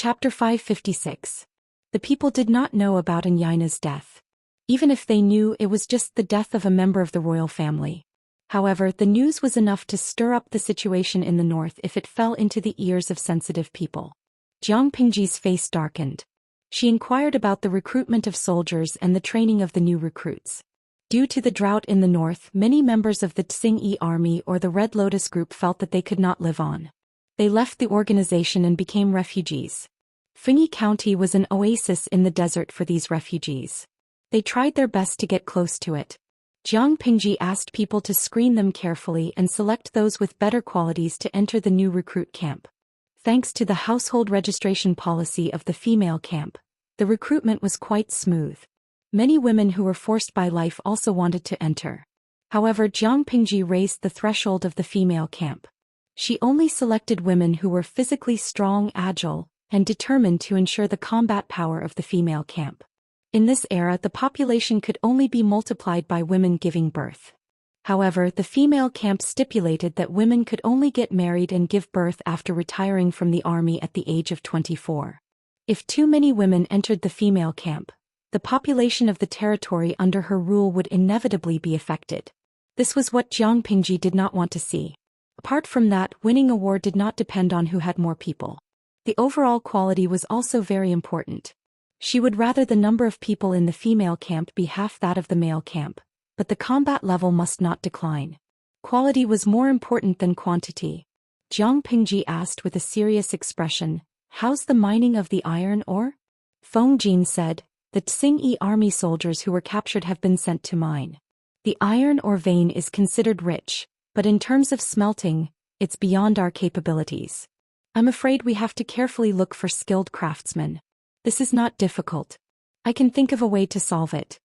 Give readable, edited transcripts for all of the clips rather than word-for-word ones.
Chapter 556. The people did not know about Anyina's death. Even if they knew, it was just the death of a member of the royal family. However, the news was enough to stir up the situation in the north if it fell into the ears of sensitive people. Jiang Pingji's face darkened. She inquired about the recruitment of soldiers and the training of the new recruits. Due to the drought in the north, many members of the Xingyi army or the Red Lotus group felt that they could not live on. They left the organization and became refugees. Fengyi County was an oasis in the desert for these refugees. They tried their best to get close to it. Jiang Pingji asked people to screen them carefully and select those with better qualities to enter the new recruit camp. Thanks to the household registration policy of the female camp, the recruitment was quite smooth. Many women who were forced by life also wanted to enter. However, Jiang Pingji raised the threshold of the female camp. She only selected women who were physically strong, agile, and determined to ensure the combat power of the female camp. In this era, the population could only be multiplied by women giving birth. However, the female camp stipulated that women could only get married and give birth after retiring from the army at the age of 24. If too many women entered the female camp, the population of the territory under her rule would inevitably be affected. This was what Jiang Pingji did not want to see. Apart from that, winning a war did not depend on who had more people. The overall quality was also very important. She would rather the number of people in the female camp be half that of the male camp, but the combat level must not decline. Quality was more important than quantity. Jiang Pingji asked with a serious expression, "How's the mining of the iron ore?" Feng Jin said, "The Xingyi army soldiers who were captured have been sent to mine. The iron ore vein is considered rich, but in terms of smelting, it's beyond our capabilities. I'm afraid we have to carefully look for skilled craftsmen. This is not difficult. I can think of a way to solve it."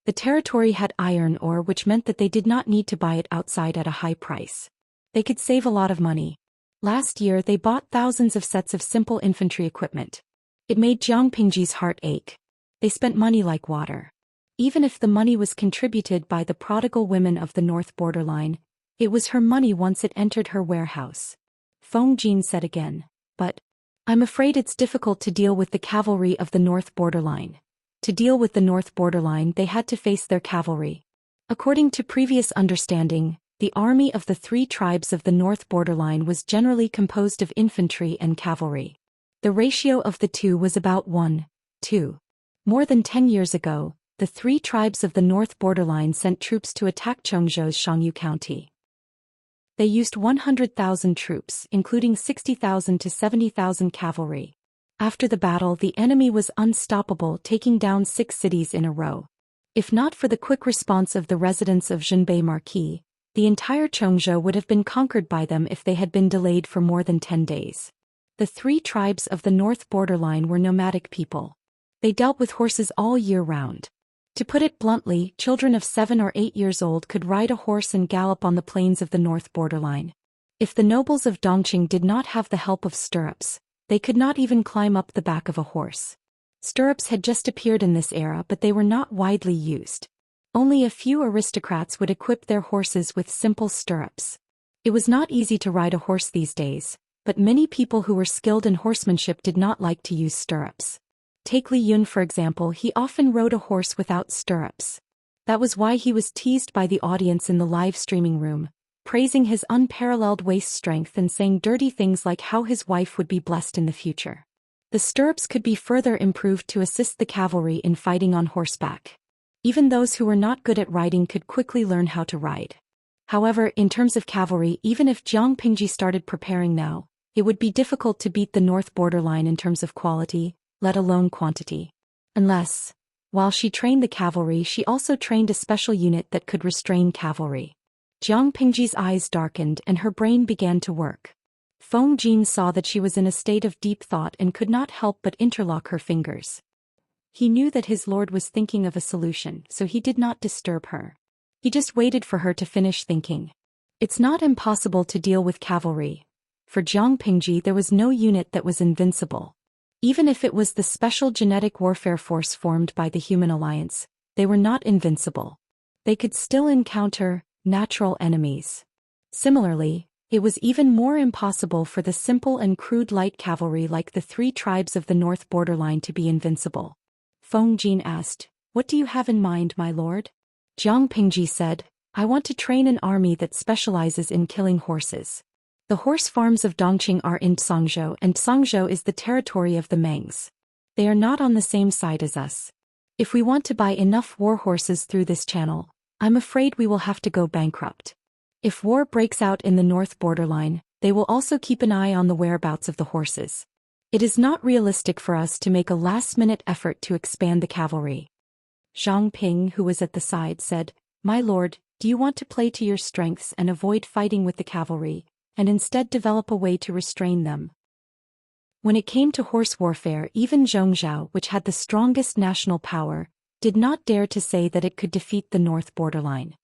The territory had iron ore, which meant that they did not need to buy it outside at a high price. They could save a lot of money. Last year they bought thousands of sets of simple infantry equipment. It made Jiang Pingji's heart ache. They spent money like water. Even if the money was contributed by the prodigal women of the north borderline, it was her money once it entered her warehouse. Feng Jin said again, "But I'm afraid it's difficult to deal with the cavalry of the north borderline." To deal with the north borderline, they had to face their cavalry. According to previous understanding, the army of the three tribes of the north borderline was generally composed of infantry and cavalry. The ratio of the two was about 1:2. More than 10 years ago, the three tribes of the north borderline sent troops to attack Chongzhou's Shangyu County. They used 100,000 troops, including 60,000 to 70,000 cavalry. After the battle, the enemy was unstoppable, taking down 6 cities in a row. If not for the quick response of the residents of Zhenbei Marquis, the entire Chongzhou would have been conquered by them if they had been delayed for more than 10 days. The three tribes of the north borderline were nomadic people. They dealt with horses all year round. To put it bluntly, children of 7 or 8 years old could ride a horse and gallop on the plains of the north borderline. If the nobles of Dongqing did not have the help of stirrups, they could not even climb up the back of a horse. Stirrups had just appeared in this era, but they were not widely used. Only a few aristocrats would equip their horses with simple stirrups. It was not easy to ride a horse these days, but many people who were skilled in horsemanship did not like to use stirrups. Take Li Yun for example, he often rode a horse without stirrups. That was why he was teased by the audience in the live streaming room, praising his unparalleled waist strength and saying dirty things like how his wife would be blessed in the future. The stirrups could be further improved to assist the cavalry in fighting on horseback. Even those who were not good at riding could quickly learn how to ride. However, in terms of cavalry, even if Jiang Pingji started preparing now, it would be difficult to beat the north borderline in terms of quality, let alone quantity. Unless, while she trained the cavalry, she also trained a special unit that could restrain cavalry. Jiang Pingji's eyes darkened and her brain began to work. Feng Jin saw that she was in a state of deep thought and could not help but interlock her fingers. He knew that his lord was thinking of a solution, so he did not disturb her. He just waited for her to finish thinking. It's not impossible to deal with cavalry. For Jiang Pingji, there was no unit that was invincible. Even if it was the special genetic warfare force formed by the Human Alliance, they were not invincible. They could still encounter natural enemies. Similarly, It was even more impossible for the simple and crude light cavalry like the three tribes of the north borderline to be invincible. Feng Jin asked, "What do you have in mind, my lord?" Jiang Pingji said, "I want to train an army that specializes in killing horses. The horse farms of Dongqing are in Tsangzhou, and Tsangzhou is the territory of the Mangs. They are not on the same side as us. If we want to buy enough war horses through this channel, I'm afraid we will have to go bankrupt. If war breaks out in the north borderline, they will also keep an eye on the whereabouts of the horses. It is not realistic for us to make a last-minute effort to expand the cavalry." Zhang Ping, who was at the side, said, "My lord, do you want to play to your strengths and avoid fighting with the cavalry, and instead develop a way to restrain them?" When it came to horse warfare, even Zhongzhou, which had the strongest national power, did not dare to say that it could defeat the north borderline.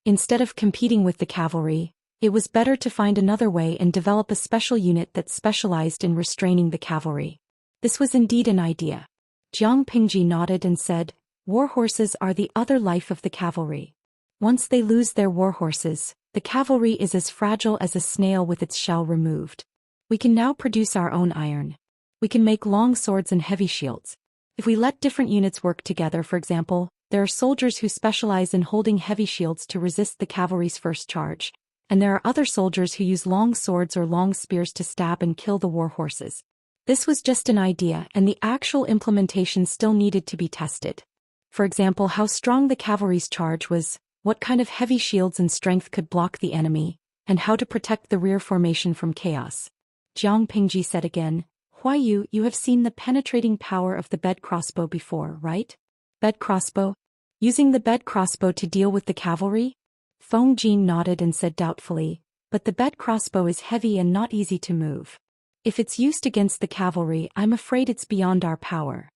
Instead of competing with the cavalry, it was better to find another way and develop a special unit that specialized in restraining the cavalry. This was indeed an idea. Jiang Pingji nodded and said, "War horses are the other life of the cavalry. Once they lose their war horses, the cavalry is as fragile as a snail with its shell removed. We can now produce our own iron. We can make long swords and heavy shields. If we let different units work together, for example, there are soldiers who specialize in holding heavy shields to resist the cavalry's first charge, and there are other soldiers who use long swords or long spears to stab and kill the war horses." This was just an idea, and the actual implementation still needed to be tested. For example, how strong the cavalry's charge was, what kind of heavy shields and strength could block the enemy, and how to protect the rear formation from chaos. Jiang Pingji said again, "Huaiyu, you have seen the penetrating power of the bed crossbow before, right?" "Bed crossbow? Using the bed crossbow to deal with the cavalry?" Feng Jin nodded and said doubtfully, "But the bed crossbow is heavy and not easy to move. If it's used against the cavalry, I'm afraid it's beyond our power."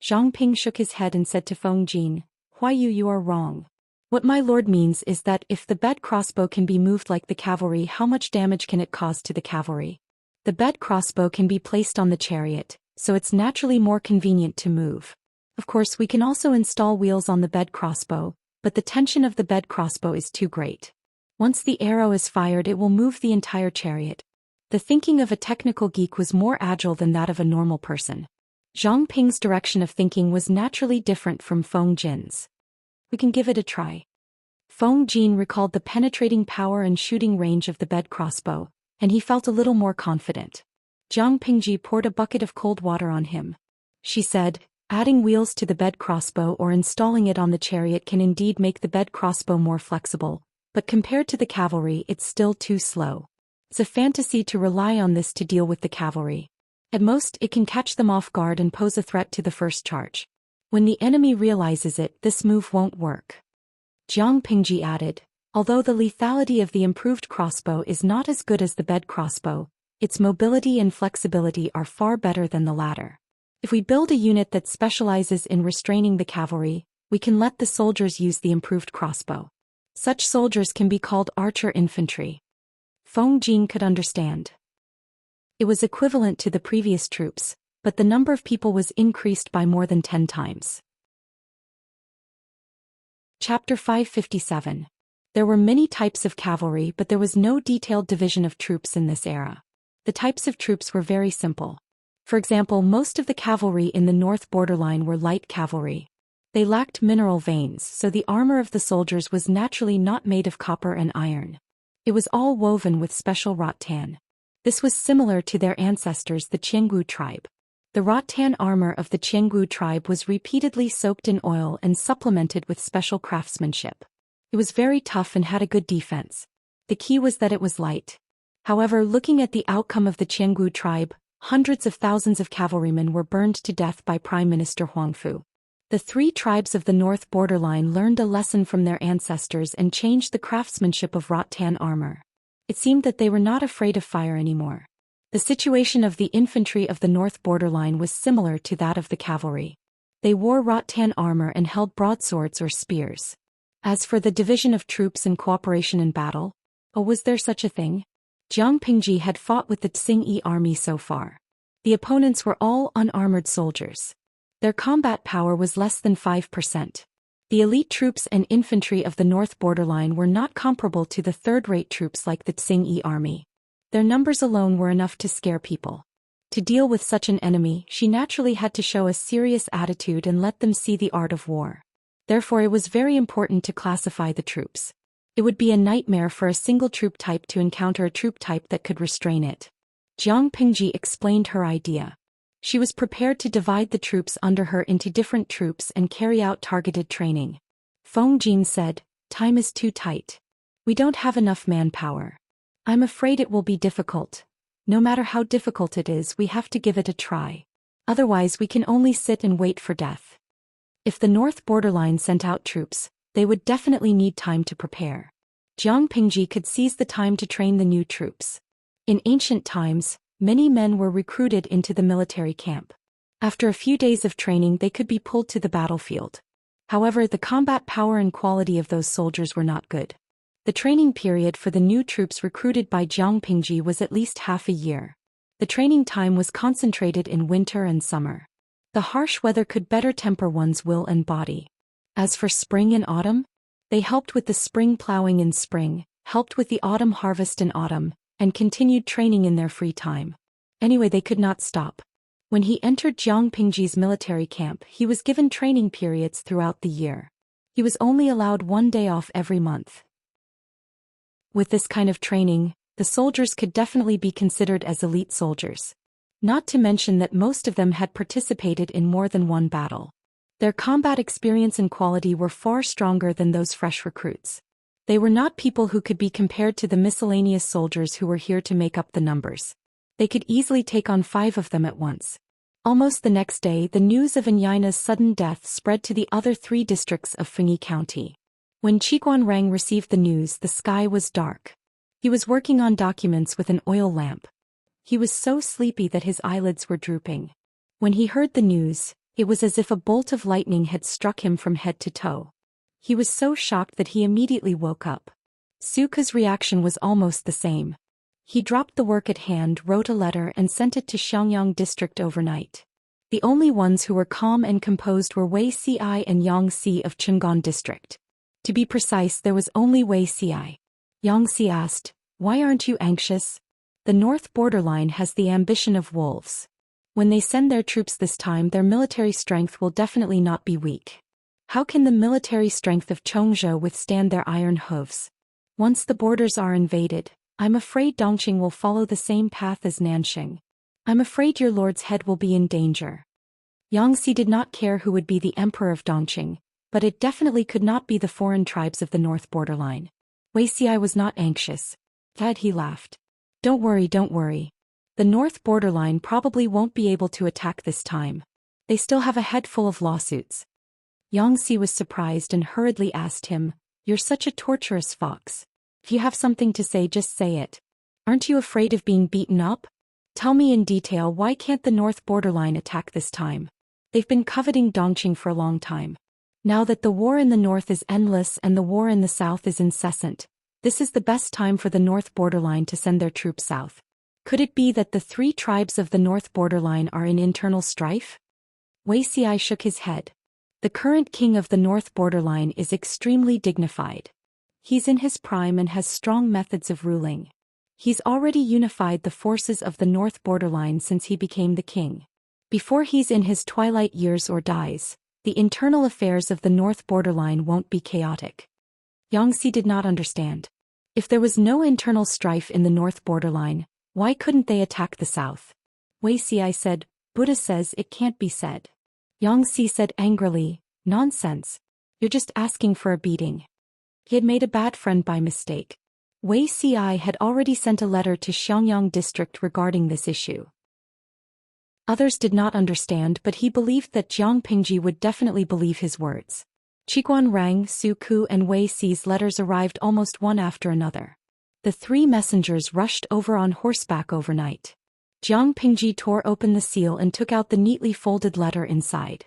Zhang Ping shook his head and said to Feng Jin, "Huaiyu, you are wrong. What my lord means is that if the bed crossbow can be moved like the cavalry, how much damage can it cause to the cavalry? The bed crossbow can be placed on the chariot, so it's naturally more convenient to move. Of course, we can also install wheels on the bed crossbow, but the tension of the bed crossbow is too great. Once the arrow is fired, it will move the entire chariot." The thinking of a technical geek was more agile than that of a normal person. Zhang Ping's direction of thinking was naturally different from Feng Jin's. "We can give it a try." Feng Jin recalled the penetrating power and shooting range of the bed crossbow, and he felt a little more confident. Jiang Pingji poured a bucket of cold water on him. She said, "Adding wheels to the bed crossbow or installing it on the chariot can indeed make the bed crossbow more flexible, but compared to the cavalry, it's still too slow. It's a fantasy to rely on this to deal with the cavalry. At most, it can catch them off guard and pose a threat to the first charge. When the enemy realizes it, this move won't work." Jiang Pingji added, "Although the lethality of the improved crossbow is not as good as the bed crossbow, its mobility and flexibility are far better than the latter. If we build a unit that specializes in restraining the cavalry, we can let the soldiers use the improved crossbow. Such soldiers can be called archer infantry." Feng Jin could understand. It was equivalent to the previous troops, but the number of people was increased by more than 10 times. Chapter 557. There were many types of cavalry, but there was no detailed division of troops in this era. The types of troops were very simple. For example, most of the cavalry in the north borderline were light cavalry. They lacked mineral veins, so the armor of the soldiers was naturally not made of copper and iron. It was all woven with special rattan. This was similar to their ancestors, the Qianggu tribe. The rattan armor of the Qianggu tribe was repeatedly soaked in oil and supplemented with special craftsmanship. It was very tough and had a good defense. The key was that it was light. However, looking at the outcome of the Qianggu tribe, hundreds of thousands of cavalrymen were burned to death by Prime Minister Huangfu. The three tribes of the north borderline learned a lesson from their ancestors and changed the craftsmanship of rattan armor. It seemed that they were not afraid of fire anymore. The situation of the infantry of the north borderline was similar to that of the cavalry. They wore rattan armor and held broadswords or spears. As for the division of troops and cooperation in battle, was there such a thing? Jiang Pingji had fought with the Tsingyi army so far. The opponents were all unarmored soldiers. Their combat power was less than 5%. The elite troops and infantry of the north borderline were not comparable to the third-rate troops like the Tsingyi army. Their numbers alone were enough to scare people. To deal with such an enemy, she naturally had to show a serious attitude and let them see the art of war. Therefore it was very important to classify the troops. It would be a nightmare for a single troop type to encounter a troop type that could restrain it. Jiang Pingji explained her idea. She was prepared to divide the troops under her into different troops and carry out targeted training. Feng Jin said, "Time is too tight. We don't have enough manpower. I'm afraid it will be difficult. No matter how difficult it is, we have to give it a try. Otherwise we can only sit and wait for death." If the north borderline sent out troops, they would definitely need time to prepare. Jiang Pingji could seize the time to train the new troops. In ancient times, many men were recruited into the military camp. After a few days of training they could be pulled to the battlefield. However, the combat power and quality of those soldiers were not good. The training period for the new troops recruited by Jiang Pingji was at least half a year. The training time was concentrated in winter and summer. The harsh weather could better temper one's will and body. As for spring and autumn, they helped with the spring plowing in spring, helped with the autumn harvest in autumn, and continued training in their free time. Anyway, they could not stop. When he entered Jiang Pingji's military camp, he was given training periods throughout the year. He was only allowed 1 day off every month. With this kind of training, the soldiers could definitely be considered as elite soldiers. Not to mention that most of them had participated in more than one battle. Their combat experience and quality were far stronger than those fresh recruits. They were not people who could be compared to the miscellaneous soldiers who were here to make up the numbers. They could easily take on 5 of them at once. Almost the next day, the news of Anyaina's sudden death spread to the other 3 districts of Fengyi County. When Qiguanrang received the news, the sky was dark. He was working on documents with an oil lamp. He was so sleepy that his eyelids were drooping. When he heard the news, it was as if a bolt of lightning had struck him from head to toe. He was so shocked that he immediately woke up. Suka's reaction was almost the same. He dropped the work at hand, wrote a letter and sent it to Xiangyang district overnight. The only ones who were calm and composed were Wei Ci and Yang Si of Chang'an district. To be precise, there was only Wei Ci. Yang Si asked, "Why aren't you anxious? The north borderline has the ambition of wolves. When they send their troops this time, their military strength will definitely not be weak. How can the military strength of Chongzhou withstand their iron hooves? Once the borders are invaded, I'm afraid Dongqing will follow the same path as Nanxing. I'm afraid your lord's head will be in danger." Yang Si did not care who would be the emperor of Dongqing, but it definitely could not be the foreign tribes of the north borderline. Wei Ci was not anxious. Instead, he laughed. Don't worry. The north borderline probably won't be able to attack this time. They still have a head full of lawsuits." Yang Si was surprised and hurriedly asked him, "You're such a torturous fox. If you have something to say, just say it. Aren't you afraid of being beaten up? Tell me in detail, why can't the north borderline attack this time? They've been coveting Dongqing for a long time. Now that the war in the north is endless and the war in the south is incessant, this is the best time for the north borderline to send their troops south. Could it be that the 3 tribes of the north borderline are in internal strife?" Wei Ci shook his head. The current king of the north borderline is extremely dignified. He's in his prime and has strong methods of ruling. He's already unified the forces of the north borderline since he became the king. Before he's in his twilight years or dies, the internal affairs of the north borderline won't be chaotic. Yang Si did not understand. If there was no internal strife in the north borderline, why couldn't they attack the south? Wei Ci said, "Buddha says it can't be said." Yang Si said angrily, "Nonsense. You're just asking for a beating." He had made a bad friend by mistake. Wei Ci had already sent a letter to Xiangyang district regarding this issue. Others did not understand, but he believed that Jiang Pingji would definitely believe his words. Qiguanrang, Su Ku and Wei Ci's letters arrived almost one after another. The 3 messengers rushed over on horseback overnight. Jiang Pingji tore open the seal and took out the neatly folded letter inside.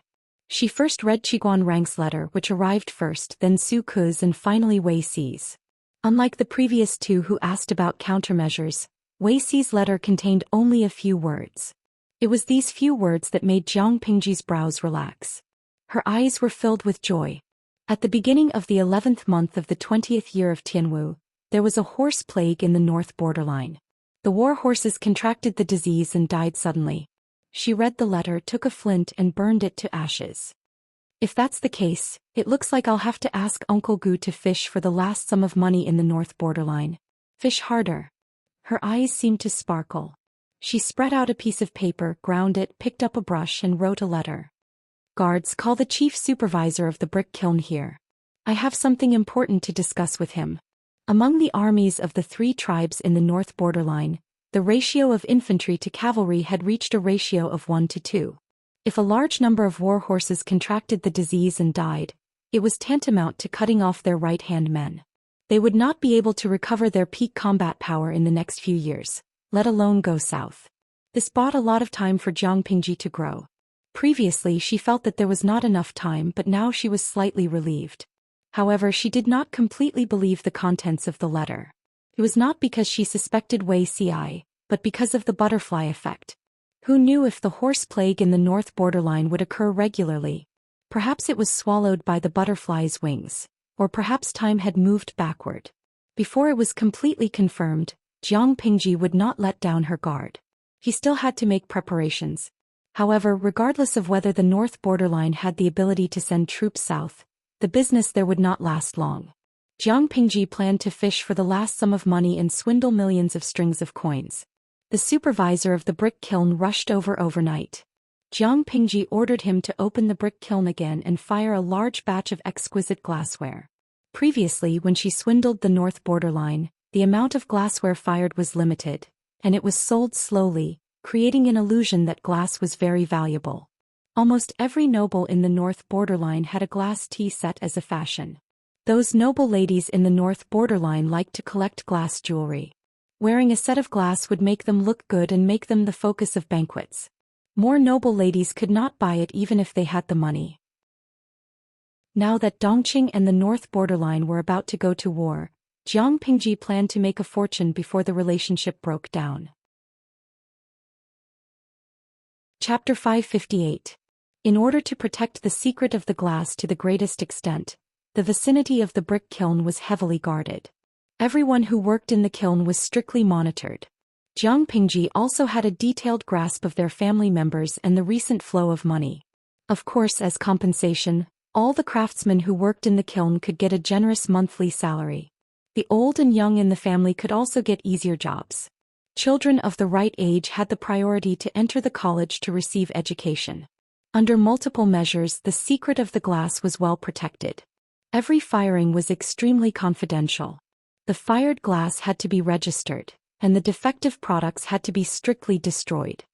She first read Qiguanrang's letter, which arrived first, then Su Ku's and finally Wei Ci's. Unlike the previous 2 who asked about countermeasures, Wei Ci's letter contained only a few words. It was these few words that made Jiang Pingji's brows relax. Her eyes were filled with joy. At the beginning of the 11th month of the 20th year of Tianwu, there was a horse plague in the north borderline. The war horses contracted the disease and died suddenly. She read the letter, took a flint and burned it to ashes. If that's the case, it looks like I'll have to ask Uncle Gu to fish for the last sum of money in the north borderline. Fish harder. Her eyes seemed to sparkle. She spread out a piece of paper, ground it, picked up a brush and wrote a letter. Guards, call the chief supervisor of the brick kiln here. I have something important to discuss with him. Among the armies of the 3 tribes in the north borderline, the ratio of infantry to cavalry had reached a ratio of 1:2. If a large number of war horses contracted the disease and died, it was tantamount to cutting off their right-hand men. They would not be able to recover their peak combat power in the next few years, let alone go south. This bought a lot of time for Jiang Pingji to grow. Previously she felt that there was not enough time, but now she was slightly relieved. However, she did not completely believe the contents of the letter. It was not because she suspected Wei Ci, but because of the butterfly effect. Who knew if the horse plague in the north borderline would occur regularly? Perhaps it was swallowed by the butterfly's wings, or perhaps time had moved backward. Before it was completely confirmed, Jiang Pingji would not let down her guard. He still had to make preparations. However, regardless of whether the north borderline had the ability to send troops south, the business there would not last long. Jiang Pingji planned to fish for the last sum of money and swindle millions of strings of coins. The supervisor of the brick kiln rushed over overnight. Jiang Pingji ordered him to open the brick kiln again and fire a large batch of exquisite glassware. Previously, when she swindled the north borderline, the amount of glassware fired was limited, and it was sold slowly, creating an illusion that glass was very valuable. Almost every noble in the north borderline had a glass tea set as a fashion. Those noble ladies in the north borderline liked to collect glass jewelry. Wearing a set of glass would make them look good and make them the focus of banquets. More noble ladies could not buy it even if they had the money. Now that Dongqing and the north borderline were about to go to war, Jiang Pingji planned to make a fortune before the relationship broke down. Chapter 558. In order to protect the secret of the glass to the greatest extent, the vicinity of the brick kiln was heavily guarded. Everyone who worked in the kiln was strictly monitored. Jiang Pingji also had a detailed grasp of their family members and the recent flow of money. Of course, as compensation, all the craftsmen who worked in the kiln could get a generous monthly salary. The old and young in the family could also get easier jobs. Children of the right age had the priority to enter the college to receive education. Under multiple measures, the secret of the glass was well protected. Every firing was extremely confidential. The fired glass had to be registered, and the defective products had to be strictly destroyed.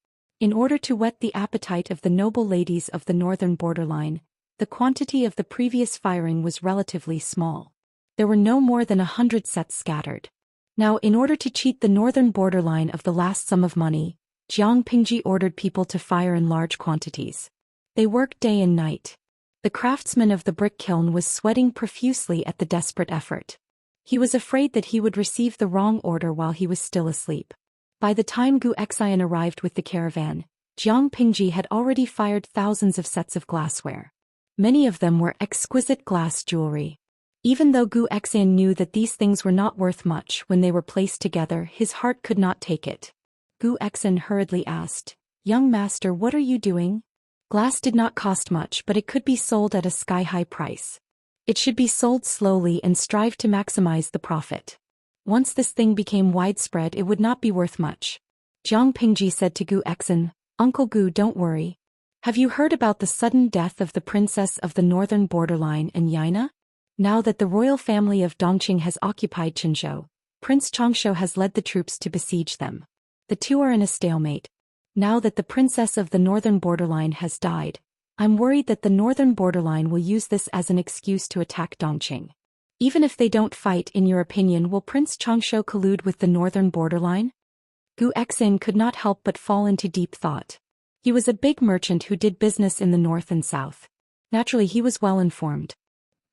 In order to whet the appetite of the noble ladies of the northern borderline, the quantity of the previous firing was relatively small. There were no more than 100 sets scattered. Now, in order to cheat the northern borderline of the last sum of money, Jiang Pingji ordered people to fire in large quantities. They worked day and night. The craftsman of the brick kiln was sweating profusely at the desperate effort. He was afraid that he would receive the wrong order while he was still asleep. By the time Gu Xian arrived with the caravan, Jiang Pingji had already fired thousands of sets of glassware. Many of them were exquisite glass jewelry. Even though Gu Xian knew that these things were not worth much when they were placed together, his heart could not take it. Gu Xian hurriedly asked, "Young master, what are you doing?" Glass did not cost much, but it could be sold at a sky-high price. It should be sold slowly and strive to maximize the profit. Once this thing became widespread, it would not be worth much. Jiang Pingji said to Gu Xian, "Uncle Gu, don't worry. Have you heard about the sudden death of the princess of the northern borderline and Yaina? Now that the royal family of Dongqing has occupied Qinzhou, Prince Changshu has led the troops to besiege them. The two are in a stalemate. Now that the princess of the northern borderline has died, I'm worried that the northern borderline will use this as an excuse to attack Dongqing. Even if they don't fight, in your opinion, will Prince Changshu collude with the northern borderline?" Gu Xian could not help but fall into deep thought. He was a big merchant who did business in the north and south. Naturally, he was well informed.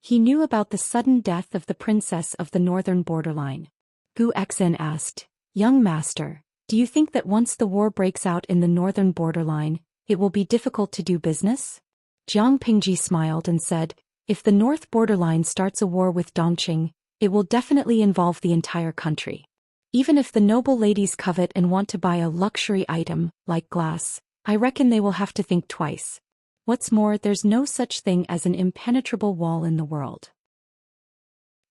He knew about the sudden death of the princess of the northern borderline. Gu Xian asked, "Young master, do you think that once the war breaks out in the northern borderline, it will be difficult to do business?" Jiang Pingji smiled and said, "If the north borderline starts a war with Dongqing, it will definitely involve the entire country. Even if the noble ladies covet and want to buy a luxury item, like glass, I reckon they will have to think twice. What's more, there's no such thing as an impenetrable wall in the world.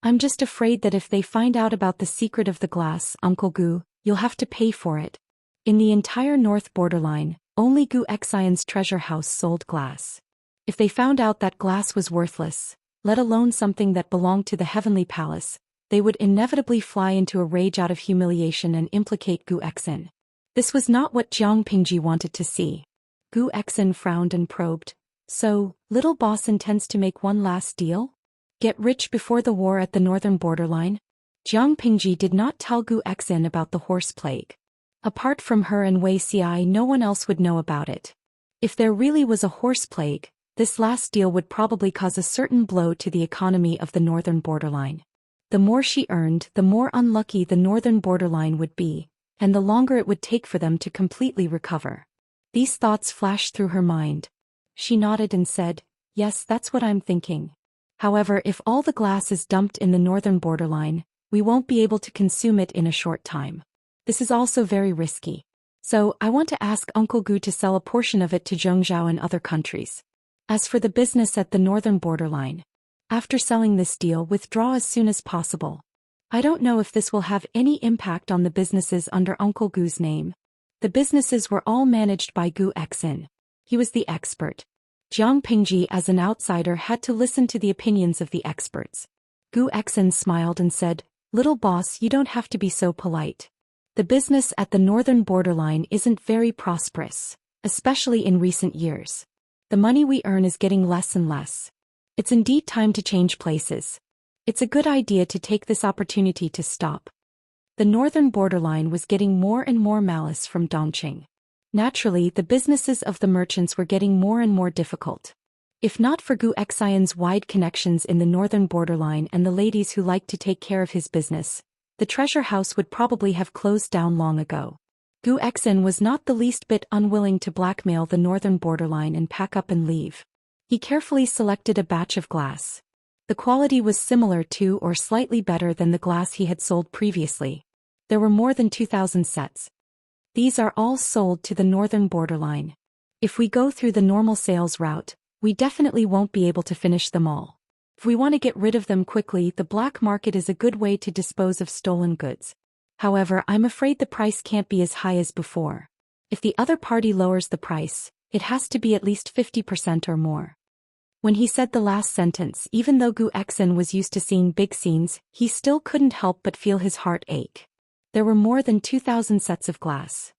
I'm just afraid that if they find out about the secret of the glass, Uncle Gu, you'll have to pay for it. In the entire north borderline, only Gu Xian's treasure house sold glass. If they found out that glass was worthless, let alone something that belonged to the heavenly palace, they would inevitably fly into a rage out of humiliation and implicate Gu Xian. This was not what Jiang Pingji wanted to see. Gu Xian frowned and probed. So, little boss intends to make one last deal? Get rich before the war at the northern borderline? Jiang Pingji did not tell Gu Xian about the horse plague. Apart from her and Wei Xi, no one else would know about it. If there really was a horse plague, this last deal would probably cause a certain blow to the economy of the northern borderline. The more she earned, the more unlucky the northern borderline would be, and the longer it would take for them to completely recover. These thoughts flashed through her mind. She nodded and said, "Yes, that's what I'm thinking. However, if all the glass is dumped in the northern borderline, we won't be able to consume it in a short time. This is also very risky. So, I want to ask Uncle Gu to sell a portion of it to Zhongzhou and other countries. As for the business at the northern borderline, after selling this deal, withdraw as soon as possible. I don't know if this will have any impact on the businesses under Uncle Gu's name." The businesses were all managed by Gu Xian. He was the expert. Jiang Pingji as an outsider had to listen to the opinions of the experts. Gu Xian smiled and said, "Little boss, you don't have to be so polite. The business at the northern borderline isn't very prosperous, especially in recent years. The money we earn is getting less and less. It's indeed time to change places. It's a good idea to take this opportunity to stop." The northern borderline was getting more and more malice from Dongqing. Naturally, the businesses of the merchants were getting more and more difficult. If not for Gu Xian's wide connections in the northern borderline and the ladies who liked to take care of his business, the treasure house would probably have closed down long ago. Gu Xian was not the least bit unwilling to blackmail the northern borderline and pack up and leave. He carefully selected a batch of glass. The quality was similar to or slightly better than the glass he had sold previously. There were more than 2,000 sets. These are all sold to the northern borderline. If we go through the normal sales route, we definitely won't be able to finish them all. If we want to get rid of them quickly, the black market is a good way to dispose of stolen goods. However, I'm afraid the price can't be as high as before. If the other party lowers the price, it has to be at least 50% or more. When he said the last sentence, even though Gu Xian was used to seeing big scenes, he still couldn't help but feel his heart ache. There were more than 2,000 sets of glass.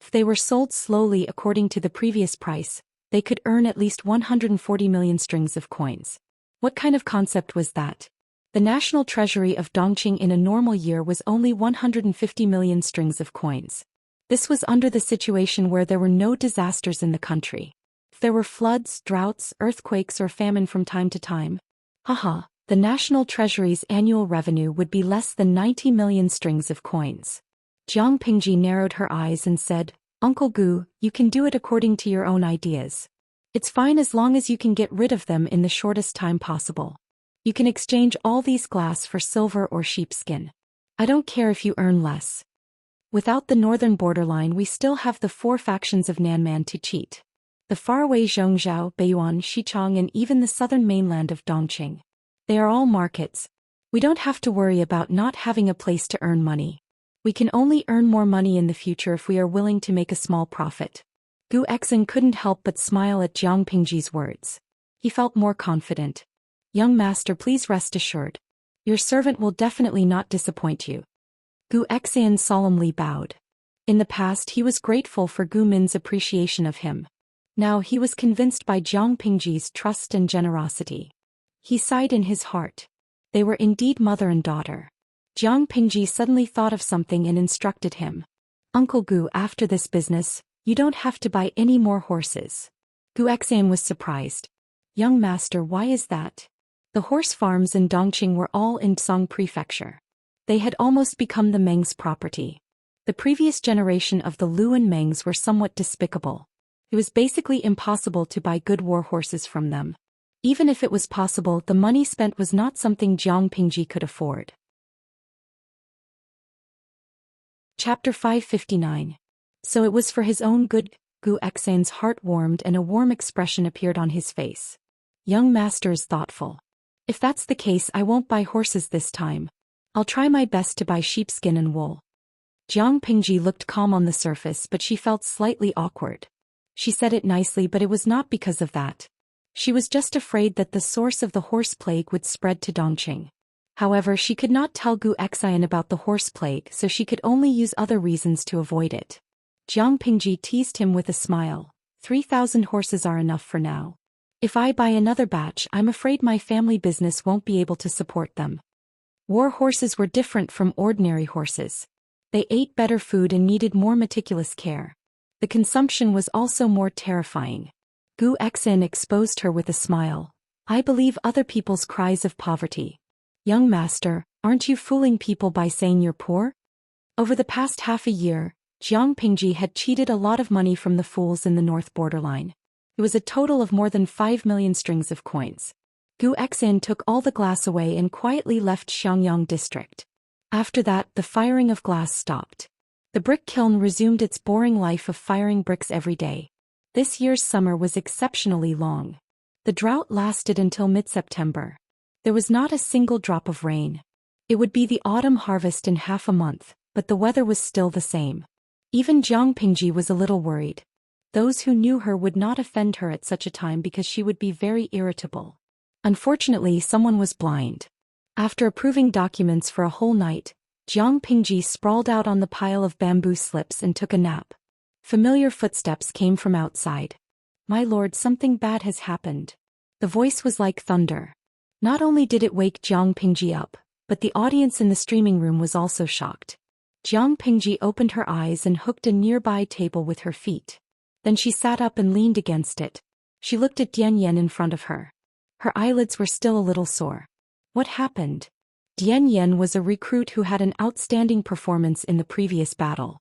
If they were sold slowly according to the previous price, they could earn at least 140 million strings of coins. What kind of concept was that? The national treasury of Dongqing in a normal year was only 150 million strings of coins. This was under the situation where there were no disasters in the country. If there were floods, droughts, earthquakes or famine from time to time, the national treasury's annual revenue would be less than 90 million strings of coins. Jiang Pingji narrowed her eyes and said, "Uncle Gu, you can do it according to your own ideas. It's fine as long as you can get rid of them in the shortest time possible. You can exchange all these glass for silver or sheepskin. I don't care if you earn less. Without the northern borderline, we still have the 4 factions of Nanman to cheat. The faraway Zhongzhou, Beiyuan, Xichang and even the southern mainland of Dongqing. They are all markets. We don't have to worry about not having a place to earn money. We can only earn more money in the future if we are willing to make a small profit." Gu Xian couldn't help but smile at Jiang Pingji's words. He felt more confident. "Young master, please rest assured. Your servant will definitely not disappoint you." Gu Xian solemnly bowed. In the past he was grateful for Gu Min's appreciation of him. Now he was convinced by Jiang Pingji's trust and generosity. He sighed in his heart. They were indeed mother and daughter. Jiang Pingji suddenly thought of something and instructed him. "Uncle Gu, after this business, you don't have to buy any more horses." Gu Xian was surprised. "Young master, why is that?" The horse farms in Dongqing were all in Song Prefecture. They had almost become the Meng's property. The previous generation of the Luan Mengs were somewhat despicable. It was basically impossible to buy good war horses from them. Even if it was possible, the money spent was not something Jiang Pingji could afford. Chapter 559. So it was for his own good. Zhou Xian's heart warmed and a warm expression appeared on his face. Young master is thoughtful. If that's the case, I won't buy horses this time. I'll try my best to buy sheepskin and wool. Jiang Pingji looked calm on the surface, but she felt slightly awkward. She said it nicely, but it was not because of that. She was just afraid that the source of the horse plague would spread to Dongqing. However, she could not tell Zhou Xian about the horse plague, so she could only use other reasons to avoid it. Jiang Pingji teased him with a smile. 3,000 horses are enough for now. If I buy another batch, I'm afraid my family business won't be able to support them. War horses were different from ordinary horses. They ate better food and needed more meticulous care. The consumption was also more terrifying. Zhou Xian exposed her with a smile. I believe other people's cries of poverty. Young master, aren't you fooling people by saying you're poor? Over the past half a year, Jiang Pingji had cheated a lot of money from the fools in the north borderline. It was a total of more than 5 million strings of coins. Zhou Xian took all the glass away and quietly left Xiangyang district. After that, the firing of glass stopped. The brick kiln resumed its boring life of firing bricks every day. This year's summer was exceptionally long. The drought lasted until mid-September. There was not a single drop of rain. It would be the autumn harvest in half a month, but the weather was still the same. Even Jiang Pingji was a little worried. Those who knew her would not offend her at such a time because she would be very irritable. Unfortunately, someone was blind. After approving documents for a whole night, Jiang Pingji sprawled out on the pile of bamboo slips and took a nap. Familiar footsteps came from outside. My lord, something bad has happened. The voice was like thunder. Not only did it wake Jiang Pingji up, but the audience in the streaming room was also shocked. Jiang Pingji opened her eyes and hooked a nearby table with her feet. Then she sat up and leaned against it. She looked at Dian Yan in front of her. Her eyelids were still a little sore. What happened? Dian Yan was a recruit who had an outstanding performance in the previous battle.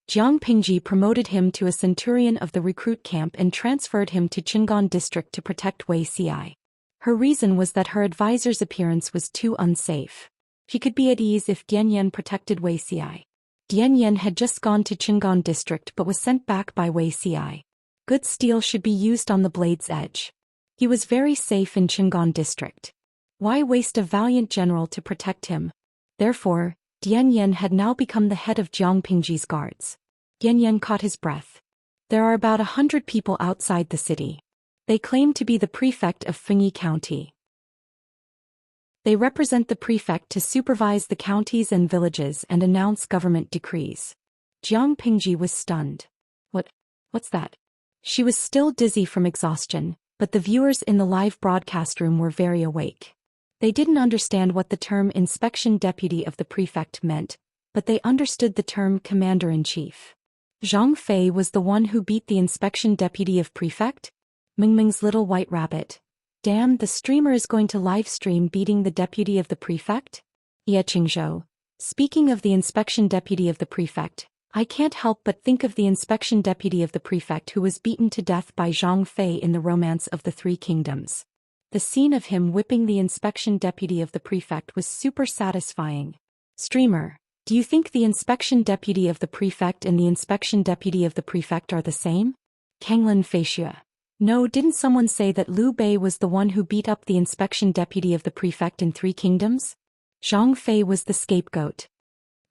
Jiang Pingji promoted him to a centurion of the recruit camp and transferred him to Qingan district to protect Wuxia. Her reason was that her advisor's appearance was too unsafe. She could be at ease if Dian Yan protected Wuxia. Dian Yan had just gone to Qingan district but was sent back by Wuxia. Good steel should be used on the blade's edge. He was very safe in Qingan district. Why waste a valiant general to protect him? Therefore, Dian Yan had now become the head of Jiang Pingji's guards. Dian Yan caught his breath. There are about 100 people outside the city. They claim to be the prefect of Fengyi County. They represent the prefect to supervise the counties and villages and announce government decrees. Jiang Pingji was stunned. What's that? She was still dizzy from exhaustion, but the viewers in the live broadcast room were very awake. They didn't understand what the term inspection deputy of the prefect meant, but they understood the term commander-in-chief. Zhang Fei was the one who beat the inspection deputy of prefect? Mingming's little white rabbit. Damn, the streamer is going to live stream beating the deputy of the prefect? Ye Qingzhou. Speaking of the inspection deputy of the prefect, I can't help but think of the inspection deputy of the prefect who was beaten to death by Zhang Fei in the Romance of the Three Kingdoms. The scene of him whipping the inspection deputy of the prefect was super satisfying. Streamer, do you think the inspection deputy of the prefect and the inspection deputy of the prefect are the same? Kanglin Feixia. No, didn't someone say that Liu Bei was the one who beat up the inspection deputy of the prefect in Three Kingdoms? Zhang Fei was the scapegoat.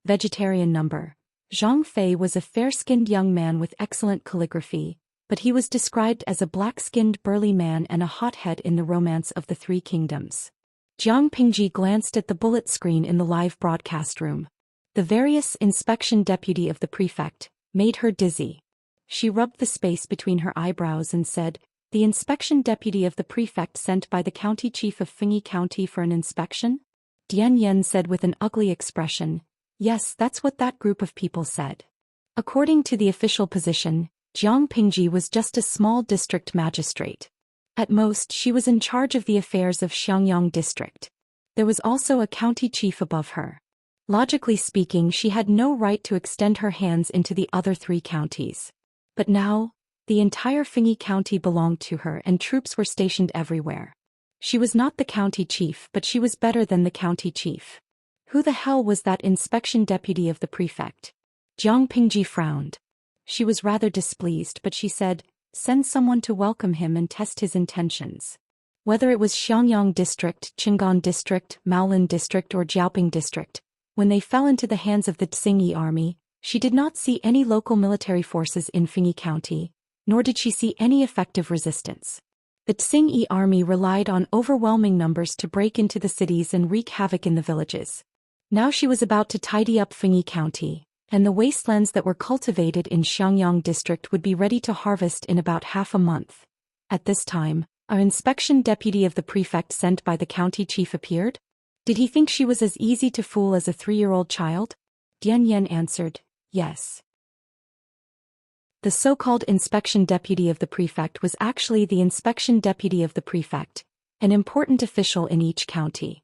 Vegetarian number. Zhang Fei was a fair-skinned young man with excellent calligraphy, but he was described as a black-skinned burly man and a hothead in the Romance of the Three Kingdoms. Jiang Pingji glanced at the bullet screen in the live broadcast room. The various inspection deputy of the prefect made her dizzy. She rubbed the space between her eyebrows and said, the inspection deputy of the prefect sent by the county chief of Fengyi County for an inspection? Dian Yan said with an ugly expression, yes, that's what that group of people said. According to the official position, Jiang Pingji was just a small district magistrate. At most, she was in charge of the affairs of Xiangyang district. There was also a county chief above her. Logically speaking, she had no right to extend her hands into the other 3 counties. But now, the entire Fengyi County belonged to her and troops were stationed everywhere. She was not the county chief, but she was better than the county chief. Who the hell was that inspection deputy of the prefect? Jiang Pingji frowned. She was rather displeased, but she said, "Send someone to welcome him and test his intentions." Whether it was Xiangyang District, Qingan District, Maolin District or Jiaoping District, when they fell into the hands of the Tsingyi army, she did not see any local military forces in Fengyi County, nor did she see any effective resistance. The Tsingyi army relied on overwhelming numbers to break into the cities and wreak havoc in the villages. Now she was about to tidy up Fengyi County, and the wastelands that were cultivated in Xiangyang District would be ready to harvest in about half a month. At this time, an inspection deputy of the prefect sent by the county chief appeared. Did he think she was as easy to fool as a 3-year-old child? Dian Yan answered, yes. The so-called inspection deputy of the prefect was actually the inspection deputy of the prefect, an important official in each county.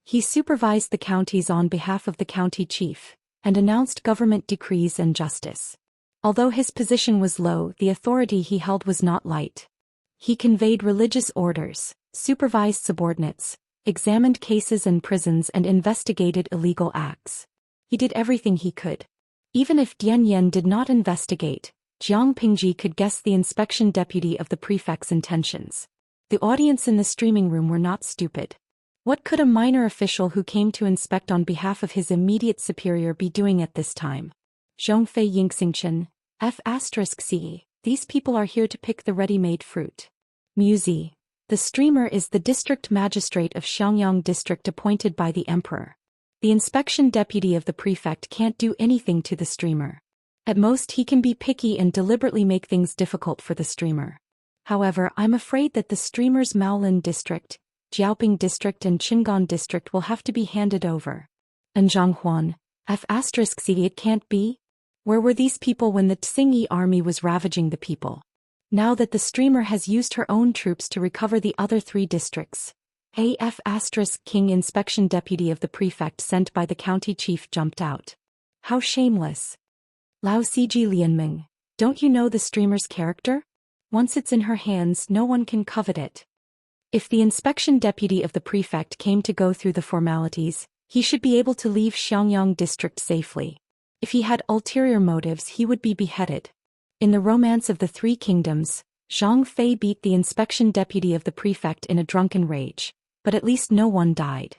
He supervised the counties on behalf of the county chief, and announced government decrees and justice. Although his position was low, the authority he held was not light. He conveyed religious orders, supervised subordinates, examined cases in prisons and investigated illegal acts. He did everything he could. Even if Dian Yan did not investigate, Jiang Pingji could guess the inspection deputy of the prefect's intentions. The audience in the streaming room were not stupid. What could a minor official who came to inspect on behalf of his immediate superior be doing at this time? Zhongfei Yingxingchen, F***C. These people are here to pick the ready-made fruit. Muzi. The streamer is the district magistrate of Xiangyang District appointed by the emperor. The inspection deputy of the prefect can't do anything to the streamer. At most he can be picky and deliberately make things difficult for the streamer. However, I'm afraid that the streamer's Maolin District, Jiaoping District and Qingan District will have to be handed over. And Zhanghuan, F***C. It can't be? Where were these people when the Tsingyi army was ravaging the people? Now that the streamer has used her own troops to recover the other 3 districts, King inspection deputy of the prefect sent by the county chief jumped out. How shameless. Lao Ciji Lianming, don't you know the streamer's character? Once it's in her hands, no one can covet it. If the inspection deputy of the prefect came to go through the formalities, he should be able to leave Xiangyang District safely. If he had ulterior motives, he would be beheaded. In the Romance of the 3 Kingdoms, Zhang Fei beat the inspection deputy of the prefect in a drunken rage, but at least no one died.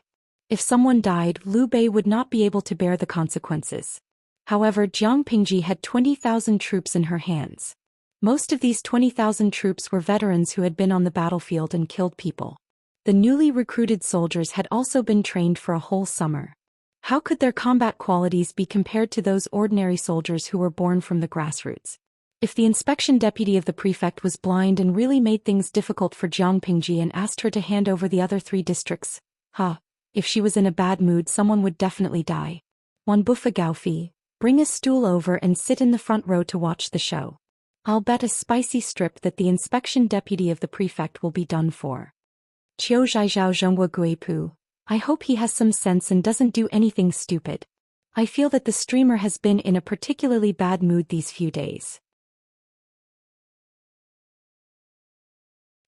If someone died, Liu Bei would not be able to bear the consequences. However, Jiang Pingji had 20,000 troops in her hands. Most of these 20,000 troops were veterans who had been on the battlefield and killed people. The newly recruited soldiers had also been trained for a whole summer. How could their combat qualities be compared to those ordinary soldiers who were born from the grassroots? If the inspection deputy of the prefect was blind and really made things difficult for Jiang Pingji and asked her to hand over the other 3 districts, if she was in a bad mood, someone would definitely die. Wan Buffa Gaofi, bring a stool over and sit in the front row to watch the show. I'll bet a spicy strip that the inspection deputy of the prefect will be done for. Qiu Zhaizhao Zhongwa Guipu, I hope he has some sense and doesn't do anything stupid. I feel that the streamer has been in a particularly bad mood these few days.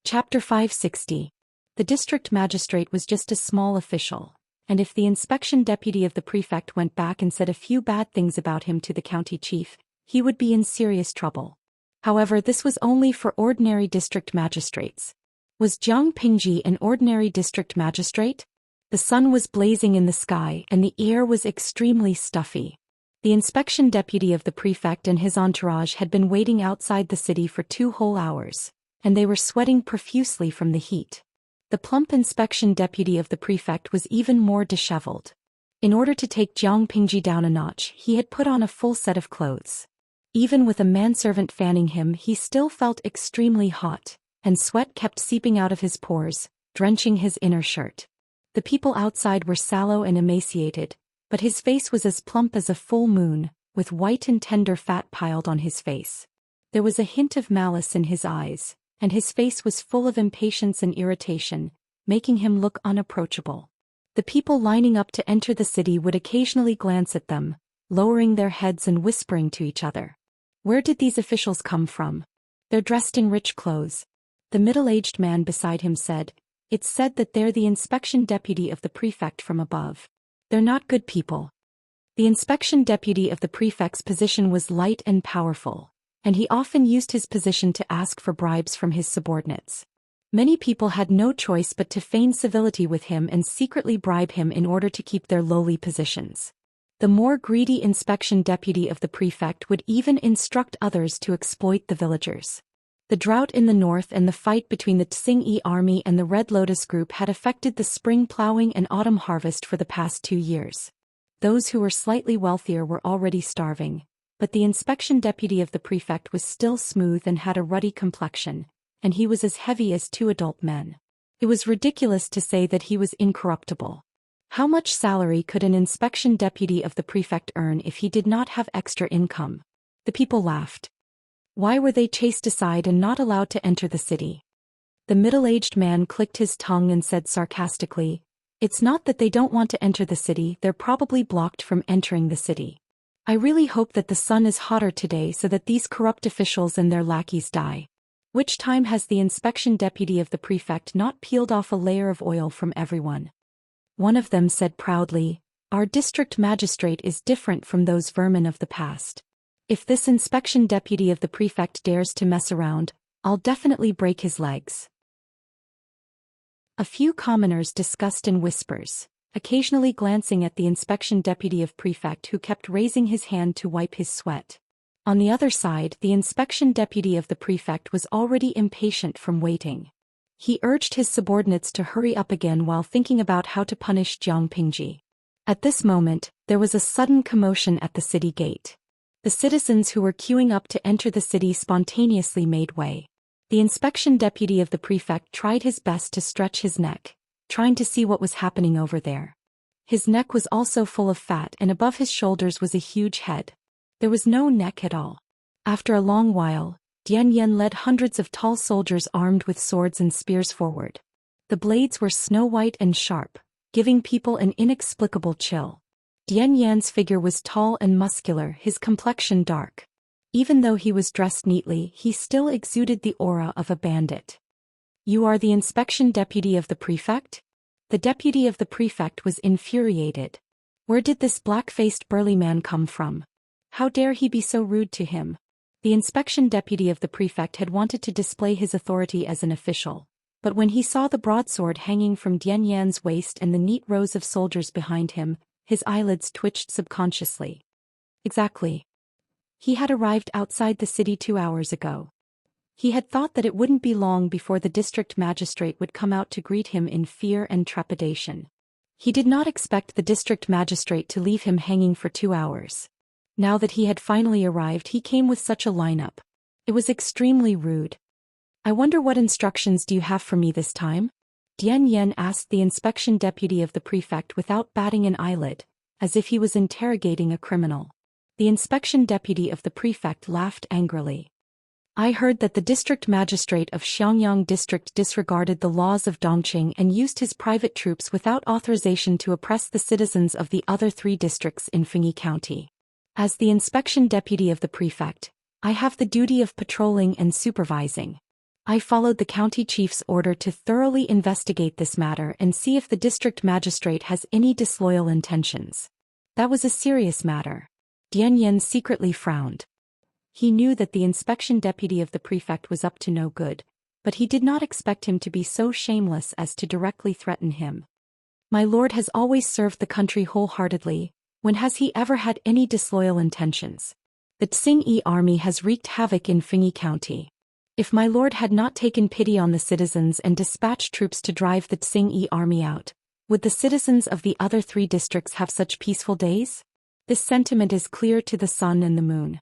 Chapter 560. The district magistrate was just a small official, and if the inspection deputy of the prefect went back and said a few bad things about him to the county chief, he would be in serious trouble. However, this was only for ordinary district magistrates. Was Jiang Pingji an ordinary district magistrate? The sun was blazing in the sky and the air was extremely stuffy. The inspection deputy of the prefect and his entourage had been waiting outside the city for 2 whole hours, and they were sweating profusely from the heat. The plump inspection deputy of the prefect was even more disheveled. In order to take Jiang Pingji down a notch, he had put on a full set of clothes. Even with a manservant fanning him, he still felt extremely hot, and sweat kept seeping out of his pores, drenching his inner shirt. The people outside were sallow and emaciated, but his face was as plump as a full moon, with white and tender fat piled on his face. There was a hint of malice in his eyes, and his face was full of impatience and irritation, making him look unapproachable. The people lining up to enter the city would occasionally glance at them, lowering their heads and whispering to each other. Where did these officials come from? They're dressed in rich clothes. The middle-aged man beside him said, It's said that they're the inspection deputy of the prefect from above. They're not good people. The inspection deputy of the prefect's position was light and powerful, and he often used his position to ask for bribes from his subordinates. Many people had no choice but to feign civility with him and secretly bribe him in order to keep their lowly positions. The more greedy inspection deputy of the prefect would even instruct others to exploit the villagers. The drought in the north and the fight between the Xingyi army and the Red Lotus group had affected the spring plowing and autumn harvest for the past 2 years. Those who were slightly wealthier were already starving, but the inspection deputy of the prefect was still smooth and had a ruddy complexion, and he was as heavy as 2 adult men. It was ridiculous to say that he was incorruptible. How much salary could an inspection deputy of the prefect earn if he did not have extra income? The people laughed. Why were they chased aside and not allowed to enter the city? The middle-aged man clicked his tongue and said sarcastically, "It's not that they don't want to enter the city, they're probably blocked from entering the city. I really hope that the sun is hotter today so that these corrupt officials and their lackeys die." Which time has the inspection deputy of the prefect not peeled off a layer of oil from everyone? One of them said proudly, "Our district magistrate is different from those vermin of the past. If this inspection deputy of the prefect dares to mess around, I'll definitely break his legs." A few commoners discussed in whispers, occasionally glancing at the inspection deputy of prefect who kept raising his hand to wipe his sweat. On the other side, the inspection deputy of the prefect was already impatient from waiting. He urged his subordinates to hurry up again while thinking about how to punish Jiang Pingji. At this moment, there was a sudden commotion at the city gate. The citizens who were queuing up to enter the city spontaneously made way. The inspection deputy of the prefect tried his best to stretch his neck, trying to see what was happening over there. His neck was also full of fat and above his shoulders was a huge head. There was no neck at all. After a long while, Dian Yan led hundreds of tall soldiers armed with swords and spears forward. The blades were snow-white and sharp, giving people an inexplicable chill. Dian Yan's figure was tall and muscular, his complexion dark. Even though he was dressed neatly, he still exuded the aura of a bandit. "You are the inspection deputy of the prefect?" The deputy of the prefect was infuriated. Where did this black-faced burly man come from? How dare he be so rude to him? The inspection deputy of the prefect had wanted to display his authority as an official, but when he saw the broadsword hanging from Dian Yan's waist and the neat rows of soldiers behind him, his eyelids twitched subconsciously. Exactly. He had arrived outside the city 2 hours ago. He had thought that it wouldn't be long before the district magistrate would come out to greet him in fear and trepidation. He did not expect the district magistrate to leave him hanging for 2 hours. Now that he had finally arrived, he came with such a lineup. It was extremely rude. "I wonder what instructions do you have for me this time?" Dian Yan asked the inspection deputy of the prefect without batting an eyelid, as if he was interrogating a criminal. The inspection deputy of the prefect laughed angrily. "I heard that the district magistrate of Xiangyang district disregarded the laws of Dongqing and used his private troops without authorization to oppress the citizens of the other 3 districts in Fengyi County. As the inspection deputy of the prefect, I have the duty of patrolling and supervising. I followed the county chief's order to thoroughly investigate this matter and see if the district magistrate has any disloyal intentions." That was a serious matter. Dian Yan secretly frowned. He knew that the inspection deputy of the prefect was up to no good, but he did not expect him to be so shameless as to directly threaten him. "My lord has always served the country wholeheartedly. When has he ever had any disloyal intentions? The Xingyi army has wreaked havoc in Fengyi County. If my lord had not taken pity on the citizens and dispatched troops to drive the Xingyi army out, would the citizens of the other 3 districts have such peaceful days? This sentiment is clear to the sun and the moon."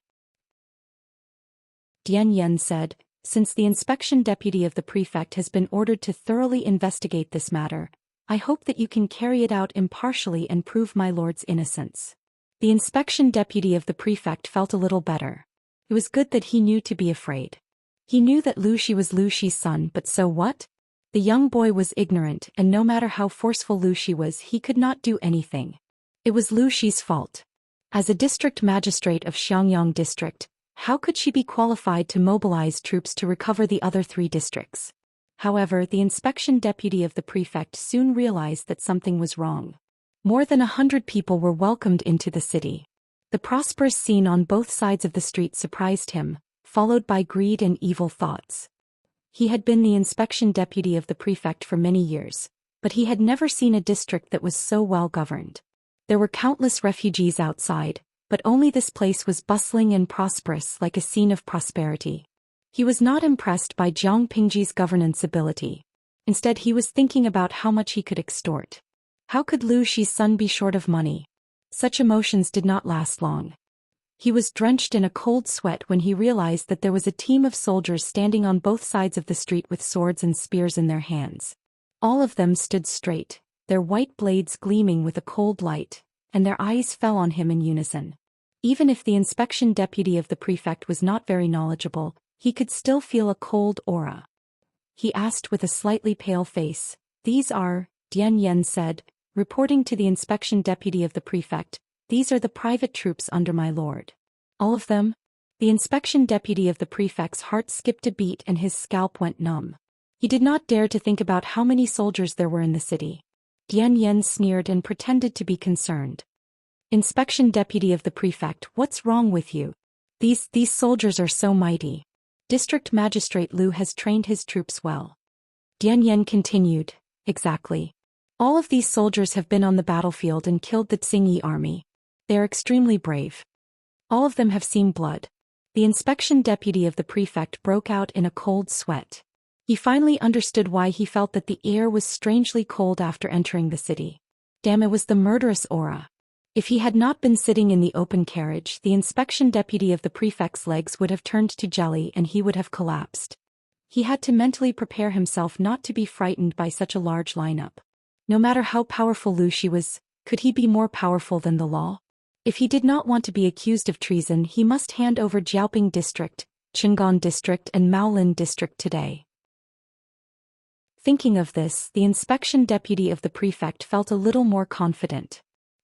Dian Yan said, "Since the inspection deputy of the prefect has been ordered to thoroughly investigate this matter, I hope that you can carry it out impartially and prove my lord's innocence." The inspection deputy of the prefect felt a little better. It was good that he knew to be afraid. He knew that Lu Shi was Lu Shi's son, but so what? The young boy was ignorant, and no matter how forceful Lu Shi was, he could not do anything. It was Lu Shi's fault. As a district magistrate of Xiangyang district, how could she be qualified to mobilize troops to recover the other 3 districts? However, the inspection deputy of the prefect soon realized that something was wrong. More than 100 people were welcomed into the city. The prosperous scene on both sides of the street surprised him, followed by greed and evil thoughts. He had been the inspection deputy of the prefect for many years, but he had never seen a district that was so well governed. There were countless refugees outside, but only this place was bustling and prosperous like a scene of prosperity. He was not impressed by Jiang Pingji's governance ability. Instead, he was thinking about how much he could extort. How could Lu Shi's son be short of money? Such emotions did not last long. He was drenched in a cold sweat when he realized that there was a team of soldiers standing on both sides of the street with swords and spears in their hands. All of them stood straight, their white blades gleaming with a cold light, and their eyes fell on him in unison. Even if the inspection deputy of the prefect was not very knowledgeable, he could still feel a cold aura. He asked with a slightly pale face, "These are," Dian Yen said, reporting to the inspection deputy of the prefect, "These are the private troops under my lord." "All of them?" The inspection deputy of the prefect's heart skipped a beat and his scalp went numb. He did not dare to think about how many soldiers there were in the city. Dian Yen sneered and pretended to be concerned. "Inspection deputy of the prefect, what's wrong with you? These soldiers are so mighty. District Magistrate Lu has trained his troops well." Dian Yen continued, "Exactly. All of these soldiers have been on the battlefield and killed the Tsingyi army. They are extremely brave. All of them have seen blood." The inspection deputy of the prefect broke out in a cold sweat. He finally understood why he felt that the air was strangely cold after entering the city. Damn, it was the murderous aura. If he had not been sitting in the open carriage, the inspection deputy of the prefect's legs would have turned to jelly and he would have collapsed. He had to mentally prepare himself not to be frightened by such a large lineup. No matter how powerful Lu Xi was, could he be more powerful than the law? If he did not want to be accused of treason, he must hand over Jiaoping District, Qingan District and Maolin District today. Thinking of this, the inspection deputy of the prefect felt a little more confident.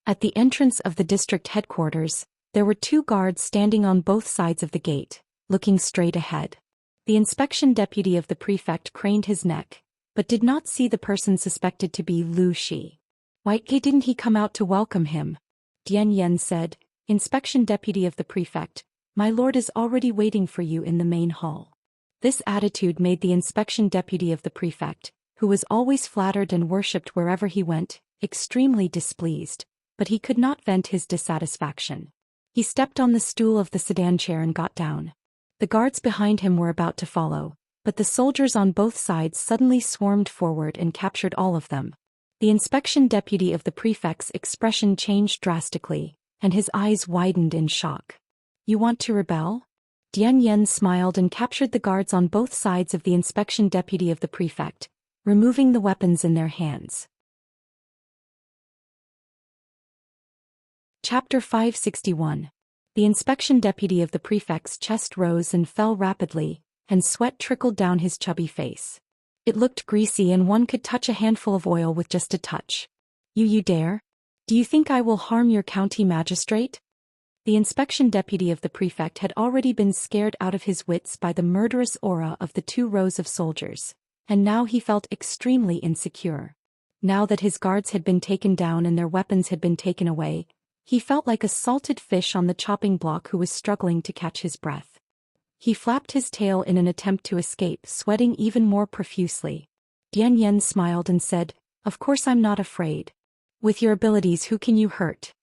At the entrance of the district headquarters, there were 2 guards standing on both sides of the gate, looking straight ahead. The inspection deputy of the prefect craned his neck, but did not see the person suspected to be Lu Xi. "Why didn't he come out to welcome him?" Dian Yen said, "Inspection deputy of the prefect, my lord is already waiting for you in the main hall." This attitude made the inspection deputy of the prefect, who was always flattered and worshipped wherever he went, extremely displeased, but he could not vent his dissatisfaction. He stepped on the stool of the sedan chair and got down. The guards behind him were about to follow, but the soldiers on both sides suddenly swarmed forward and captured all of them. The inspection deputy of the prefect's expression changed drastically, and his eyes widened in shock. "You want to rebel?" Dian Yen smiled and captured the guards on both sides of the inspection deputy of the prefect, removing the weapons in their hands. Chapter 561. The inspection deputy of the prefect's chest rose and fell rapidly, and sweat trickled down his chubby face. It looked greasy and one could touch a handful of oil with just a touch. You dare? Do you think I will harm your county magistrate?" The inspection deputy of the prefect had already been scared out of his wits by the murderous aura of the 2 rows of soldiers, and now he felt extremely insecure. Now that his guards had been taken down and their weapons had been taken away, he felt like a salted fish on the chopping block who was struggling to catch his breath. He flapped his tail in an attempt to escape, sweating even more profusely. Dian Yen smiled and said, "Of course I'm not afraid. With your abilities, who can you hurt?"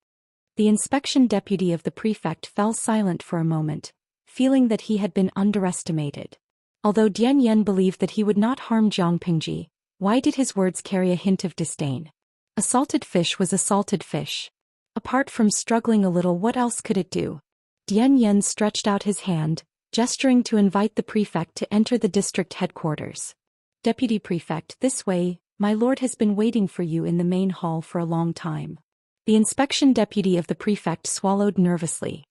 The inspection deputy of the prefect fell silent for a moment, feeling that he had been underestimated. Although Dian Yen believed that he would not harm Jiang Pingji, why did his words carry a hint of disdain? A salted fish was a salted fish. Apart from struggling a little, what else could it do? Dian Yen stretched out his hand, gesturing to invite the prefect to enter the district headquarters. "Deputy Prefect, this way, my lord has been waiting for you in the main hall for a long time." The inspection deputy of the prefect swallowed nervously.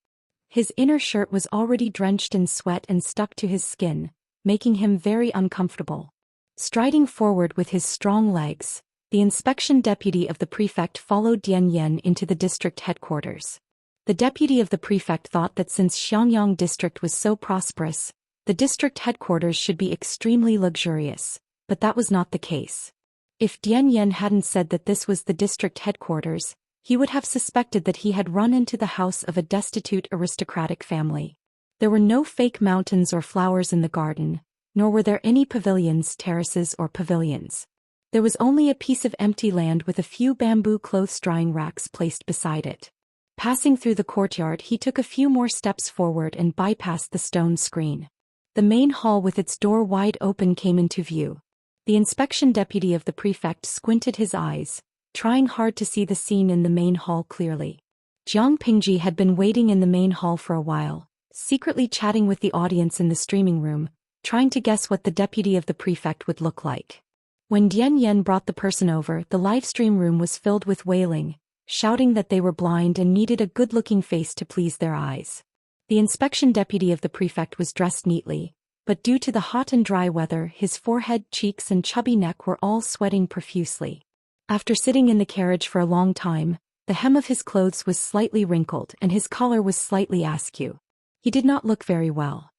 His inner shirt was already drenched in sweat and stuck to his skin, making him very uncomfortable. Striding forward with his strong legs, the inspection deputy of the prefect followed Dian Yen into the district headquarters. The deputy of the prefect thought that since Xiangyang district was so prosperous, the district headquarters should be extremely luxurious, but that was not the case. If Dian Yen hadn't said that this was the district headquarters, he would have suspected that he had run into the house of a destitute aristocratic family. There were no fake mountains or flowers in the garden, nor were there any pavilions, terraces, or pavilions. There was only a piece of empty land with a few bamboo clothes-drying racks placed beside it. Passing through the courtyard, he took a few more steps forward and bypassed the stone screen. The main hall with its door wide open came into view. The inspection deputy of the prefect squinted his eyes, trying hard to see the scene in the main hall clearly. Jiang Pingji had been waiting in the main hall for a while, secretly chatting with the audience in the streaming room, trying to guess what the deputy of the prefect would look like. When Dian Yen brought the person over, the livestream room was filled with wailing, shouting that they were blind and needed a good-looking face to please their eyes. The inspection deputy of the prefect was dressed neatly, but due to the hot and dry weather, his forehead, cheeks, and chubby neck were all sweating profusely. After sitting in the carriage for a long time, the hem of his clothes was slightly wrinkled and his collar was slightly askew. He did not look very well.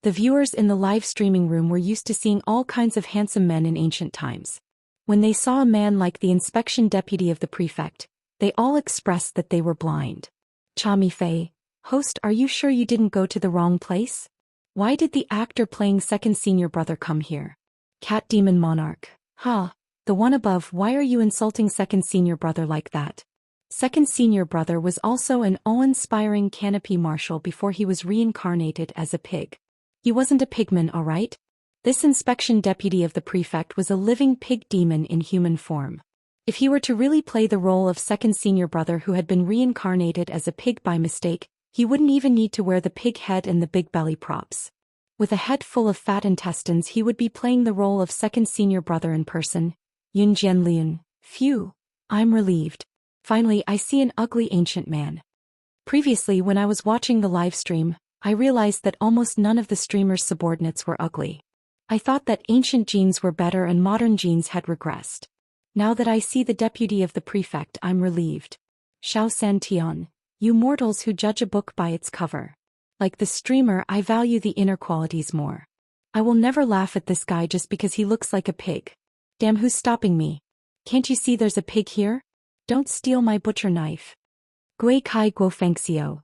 The viewers in the live streaming room were used to seeing all kinds of handsome men in ancient times. When they saw a man like the inspection deputy of the prefect, they all expressed that they were blind. Cha Mifei, host, are you sure you didn't go to the wrong place? Why did the actor playing second senior brother come here? Cat Demon Monarch, the one above, why are you insulting second senior brother like that? Second senior brother was also an awe-inspiring canopy marshal before he was reincarnated as a pig. He wasn't a pigman, alright? This inspection deputy of the prefect was a living pig demon in human form. If he were to really play the role of second senior brother who had been reincarnated as a pig by mistake, he wouldn't even need to wear the pig head and the big belly props. With a head full of fat intestines, he would be playing the role of second senior brother in person. Yun Jianlian, phew, I'm relieved. Finally, I see an ugly ancient man. Previously, when I was watching the live stream, I realized that almost none of the streamer's subordinates were ugly. I thought that ancient genes were better and modern genes had regressed. Now that I see the deputy of the prefect, I'm relieved. Xiao San Tian, you mortals who judge a book by its cover. Like the streamer, I value the inner qualities more. I will never laugh at this guy just because he looks like a pig. Damn, who's stopping me? Can't you see there's a pig here? Don't steal my butcher knife. Gui Kai Guofengxiu.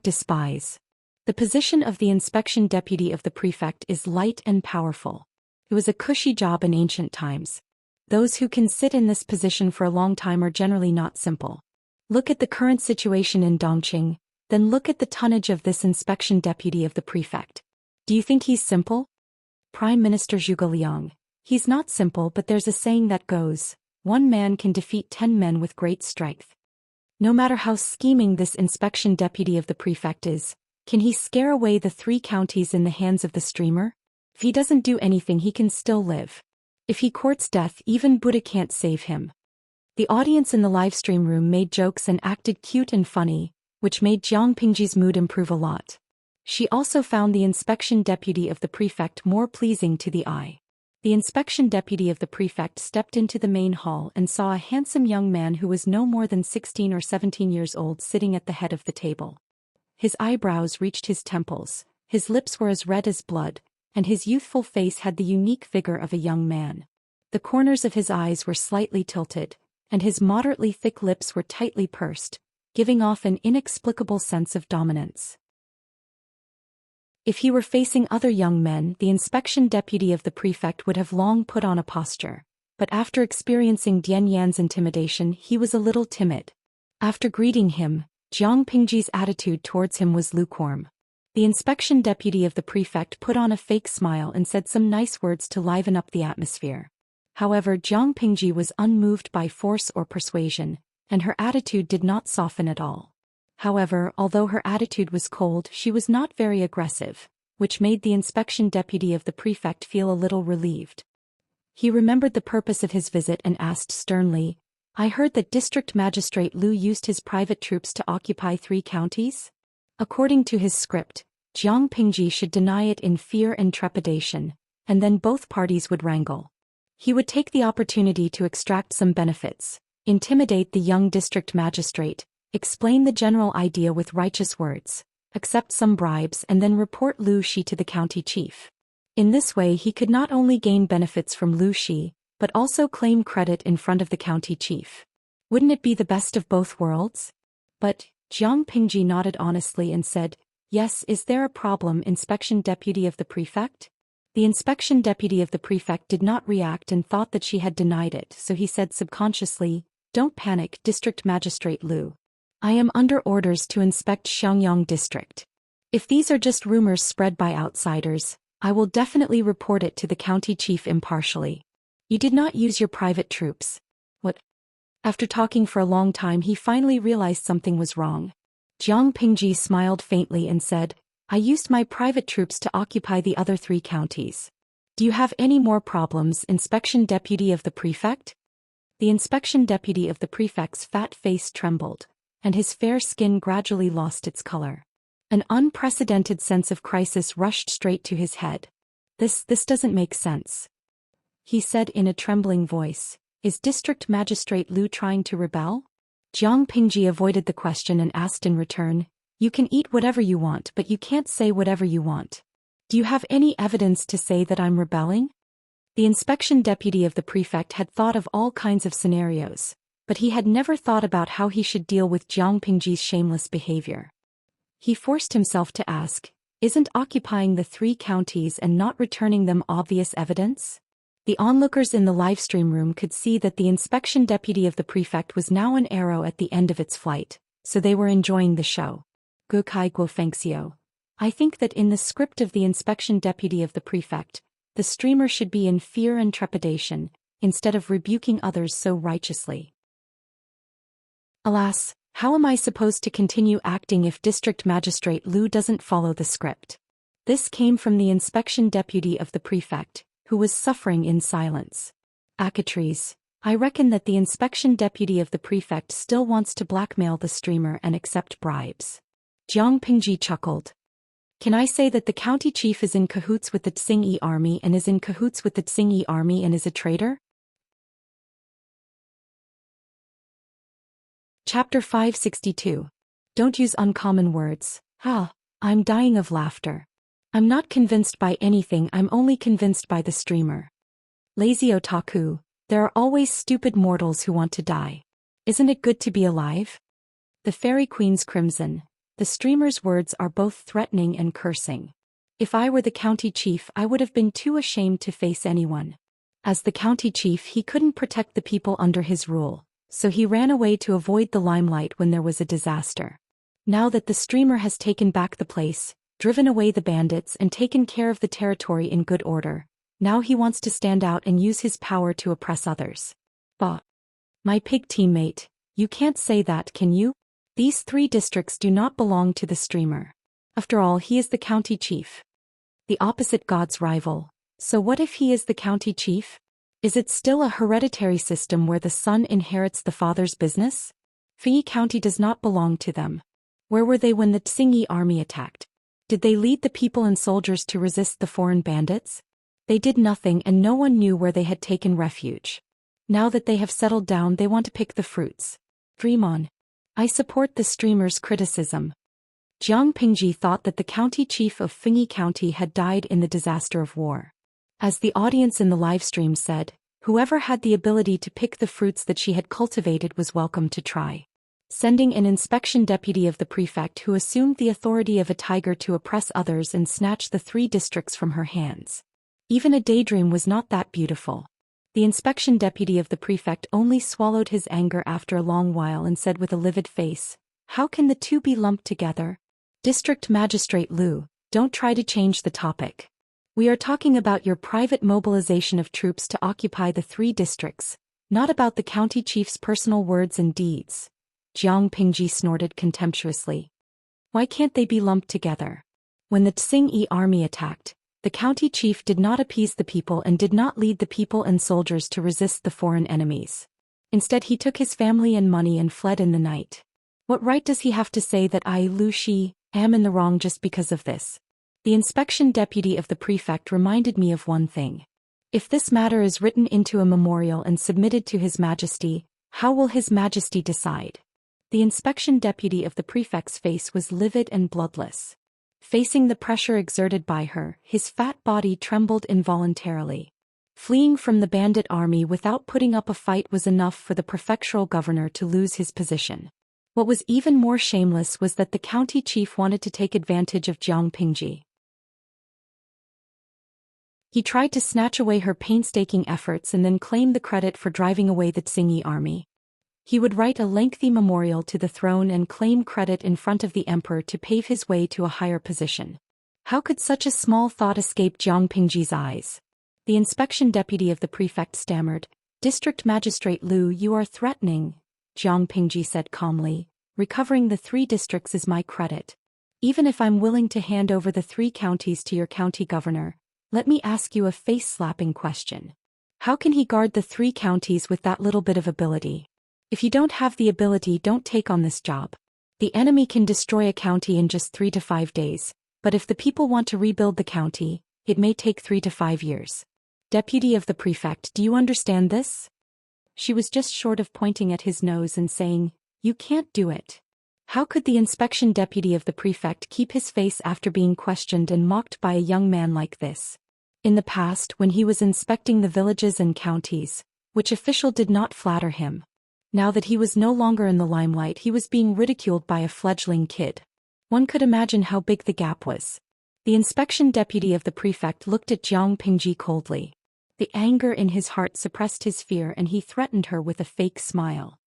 #despise. The position of the inspection deputy of the prefect is light and powerful. It was a cushy job in ancient times. Those who can sit in this position for a long time are generally not simple. Look at the current situation in Dongqing, then look at the tonnage of this inspection deputy of the prefect. Do you think he's simple? Prime Minister Zhuge Liang. He's not simple, but there's a saying that goes, one man can defeat 10 men with great strength. No matter how scheming this inspection deputy of the prefect is, can he scare away the 3 counties in the hands of the streamer? If he doesn't do anything, he can still live. If he courts death, even Buddha can't save him. The audience in the livestream room made jokes and acted cute and funny, which made Jiang Pingji's mood improve a lot. She also found the inspection deputy of the prefect more pleasing to the eye. The inspection deputy of the prefect stepped into the main hall and saw a handsome young man who was no more than 16 or 17 years old sitting at the head of the table. His eyebrows reached his temples, his lips were as red as blood, and his youthful face had the unique vigor of a young man. The corners of his eyes were slightly tilted, and his moderately thick lips were tightly pursed, giving off an inexplicable sense of dominance. If he were facing other young men, the inspection deputy of the prefect would have long put on a posture, but after experiencing Dian Yan's intimidation, he was a little timid. After greeting him, Jiang Pingji's attitude towards him was lukewarm. The inspection deputy of the prefect put on a fake smile and said some nice words to liven up the atmosphere. However, Jiang Pingji was unmoved by force or persuasion, and her attitude did not soften at all. However, although her attitude was cold, she was not very aggressive, which made the inspection deputy of the prefect feel a little relieved. He remembered the purpose of his visit and asked sternly, I heard that District Magistrate Liu used his private troops to occupy 3 counties? According to his script, Jiang Pingji should deny it in fear and trepidation, and then both parties would wrangle. He would take the opportunity to extract some benefits, intimidate the young district magistrate, explain the general idea with righteous words, accept some bribes, and then report Liu Shi to the county chief. In this way he could not only gain benefits from Lu Shi, but also claim credit in front of the county chief. Wouldn't it be the best of both worlds? But Jiang Pingji nodded honestly and said, "Yes, is there a problem, inspection deputy of the prefect?" The inspection deputy of the prefect did not react and thought that she had denied it, so he said subconsciously, "Don't panic, District Magistrate Lu. I am under orders to inspect Xiangyang district. If these are just rumors spread by outsiders, I will definitely report it to the county chief impartially. You did not use your private troops." What? After talking for a long time he finally realized something was wrong. Jiang Pingji smiled faintly and said, "I used my private troops to occupy the other 3 counties. Do you have any more problems, inspection deputy of the prefect?" The inspection deputy of the prefect's fat face trembled, and his fair skin gradually lost its color. An unprecedented sense of crisis rushed straight to his head. This doesn't make sense," he said in a trembling voice. "Is District Magistrate Lu trying to rebel?" Jiang Pingji avoided the question and asked in return, "You can eat whatever you want, but you can't say whatever you want. Do you have any evidence to say that I'm rebelling?" The inspection deputy of the prefect had thought of all kinds of scenarios, but he had never thought about how he should deal with Jiang Pingji's shameless behavior. He forced himself to ask, "Isn't occupying the 3 counties and not returning them obvious evidence?" The onlookers in the livestream room could see that the inspection deputy of the prefect was now an arrow at the end of its flight, so they were enjoying the show. Gukai Guofengxiu. I think that in the script of the inspection deputy of the prefect, the streamer should be in fear and trepidation, instead of rebuking others so righteously. Alas, how am I supposed to continue acting if District Magistrate Lu doesn't follow the script? This came from the inspection deputy of the prefect, who was suffering in silence. Akatrice, I reckon that the inspection deputy of the prefect still wants to blackmail the streamer and accept bribes. Jiang Pingji chuckled. Can I say that the county chief is in cahoots with the Tsingyi army and is in cahoots with the Tsingyi army and is a traitor? Chapter 562. Don't use uncommon words. I'm dying of laughter. I'm not convinced by anything, I'm only convinced by the streamer. Lazy otaku, there are always stupid mortals who want to die. Isn't it good to be alive? The Fairy Queen's crimson. The streamer's words are both threatening and cursing. If I were the county chief, I would have been too ashamed to face anyone. As the county chief, he couldn't protect the people under his rule, so he ran away to avoid the limelight when there was a disaster. Now that the streamer has taken back the place, driven away the bandits and taken care of the territory in good order, now he wants to stand out and use his power to oppress others. Bah! My pig teammate, you can't say that, can you? These 3 districts do not belong to the streamer. After all, he is the county chief. The opposite god's rival. So what if he is the county chief? Is it still a hereditary system where the son inherits the father's business? Fei County does not belong to them. Where were they when the Tsingyi army attacked? Did they lead the people and soldiers to resist the foreign bandits? They did nothing and no one knew where they had taken refuge. Now that they have settled down, they want to pick the fruits. Dream on. I support the streamer's criticism. Jiang Pingji thought that the county chief of Fengyi County had died in the disaster of war. As the audience in the livestream said, whoever had the ability to pick the fruits that she had cultivated was welcome to try. Sending an inspection deputy of the prefect who assumed the authority of a tiger to oppress others and snatch the 3 districts from her hands. Even a daydream was not that beautiful. The inspection deputy of the prefect only swallowed his anger after a long while and said with a livid face, "How can the 2 be lumped together? District Magistrate Lu, don't try to change the topic. We are talking about your private mobilization of troops to occupy the 3 districts, not about the county chief's personal words and deeds." Jiang Pingji snorted contemptuously. Why can't they be lumped together? When the Tsingyi army attacked, the county chief did not appease the people and did not lead the people and soldiers to resist the foreign enemies. Instead he took his family and money and fled in the night. What right does he have to say that I, Lu Shi, am in the wrong just because of this? The inspection deputy of the prefect reminded me of one thing. If this matter is written into a memorial and submitted to His Majesty, how will His Majesty decide? The inspection deputy of the prefect's face was livid and bloodless. Facing the pressure exerted by her, his fat body trembled involuntarily. Fleeing from the bandit army without putting up a fight was enough for the prefectural governor to lose his position. What was even more shameless was that the county chief wanted to take advantage of Jiang Pingji. He tried to snatch away her painstaking efforts and then claim the credit for driving away the Tsingyi army. He would write a lengthy memorial to the throne and claim credit in front of the emperor to pave his way to a higher position. How could such a small thought escape Jiang Pingji's eyes? The inspection deputy of the prefect stammered, "District Magistrate Liu, you are threatening," Jiang Pingji said calmly. "Recovering the 3 districts is my credit. Even if I'm willing to hand over the 3 counties to your county governor, let me ask you a face-slapping question. How can he guard the 3 counties with that little bit of ability? If you don't have the ability, don't take on this job. The enemy can destroy a county in just 3 to 5 days, but if the people want to rebuild the county, it may take 3 to 5 years. Deputy of the prefect, do you understand this?" She was just short of pointing at his nose and saying, "You can't do it." How could the inspection deputy of the prefect keep his face after being questioned and mocked by a young man like this? In the past, when he was inspecting the villages and counties, which official did not flatter him? Now that he was no longer in the limelight, he was being ridiculed by a fledgling kid. One could imagine how big the gap was. The inspection deputy of the prefect looked at Jiang Pingji coldly. The anger in his heart suppressed his fear and he threatened her with a fake smile.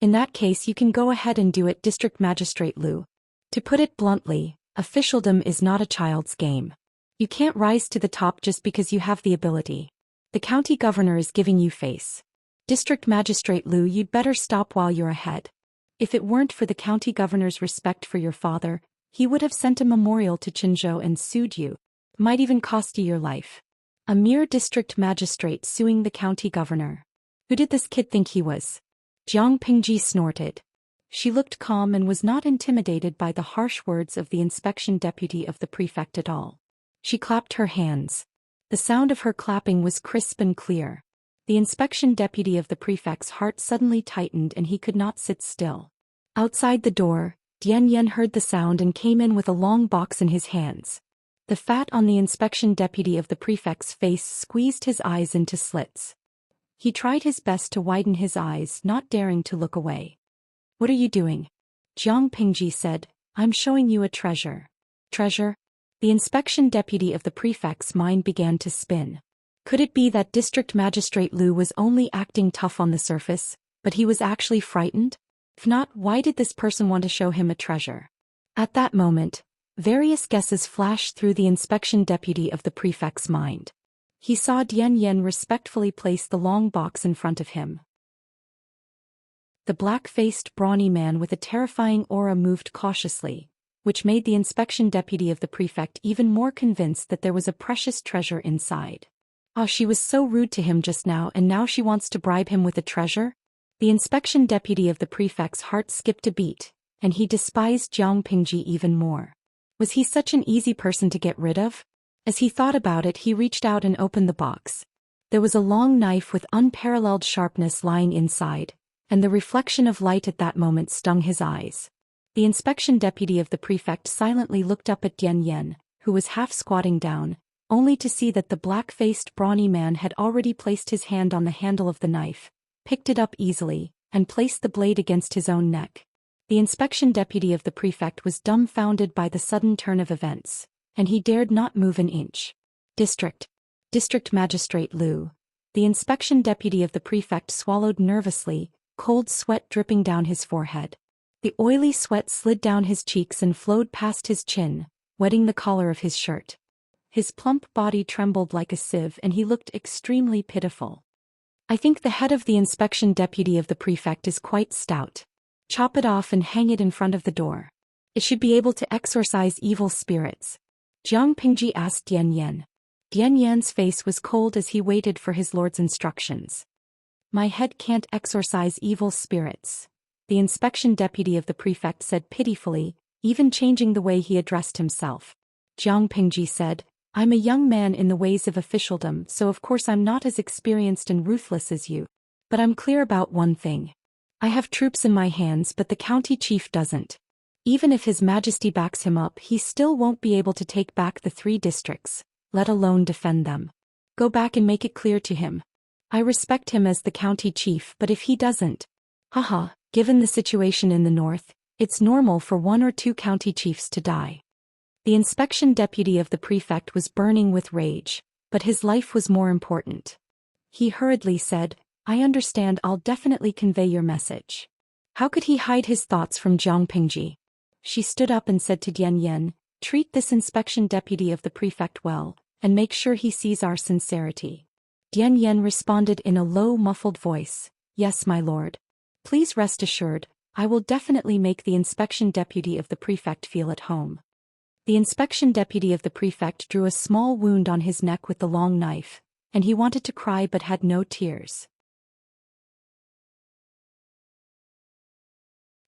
"In that case, you can go ahead and do it, District Magistrate Liu. To put it bluntly, officialdom is not a child's game. You can't rise to the top just because you have the ability. The county governor is giving you face. District Magistrate Liu, you'd better stop while you're ahead. If it weren't for the county governor's respect for your father, he would have sent a memorial to Qinzhou and sued you. Might even cost you your life. A mere district magistrate suing the county governor. Who did this kid think he was?" Jiang Pingji snorted. She looked calm and was not intimidated by the harsh words of the inspection deputy of the prefect at all. She clapped her hands. The sound of her clapping was crisp and clear. The inspection deputy of the prefect's heart suddenly tightened and he could not sit still. Outside the door, Dian Yen heard the sound and came in with a long box in his hands. The fat on the inspection deputy of the prefect's face squeezed his eyes into slits. He tried his best to widen his eyes, not daring to look away. "What are you doing?" Jiang Pingji said, "I'm showing you a treasure." "Treasure?" The inspection deputy of the prefect's mind began to spin. Could it be that District Magistrate Liu was only acting tough on the surface, but he was actually frightened? If not, why did this person want to show him a treasure? At that moment, various guesses flashed through the inspection deputy of the prefect's mind. He saw Dian Yen respectfully place the long box in front of him. The black-faced, brawny man with a terrifying aura moved cautiously, which made the inspection deputy of the prefect even more convinced that there was a precious treasure inside. Ah, she was so rude to him just now, and now she wants to bribe him with a treasure? The inspection deputy of the prefect's heart skipped a beat, and he despised Jiang Pingji even more. Was he such an easy person to get rid of? As he thought about it, he reached out and opened the box. There was a long knife with unparalleled sharpness lying inside, and the reflection of light at that moment stung his eyes. The inspection deputy of the prefect silently looked up at Dian Yen, who was half squatting down, only to see that the black-faced brawny man had already placed his hand on the handle of the knife, picked it up easily, and placed the blade against his own neck. The inspection deputy of the prefect was dumbfounded by the sudden turn of events, and he dared not move an inch. District Magistrate Liu. The inspection deputy of the prefect swallowed nervously, cold sweat dripping down his forehead. The oily sweat slid down his cheeks and flowed past his chin, wetting the collar of his shirt. His plump body trembled like a sieve and he looked extremely pitiful. "I think the head of the inspection deputy of the prefect is quite stout. Chop it off and hang it in front of the door. It should be able to exorcise evil spirits." Jiang Pingji asked Dian Yen. Dian Yan's face was cold as he waited for his lord's instructions. "My head can't exorcise evil spirits," the inspection deputy of the prefect said pitifully, even changing the way he addressed himself. Jiang Pingji said, "I'm a young man in the ways of officialdom, so of course I'm not as experienced and ruthless as you. But I'm clear about one thing. I have troops in my hands, but the county chief doesn't. Even if His Majesty backs him up, he still won't be able to take back the 3 districts, let alone defend them. Go back and make it clear to him. I respect him as the county chief, but if he doesn't... Haha, given the situation in the north, it's normal for 1 or 2 county chiefs to die. The inspection deputy of the prefect was burning with rage, but his life was more important. He hurriedly said, I understand, I'll definitely convey your message. How could he hide his thoughts from Jiang Pingji? She stood up and said to Dian Yen, treat this inspection deputy of the prefect well, and make sure he sees our sincerity. Dian Yen responded in a low, muffled voice, yes, my lord. Please rest assured, I will definitely make the inspection deputy of the prefect feel at home. The inspection deputy of the prefect drew a small wound on his neck with the long knife, and he wanted to cry but had no tears.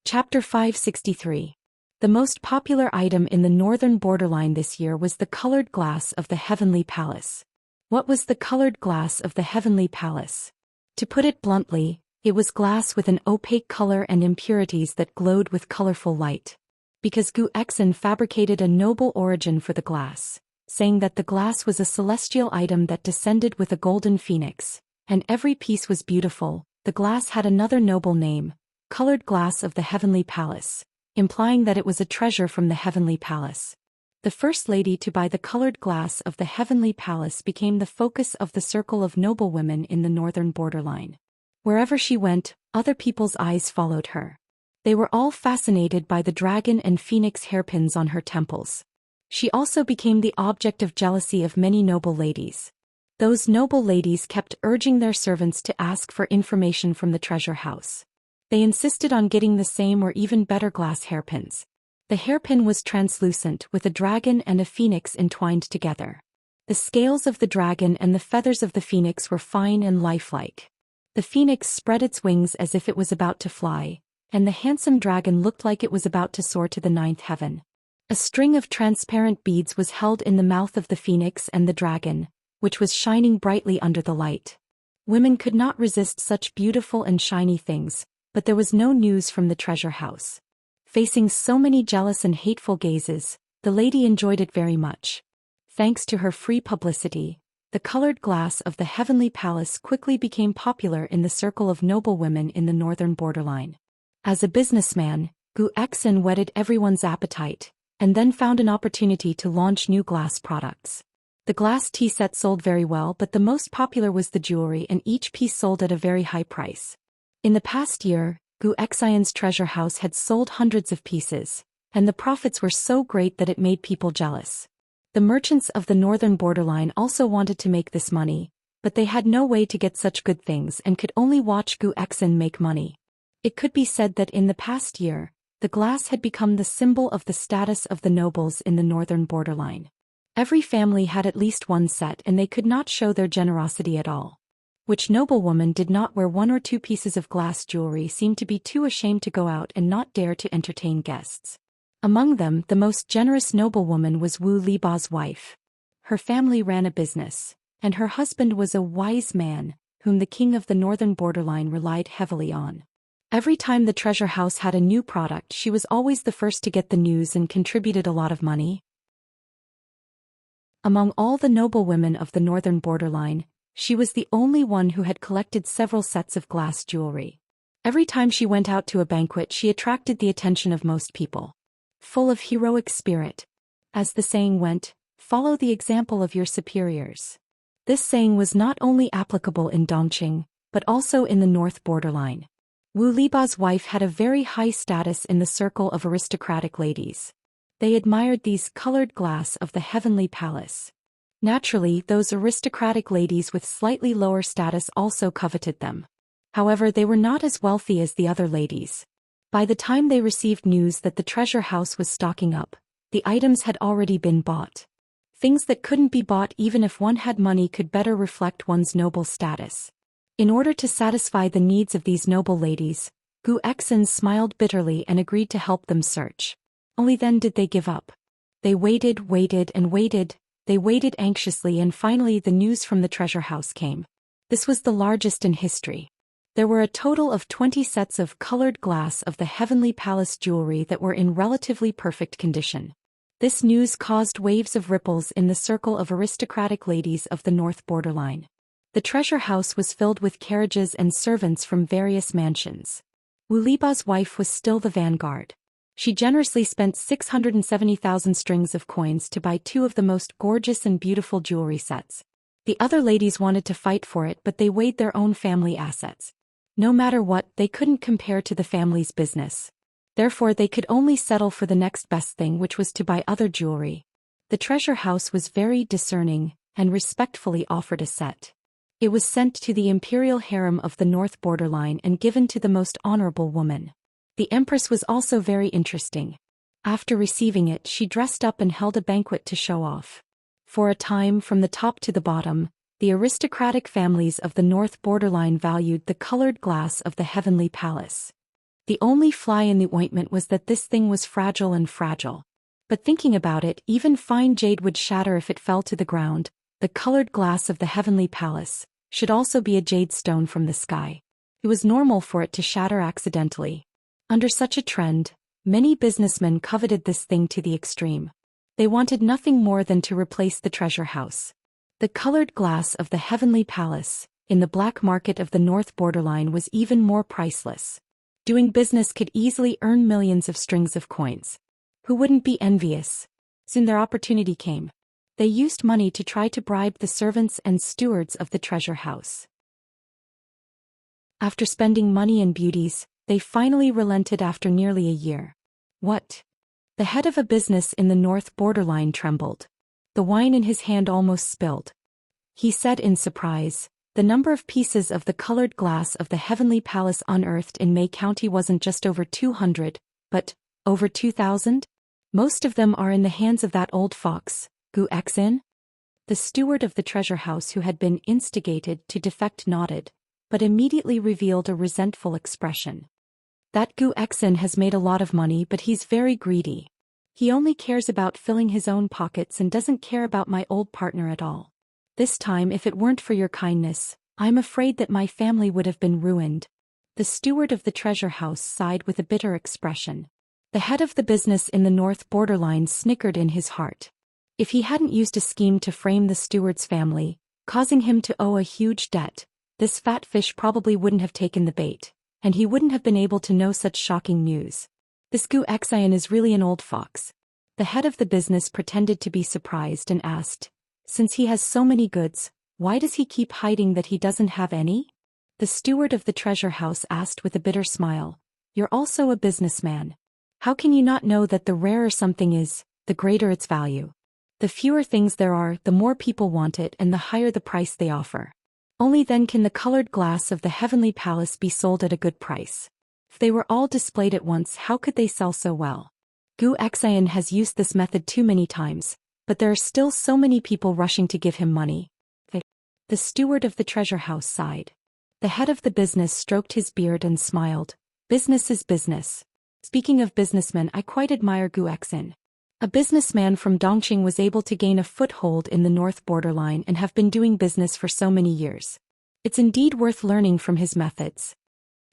Chapter 563. The most popular item in the northern borderline this year was the colored glass of the Heavenly Palace. What was the colored glass of the Heavenly Palace? To put it bluntly, it was glass with an opaque color and impurities that glowed with colorful light. Because Gu Exin fabricated a noble origin for the glass, saying that the glass was a celestial item that descended with a golden phoenix, and every piece was beautiful, the glass had another noble name, colored glass of the Heavenly Palace, implying that it was a treasure from the Heavenly Palace. The first lady to buy the colored glass of the Heavenly Palace became the focus of the circle of noblewomen in the northern borderline. Wherever she went, other people's eyes followed her. They were all fascinated by the dragon and phoenix hairpins on her temples. She also became the object of jealousy of many noble ladies. Those noble ladies kept urging their servants to ask for information from the treasure house. They insisted on getting the same or even better glass hairpins. The hairpin was translucent with a dragon and a phoenix entwined together. The scales of the dragon and the feathers of the phoenix were fine and lifelike. The phoenix spread its wings as if it was about to fly, and the handsome dragon looked like it was about to soar to the 9th heaven. A string of transparent beads was held in the mouth of the phoenix and the dragon, which was shining brightly under the light. Women could not resist such beautiful and shiny things, but there was no news from the treasure house. Facing so many jealous and hateful gazes, the lady enjoyed it very much. Thanks to her free publicity, the colored glass of the Heavenly Palace quickly became popular in the circle of noblewomen in the northern borderline. As a businessman, Gu Exin whetted everyone's appetite, and then found an opportunity to launch new glass products. The glass tea set sold very well, but the most popular was the jewelry, and each piece sold at a very high price. In the past year, Gu Xian's treasure house had sold hundreds of pieces, and the profits were so great that it made people jealous. The merchants of the northern borderline also wanted to make this money, but they had no way to get such good things and could only watch Gu Exin make money. It could be said that in the past year, the glass had become the symbol of the status of the nobles in the northern borderline. Every family had at least one set, and they could not show their generosity at all. Which noblewoman did not wear 1 or 2 pieces of glass jewelry seemed to be too ashamed to go out and not dare to entertain guests. Among them, the most generous noblewoman was Wu Liba's wife. Her family ran a business, and her husband was a wise man, whom the king of the northern borderline relied heavily on. Every time the treasure house had a new product, she was always the first to get the news and contributed a lot of money. Among all the noblewomen of the northern borderline, she was the only one who had collected several sets of glass jewelry. Every time she went out to a banquet, she attracted the attention of most people. Full of heroic spirit. As the saying went, follow the example of your superiors. This saying was not only applicable in Dongqing, but also in the north borderline. Wu Liba's wife had a very high status in the circle of aristocratic ladies. They admired these colored glass of the Heavenly Palace. Naturally, those aristocratic ladies with slightly lower status also coveted them. However, they were not as wealthy as the other ladies. By the time they received news that the treasure house was stocking up, the items had already been bought. Things that couldn't be bought even if one had money could better reflect one's noble status. In order to satisfy the needs of these noble ladies, Gu Exin smiled bitterly and agreed to help them search. Only then did they give up. They waited and waited. They waited anxiously, and finally the news from the treasure house came. This was the largest in history. There were a total of 20 sets of colored glass of the Heavenly Palace jewelry that were in relatively perfect condition. This news caused waves of ripples in the circle of aristocratic ladies of the North Borderline. The treasure house was filled with carriages and servants from various mansions. Wu Liba's wife was still the vanguard. She generously spent 670,000 strings of coins to buy 2 of the most gorgeous and beautiful jewelry sets. The other ladies wanted to fight for it, but they weighed their own family assets. No matter what, they couldn't compare to the family's business. Therefore, they could only settle for the next best thing, which was to buy other jewelry. The treasure house was very discerning and respectfully offered a set. It was sent to the imperial harem of the North Borderline and given to the most honorable woman. The Empress was also very interesting. After receiving it, she dressed up and held a banquet to show off. For a time, from the top to the bottom, the aristocratic families of the North Borderline valued the colored glass of the Heavenly Palace. The only fly in the ointment was that this thing was fragile and fragile. But thinking about it, even fine jade would shatter if it fell to the ground. The colored glass of the Heavenly Palace should also be a jade stone from the sky. It was normal for it to shatter accidentally. Under such a trend, many businessmen coveted this thing to the extreme. They wanted nothing more than to replace the treasure house. The colored glass of the Heavenly Palace, in the black market of the North Borderline, was even more priceless. Doing business could easily earn millions of strings of coins. Who wouldn't be envious? Soon their opportunity came. They used money to try to bribe the servants and stewards of the treasure house. After spending money and beauties, they finally relented after nearly a year. What? The head of a business in the North Borderline trembled. The wine in his hand almost spilled. He said in surprise, "The number of pieces of the colored glass of the Heavenly Palace unearthed in May County wasn't just over 200, but over 2,000? Most of them are in the hands of that old fox, Zhou Xian." The steward of the treasure house, who had been instigated to defect, nodded, but immediately revealed a resentful expression. "That Zhou Xian has made a lot of money, but he's very greedy. He only cares about filling his own pockets and doesn't care about my old partner at all. This time, if it weren't for your kindness, I'm afraid that my family would have been ruined." The steward of the treasure house sighed with a bitter expression. The head of the business in the North Borderline snickered in his heart. If he hadn't used a scheme to frame the steward's family, causing him to owe a huge debt, this fat fish probably wouldn't have taken the bait, and he wouldn't have been able to know such shocking news. This Zhou Xian is really an old fox. The head of the business pretended to be surprised and asked, "Since he has so many goods, why does he keep hiding that he doesn't have any?" The steward of the treasure house asked with a bitter smile, "You're also a businessman. How can you not know that the rarer something is, the greater its value? The fewer things there are, the more people want it and the higher the price they offer. Only then can the colored glass of the Heavenly Palace be sold at a good price. If they were all displayed at once, how could they sell so well? Zhou Xian has used this method too many times, but there are still so many people rushing to give him money." The steward of the treasure house sighed. The head of the business stroked his beard and smiled. "Business is business. Speaking of businessmen, I quite admire Zhou Xian. A businessman from Dongqing was able to gain a foothold in the North Borderline and have been doing business for so many years. It's indeed worth learning from his methods.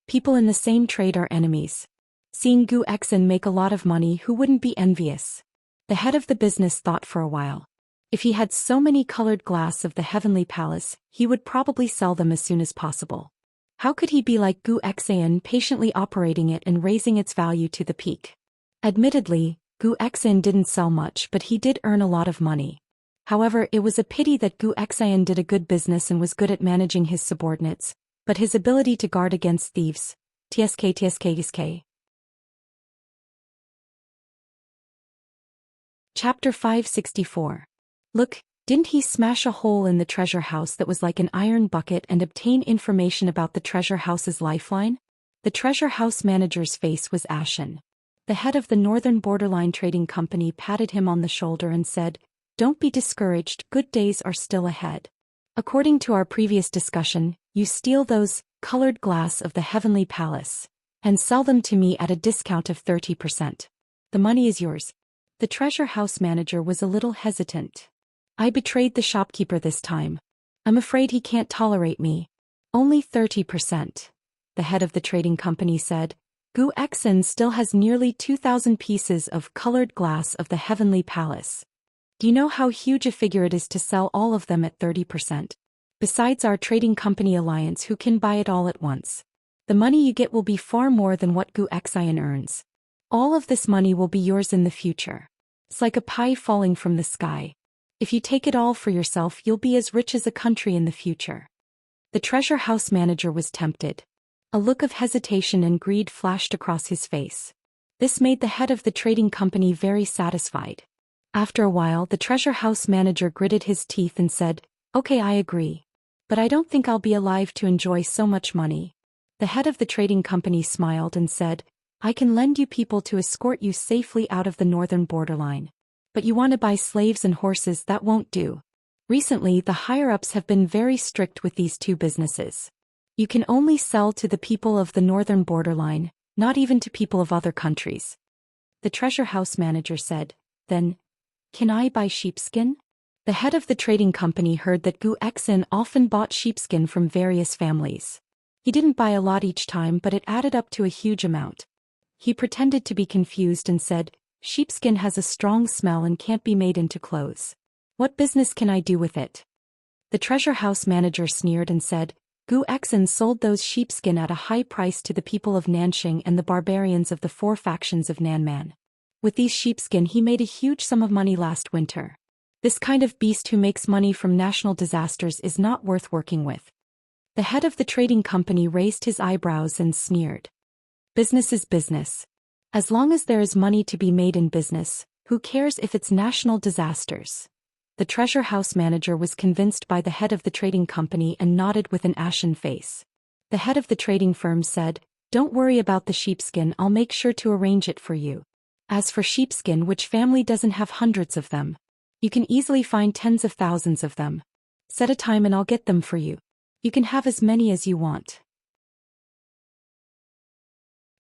People in the same trade are enemies. Seeing Zhou Xian make a lot of money, who wouldn't be envious?" The head of the business thought for a while. If he had so many colored glass of the Heavenly Palace, he would probably sell them as soon as possible. How could he be like Zhou Xian, patiently operating it and raising its value to the peak? Admittedly, Zhou Xian didn't sell much, but he did earn a lot of money. However, it was a pity that Zhou Xian did a good business and was good at managing his subordinates, but his ability to guard against thieves. TSK. Chapter 564. Look, didn't he smash a hole in the treasure house that was like an iron bucket and obtain information about the treasure house's lifeline? The treasure house manager's face was ashen. The head of the Northern Borderline Trading Company patted him on the shoulder and said, "Don't be discouraged, good days are still ahead. According to our previous discussion, you steal those colored glass of the Heavenly Palace and sell them to me at a discount of 30%. The money is yours." The treasure house manager was a little hesitant. "I betrayed the shopkeeper this time. I'm afraid he can't tolerate me. Only 30%. the head of the trading company said, Gu Xen still has nearly 2,000 pieces of colored glass of the heavenly palace. Do you know how huge a figure it is to sell all of them at 30%? Besides our trading company alliance who can buy it all at once. The money you get will be far more than what Gu Xian earns. All of this money will be yours in the future. It's like a pie falling from the sky. If you take it all for yourself, you'll be as rich as a country in the future. The treasure house manager was tempted. A look of hesitation and greed flashed across his face. This made the head of the trading company very satisfied. After a while, the treasure house manager gritted his teeth and said, Okay, I agree. But I don't think I'll be alive to enjoy so much money. The head of the trading company smiled and said, I can lend you people to escort you safely out of the northern borderline. But you want to buy slaves and horses, that won't do. Recently, the higher-ups have been very strict with these two businesses. You can only sell to the people of the northern borderline, not even to people of other countries. The treasure house manager said, Then, can I buy sheepskin? The head of the trading company heard that Gu Xen often bought sheepskin from various families. He didn't buy a lot each time, but it added up to a huge amount. He pretended to be confused and said, Sheepskin has a strong smell and can't be made into clothes. What business can I do with it? The treasure house manager sneered and said, Gu Xen sold those sheepskin at a high price to the people of Nanxing and the barbarians of the 4 factions of Nanman. With these sheepskin he made a huge sum of money last winter. This kind of beast who makes money from national disasters is not worth working with. The head of the trading company raised his eyebrows and sneered. Business is business. As long as there is money to be made in business, who cares if it's national disasters? The treasure house manager was convinced by the head of the trading company and nodded with an ashen face. The head of the trading firm said, Don't worry about the sheepskin, I'll make sure to arrange it for you. As for sheepskin, which family doesn't have hundreds of them? You can easily find tens of thousands of them. Set a time and I'll get them for you. You can have as many as you want.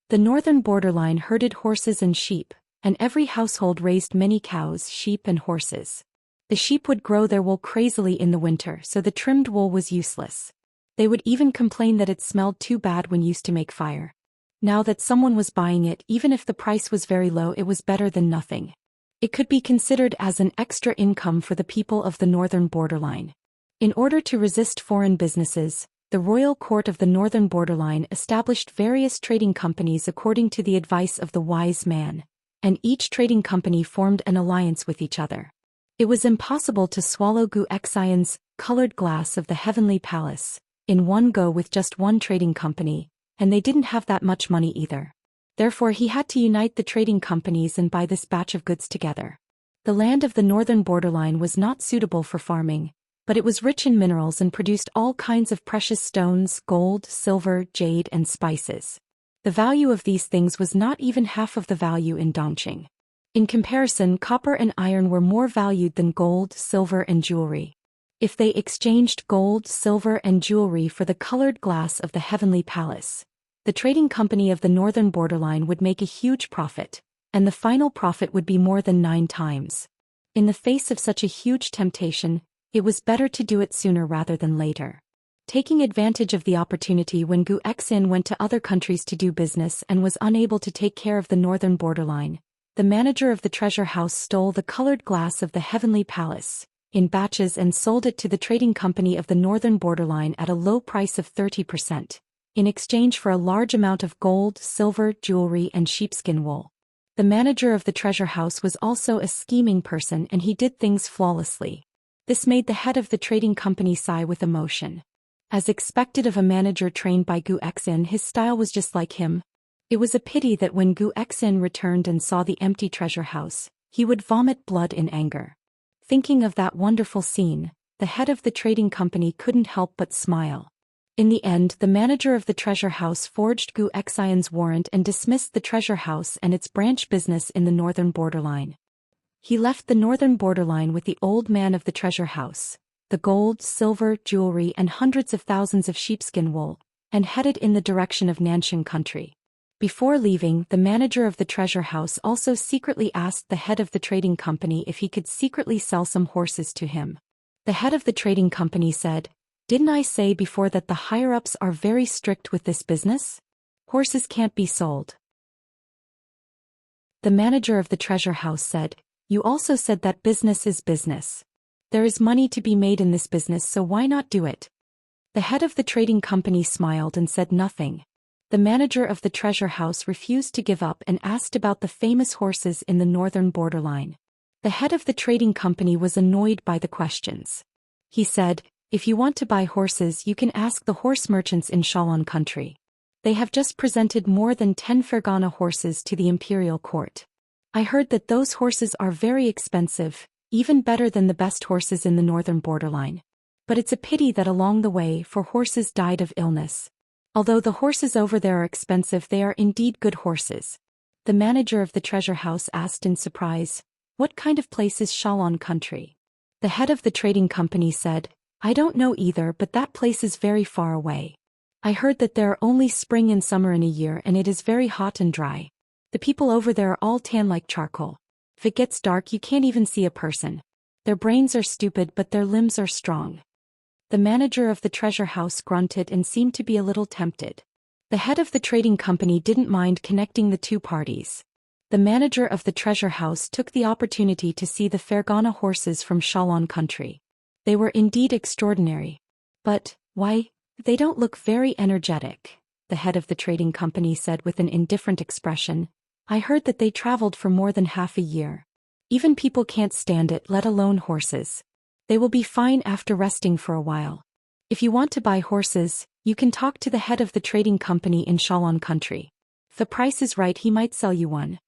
The northern borderline herded horses and sheep, and every household raised many cows, sheep and horses. The sheep would grow their wool crazily in the winter, so the trimmed wool was useless. They would even complain that it smelled too bad when used to make fire. Now that someone was buying it, even if the price was very low, it was better than nothing. It could be considered as an extra income for the people of the northern borderline. In order to resist foreign businesses, the royal court of the northern borderline established various trading companies according to the advice of the wise man, and each trading company formed an alliance with each other. It was impossible to swallow Gu Xian's colored glass of the heavenly palace in one go with just one trading company, and they didn't have that much money either. Therefore he had to unite the trading companies and buy this batch of goods together. The land of the northern borderline was not suitable for farming, but it was rich in minerals and produced all kinds of precious stones, gold, silver, jade and spices. The value of these things was not even half of the value in Dongqing. In comparison, copper and iron were more valued than gold, silver and jewelry. If they exchanged gold, silver and jewelry for the colored glass of the heavenly palace, the trading company of the northern borderline would make a huge profit, and the final profit would be more than 9 times. In the face of such a huge temptation, it was better to do it sooner rather than later. Taking advantage of the opportunity when Gu Xen went to other countries to do business and was unable to take care of the northern borderline, the manager of the treasure house stole the colored glass of the heavenly palace in batches and sold it to the trading company of the northern borderline at a low price of 30%, in exchange for a large amount of gold, silver, jewelry and sheepskin wool. The manager of the treasure house was also a scheming person and he did things flawlessly. This made the head of the trading company sigh with emotion. As expected of a manager trained by Gu Xen, his style was just like him. It was a pity that when Gu Xen returned and saw the empty treasure house, he would vomit blood in anger. Thinking of that wonderful scene, the head of the trading company couldn't help but smile. In the end, the manager of the treasure house forged Gu Xian's warrant and dismissed the treasure house and its branch business in the northern borderline. He left the northern borderline with the old man of the treasure house, the gold, silver, jewelry and hundreds of thousands of sheepskin wool, and headed in the direction of Nanxing country. Before leaving, the manager of the treasure house also secretly asked the head of the trading company if he could secretly sell some horses to him. The head of the trading company said, Didn't I say before that the higher-ups are very strict with this business? Horses can't be sold. The manager of the treasure house said, "You also said that business is business. There is money to be made in this business, so why not do it?" The head of the trading company smiled and said nothing. The manager of the treasure house refused to give up and asked about the famous horses in the northern borderline. The head of the trading company was annoyed by the questions. He said, "If you want to buy horses, you can ask the horse merchants in Xiaolon country. They have just presented more than 10 Fergana horses to the imperial court. I heard that those horses are very expensive, even better than the best horses in the northern borderline. But it's a pity that along the way 4 horses died of illness. Although the horses over there are expensive, they are indeed good horses." The manager of the treasure house asked in surprise, "What kind of place is Xiaolon country?" The head of the trading company said, "I don't know either, but that place is very far away. I heard that there are only spring and summer in a year and it is very hot and dry. The people over there are all tan like charcoal. If it gets dark you can't even see a person. Their brains are stupid but their limbs are strong." The manager of the treasure house grunted and seemed to be a little tempted. The head of the trading company didn't mind connecting the two parties. The manager of the treasure house took the opportunity to see the Fergana horses from Xiaolon country. They were indeed extraordinary. "But, why, they don't look very energetic," the head of the trading company said with an indifferent expression. "I heard that they traveled for more than half a year. Even people can't stand it, let alone horses. They will be fine after resting for a while. If you want to buy horses, you can talk to the head of the trading company in Xiaolon country. If the price is right, he might sell you one."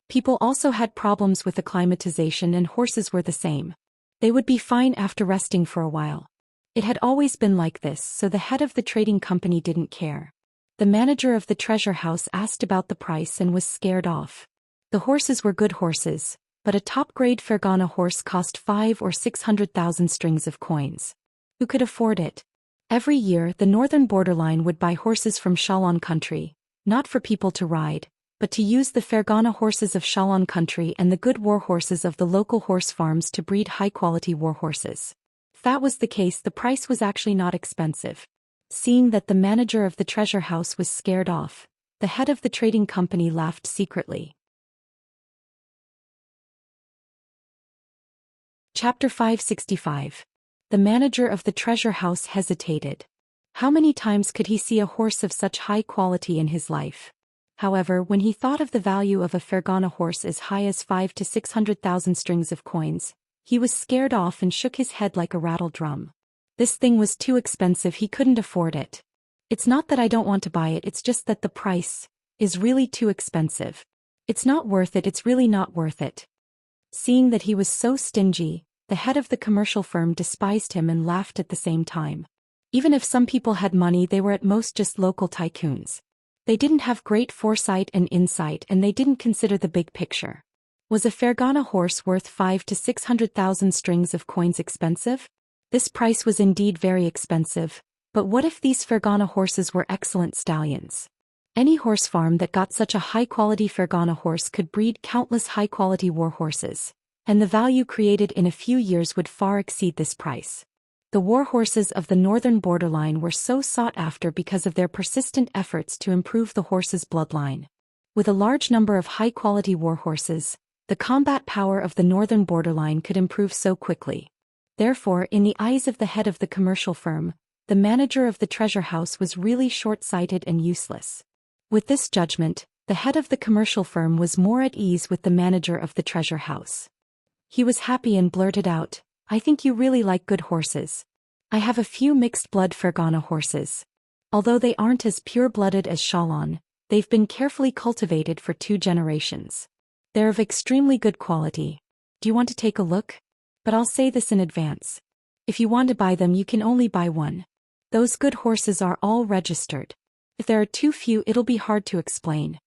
People also had problems with acclimatization and horses were the same. They would be fine after resting for a while. It had always been like this, so the head of the trading company didn't care. The manager of the treasure house asked about the price and was scared off. The horses were good horses, but a top-grade Fergana horse cost 5 or 600,000 strings of coins. Who could afford it? Every year the northern borderline would buy horses from Xiaolon country, not for people to ride, but to use the Fergana horses of Xiaolon country and the good war horses of the local horse farms to breed high-quality war horses. If that was the case, the price was actually not expensive. Seeing that the manager of the treasure house was scared off, the head of the trading company laughed secretly. Chapter 565. The manager of the treasure house hesitated. How many times could he see a horse of such high quality in his life? However, when he thought of the value of a Fergana horse as high as 5 to 600,000 strings of coins, he was scared off and shook his head like a rattle drum. This thing was too expensive, he couldn't afford it. It's not that I don't want to buy it, it's just that the price is really too expensive. It's not worth it, it's really not worth it. Seeing that he was so stingy, the head of the commercial firm despised him and laughed at the same time. Even if some people had money, they were at most just local tycoons. They didn't have great foresight and insight, and they didn't consider the big picture. Was a Fergana horse worth 5 to 600,000 strings of coins expensive? This price was indeed very expensive, but what if these Fergana horses were excellent stallions? Any horse farm that got such a high-quality Fergana horse could breed countless high-quality war horses, and the value created in a few years would far exceed this price. The war horses of the northern borderline were so sought after because of their persistent efforts to improve the horse's bloodline. With a large number of high-quality war horses, the combat power of the northern borderline could improve so quickly. Therefore, in the eyes of the head of the commercial firm, the manager of the treasure house was really short-sighted and useless. With this judgment, the head of the commercial firm was more at ease with the manager of the treasure house. He was happy and blurted out, "I think you really like good horses. I have a few mixed-blood Fergana horses. Although they aren't as pure-blooded as Xiaolon, they've been carefully cultivated for 2 generations. They're of extremely good quality. Do you want to take a look? But I'll say this in advance. If you want to buy them, you can only buy one. Those good horses are all registered. If there are too few, it'll be hard to explain."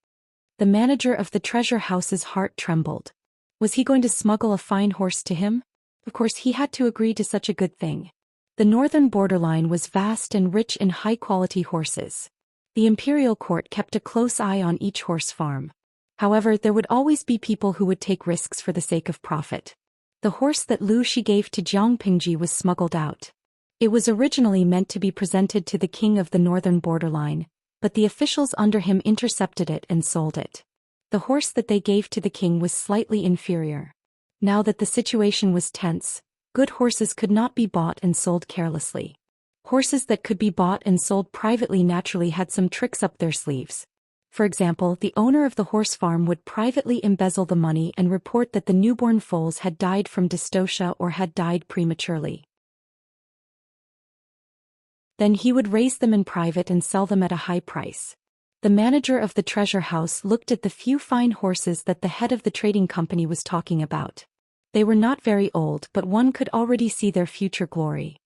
The manager of the treasure house's heart trembled. Was he going to smuggle a fine horse to him? Of course he had to agree to such a good thing. The northern borderline was vast and rich in high-quality horses. The imperial court kept a close eye on each horse farm. However, there would always be people who would take risks for the sake of profit. The horse that Lu Shi gave to Jiang Pingji was smuggled out. It was originally meant to be presented to the king of the northern borderline, but the officials under him intercepted it and sold it. The horse that they gave to the king was slightly inferior. Now that the situation was tense, good horses could not be bought and sold carelessly. Horses that could be bought and sold privately naturally had some tricks up their sleeves. For example, the owner of the horse farm would privately embezzle the money and report that the newborn foals had died from dystocia or had died prematurely. Then he would raise them in private and sell them at a high price. The manager of the treasure house looked at the few fine horses that the head of the trading company was talking about. They were not very old, but one could already see their future glory.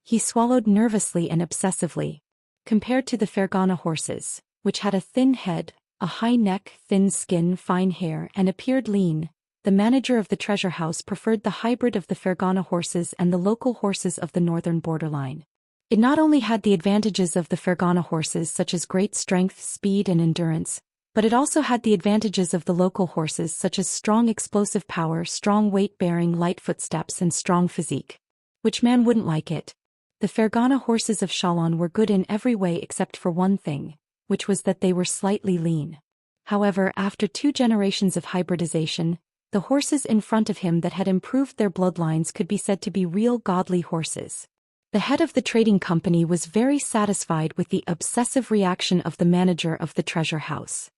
He swallowed nervously and obsessively. Compared to the Fergana horses, which had a thin head, a high neck, thin skin, fine hair, and appeared lean, the manager of the treasure house preferred the hybrid of the Fergana horses and the local horses of the northern borderline. It not only had the advantages of the Fergana horses such as great strength, speed and endurance, but it also had the advantages of the local horses such as strong explosive power, strong weight-bearing, light footsteps and strong physique. Which man wouldn't like it? The Fergana horses of Xiaolon were good in every way except for one thing, which was that they were slightly lean. However, after 2 generations of hybridization, the horses in front of him that had improved their bloodlines could be said to be real godly horses. The head of the trading company was very satisfied with the obsessive reaction of the manager of the treasure house.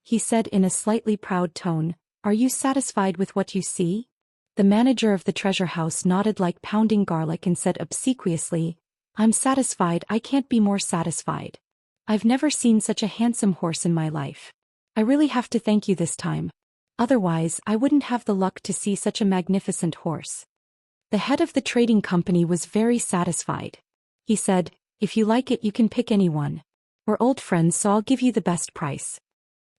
He said in a slightly proud tone, "Are you satisfied with what you see?" The manager of the treasure house nodded like pounding garlic and said obsequiously, "I'm satisfied, I can't be more satisfied. I've never seen such a handsome horse in my life. I really have to thank you this time. Otherwise, I wouldn't have the luck to see such a magnificent horse." The head of the trading company was very satisfied. He said, "If you like it, you can pick anyone. We're old friends, so I'll give you the best price."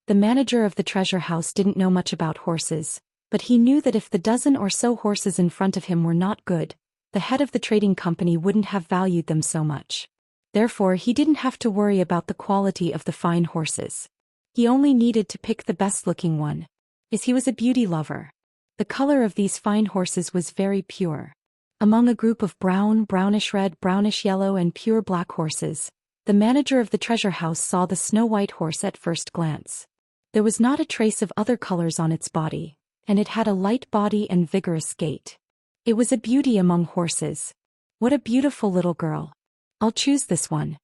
The manager of the treasure house didn't know much about horses, but he knew that if the dozen or so horses in front of him were not good, the head of the trading company wouldn't have valued them so much. Therefore, he didn't have to worry about the quality of the fine horses. He only needed to pick the best-looking one, as he was a beauty lover. The color of these fine horses was very pure. Among a group of brown, brownish-red, brownish-yellow and pure black horses, the manager of the treasure house saw the snow-white horse at first glance. There was not a trace of other colors on its body, and it had a light body and vigorous gait. It was a beauty among horses. What a beautiful little girl. I'll choose this one.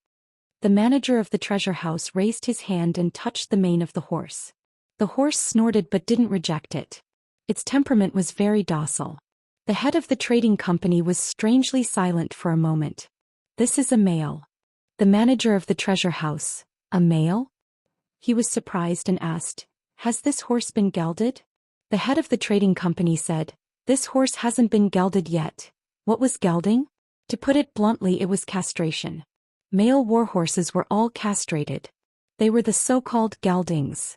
The manager of the treasure house raised his hand and touched the mane of the horse. The horse snorted but didn't reject it. Its temperament was very docile. The head of the trading company was strangely silent for a moment. "This is a male." The manager of the treasure house, "A male?" He was surprised and asked, "Has this horse been gelded?" The head of the trading company said, "This horse hasn't been gelded yet." What was gelding? To put it bluntly, it was castration. Male war horses were all castrated. They were the so-called geldings.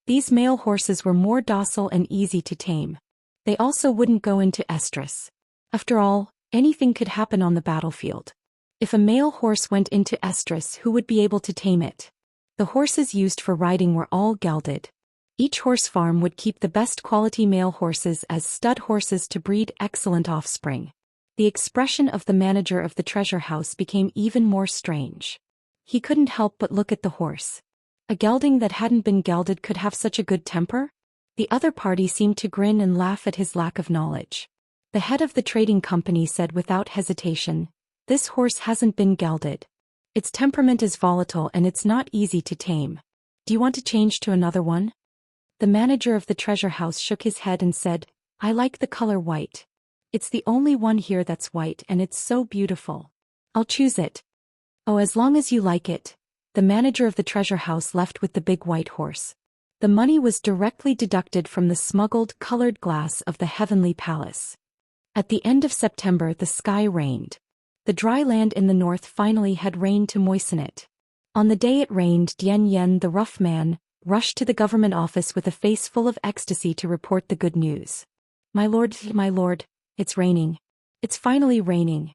These male horses were more docile and easy to tame. They also wouldn't go into estrus. After all, anything could happen on the battlefield. If a male horse went into estrus, who would be able to tame it? The horses used for riding were all gelded. Each horse farm would keep the best quality male horses as stud horses to breed excellent offspring. The expression of the manager of the treasure house became even more strange. He couldn't help but look at the horse. A gelding that hadn't been gelded could have such a good temper? The other party seemed to grin and laugh at his lack of knowledge. The head of the trading company said without hesitation, "This horse hasn't been gelded. Its temperament is volatile and it's not easy to tame. Do you want to change to another one?" The manager of the treasure house shook his head and said, "I like the color white. It's the only one here that's white and it's so beautiful. I'll choose it." "Oh, as long as you like it." The manager of the treasure house left with the big white horse. The money was directly deducted from the smuggled colored glass of the heavenly palace. At the end of September, the sky rained. The dry land in the north finally had rain to moisten it. On the day it rained, Dian Yen, the rough man, rushed to the government office with a face full of ecstasy to report the good news. My lord, it's raining. It's finally raining."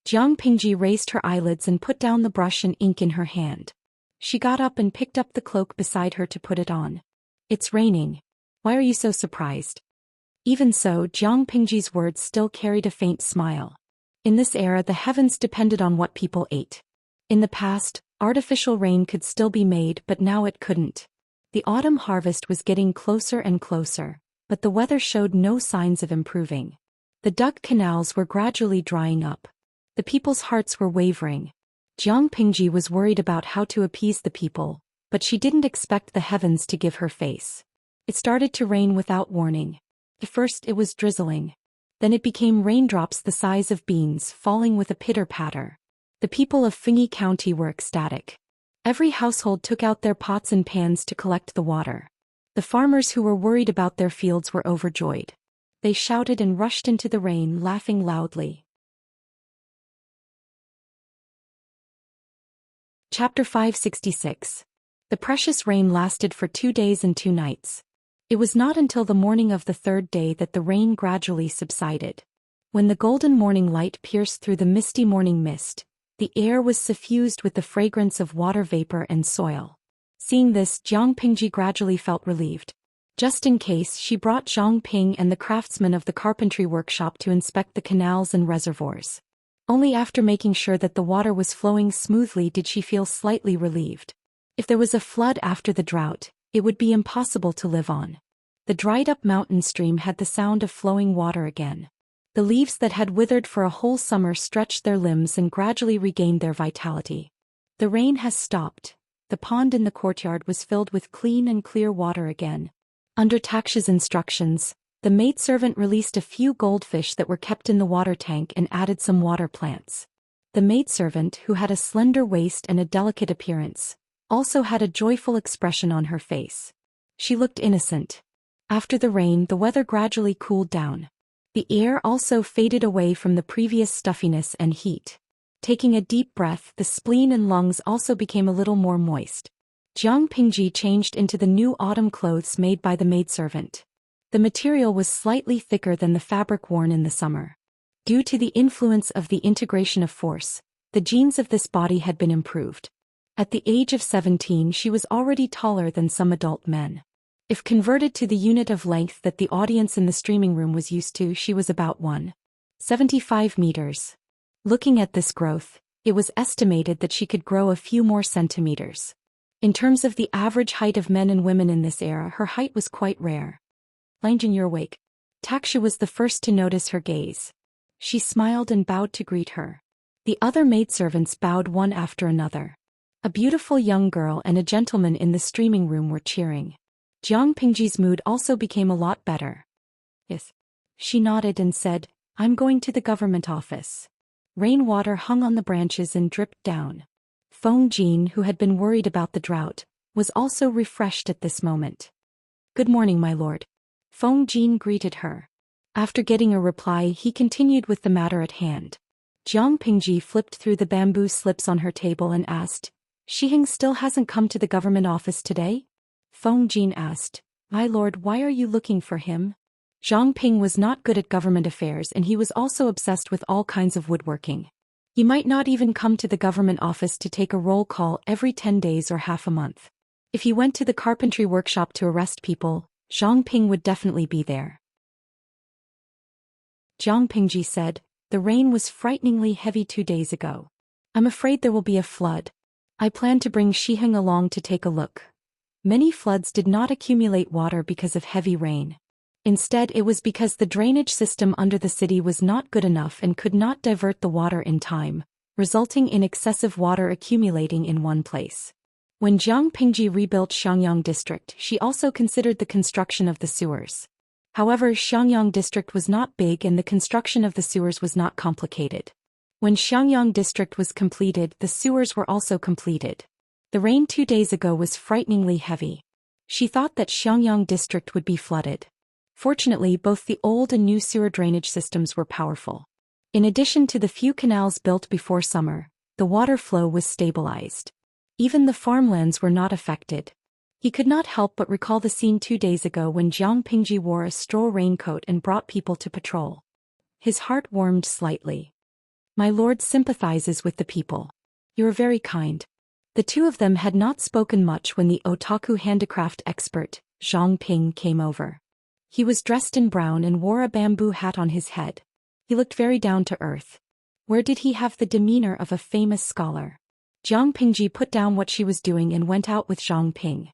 Jiang Pingji raised her eyelids and put down the brush and ink in her hand. She got up and picked up the cloak beside her to put it on. "It's raining. Why are you so surprised?" Even so, Jiang Pingji's words still carried a faint smile. In this era, the heavens depended on what people ate. In the past, artificial rain could still be made, but now it couldn't. The autumn harvest was getting closer and closer, but the weather showed no signs of improving. The dug canals were gradually drying up. The people's hearts were wavering. Jiang Pingji was worried about how to appease the people, but she didn't expect the heavens to give her face. It started to rain without warning. At first it was drizzling. Then it became raindrops the size of beans falling with a pitter-patter. The people of Fengyi County were ecstatic. Every household took out their pots and pans to collect the water. The farmers who were worried about their fields were overjoyed. They shouted and rushed into the rain, laughing loudly. Chapter 566. The precious rain lasted for 2 days and 2 nights. It was not until the morning of the 3rd day that the rain gradually subsided. When the golden morning light pierced through the misty morning mist, the air was suffused with the fragrance of water vapor and soil. Seeing this, Jiang Pingji gradually felt relieved. Just in case, she brought Zhang Ping and the craftsmen of the carpentry workshop to inspect the canals and reservoirs. Only after making sure that the water was flowing smoothly did she feel slightly relieved. If there was a flood after the drought, it would be impossible to live on. The dried-up mountain stream had the sound of flowing water again. The leaves that had withered for a whole summer stretched their limbs and gradually regained their vitality. The rain has stopped. The pond in the courtyard was filled with clean and clear water again. Under Taksha's instructions, the maidservant released a few goldfish that were kept in the water tank and added some water plants. The maidservant, who had a slender waist and a delicate appearance, also had a joyful expression on her face. She looked innocent. After the rain, the weather gradually cooled down. The air also faded away from the previous stuffiness and heat. Taking a deep breath, the spleen and lungs also became a little more moist. Jiang Pingji changed into the new autumn clothes made by the maidservant. The material was slightly thicker than the fabric worn in the summer. Due to the influence of the integration of force, the genes of this body had been improved. At the age of 17, she was already taller than some adult men. If converted to the unit of length that the audience in the streaming room was used to, she was about 1.75 meters. Looking at this growth, it was estimated that she could grow a few more centimeters. In terms of the average height of men and women in this era, her height was quite rare. Langjin, you're awake. Taksha was the first to notice her gaze. She smiled and bowed to greet her. The other maidservants bowed one after another. A beautiful young girl and a gentleman in the streaming room were cheering. Jiang Pingji's mood also became a lot better. Yes. She nodded and said, I'm going to the government office. Rainwater hung on the branches and dripped down. Feng Jin, who had been worried about the drought, was also refreshed at this moment. Good morning, my lord. Feng Jin greeted her. After getting a reply, he continued with the matter at hand. Jiang Pingji flipped through the bamboo slips on her table and asked, Shiheng still hasn't come to the government office today? Feng Jin asked, My lord, why are you looking for him? Zhang Ping was not good at government affairs and he was also obsessed with all kinds of woodworking. He might not even come to the government office to take a roll call every 10 days or half a month. If he went to the carpentry workshop to arrest people, Zhang Ping would definitely be there. Jiang Pingji said, The rain was frighteningly heavy 2 days ago. I'm afraid there will be a flood. I plan to bring Shiheng along to take a look. Many floods did not accumulate water because of heavy rain. Instead, it was because the drainage system under the city was not good enough and could not divert the water in time, resulting in excessive water accumulating in one place. When Jiang Pingji rebuilt Xiangyang district, she also considered the construction of the sewers. However, Xiangyang district was not big and the construction of the sewers was not complicated. When Xiangyang district was completed, the sewers were also completed. The rain 2 days ago was frighteningly heavy. She thought that Xiangyang district would be flooded. Fortunately, both the old and new sewer drainage systems were powerful. In addition to the few canals built before summer, the water flow was stabilized. Even the farmlands were not affected. He could not help but recall the scene 2 days ago when Jiang Pingji wore a straw raincoat and brought people to patrol. His heart warmed slightly. My lord sympathizes with the people. You are very kind. The two of them had not spoken much when the otaku handicraft expert, Zhang Ping, came over. He was dressed in brown and wore a bamboo hat on his head. He looked very down to earth. Where did he have the demeanor of a famous scholar? Jiang Pingji put down what she was doing and went out with Zhang Ping.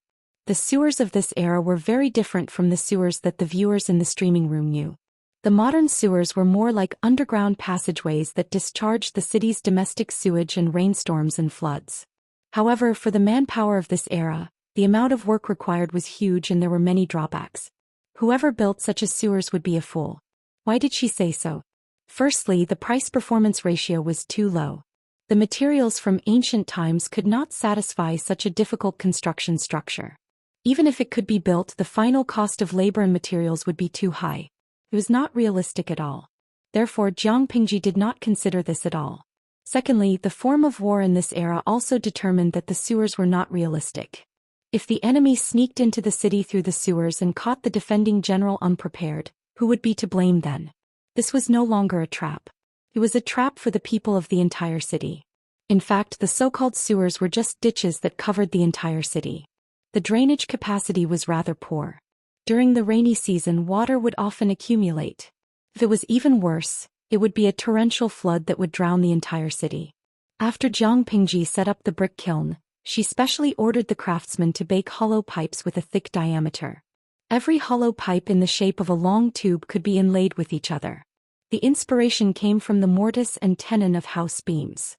The sewers of this era were very different from the sewers that the viewers in the streaming room knew. The modern sewers were more like underground passageways that discharged the city's domestic sewage and rainstorms and floods. However, for the manpower of this era, the amount of work required was huge and there were many drawbacks. Whoever built such a sewers would be a fool. Why did she say so? Firstly, the price-performance ratio was too low. The materials from ancient times could not satisfy such a difficult construction structure. Even if it could be built, the final cost of labor and materials would be too high. It was not realistic at all. Therefore, Jiang Pingji did not consider this at all. Secondly, the form of war in this era also determined that the sewers were not realistic. If the enemy sneaked into the city through the sewers and caught the defending general unprepared, who would be to blame then? This was no longer a trap. It was a trap for the people of the entire city. In fact, the so-called sewers were just ditches that covered the entire city. The drainage capacity was rather poor. During the rainy season, water would often accumulate. If it was even worse, it would be a torrential flood that would drown the entire city. After Jiang Pingji set up the brick kiln, she specially ordered the craftsmen to bake hollow pipes with a thick diameter. Every hollow pipe in the shape of a long tube could be inlaid with each other. The inspiration came from the mortise and tenon of house beams.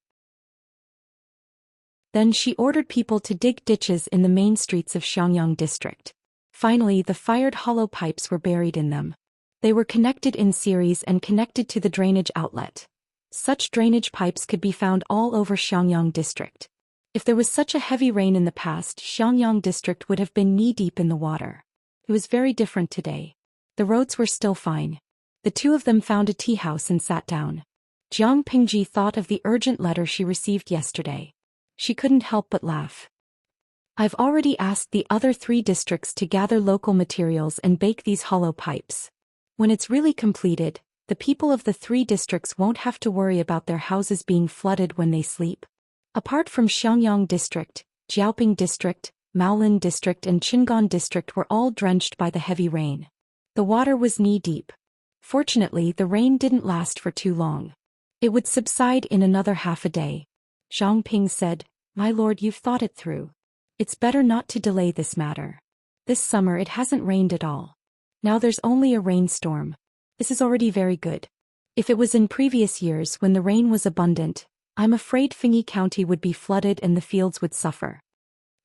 Then she ordered people to dig ditches in the main streets of Xiangyang district. Finally, the fired hollow pipes were buried in them. They were connected in series and connected to the drainage outlet. Such drainage pipes could be found all over Xiangyang district. If there was such a heavy rain in the past, Xiangyang district would have been knee-deep in the water. It was very different today. The roads were still fine. The two of them found a tea house and sat down. Jiang Pingji thought of the urgent letter she received yesterday. She couldn't help but laugh. I've already asked the other 3 districts to gather local materials and bake these hollow pipes. When it's really completed, the people of the 3 districts won't have to worry about their houses being flooded when they sleep. Apart from Xiangyang district, Jiaoping district, Maolin district and Qingan district were all drenched by the heavy rain. The water was knee-deep. Fortunately, the rain didn't last for too long. It would subside in another half a day. Zhang Ping said, "My lord, you've thought it through. It's better not to delay this matter. This summer it hasn't rained at all. Now there's only a rainstorm. This is already very good. If it was in previous years when the rain was abundant, I'm afraid Fengyi County would be flooded and the fields would suffer."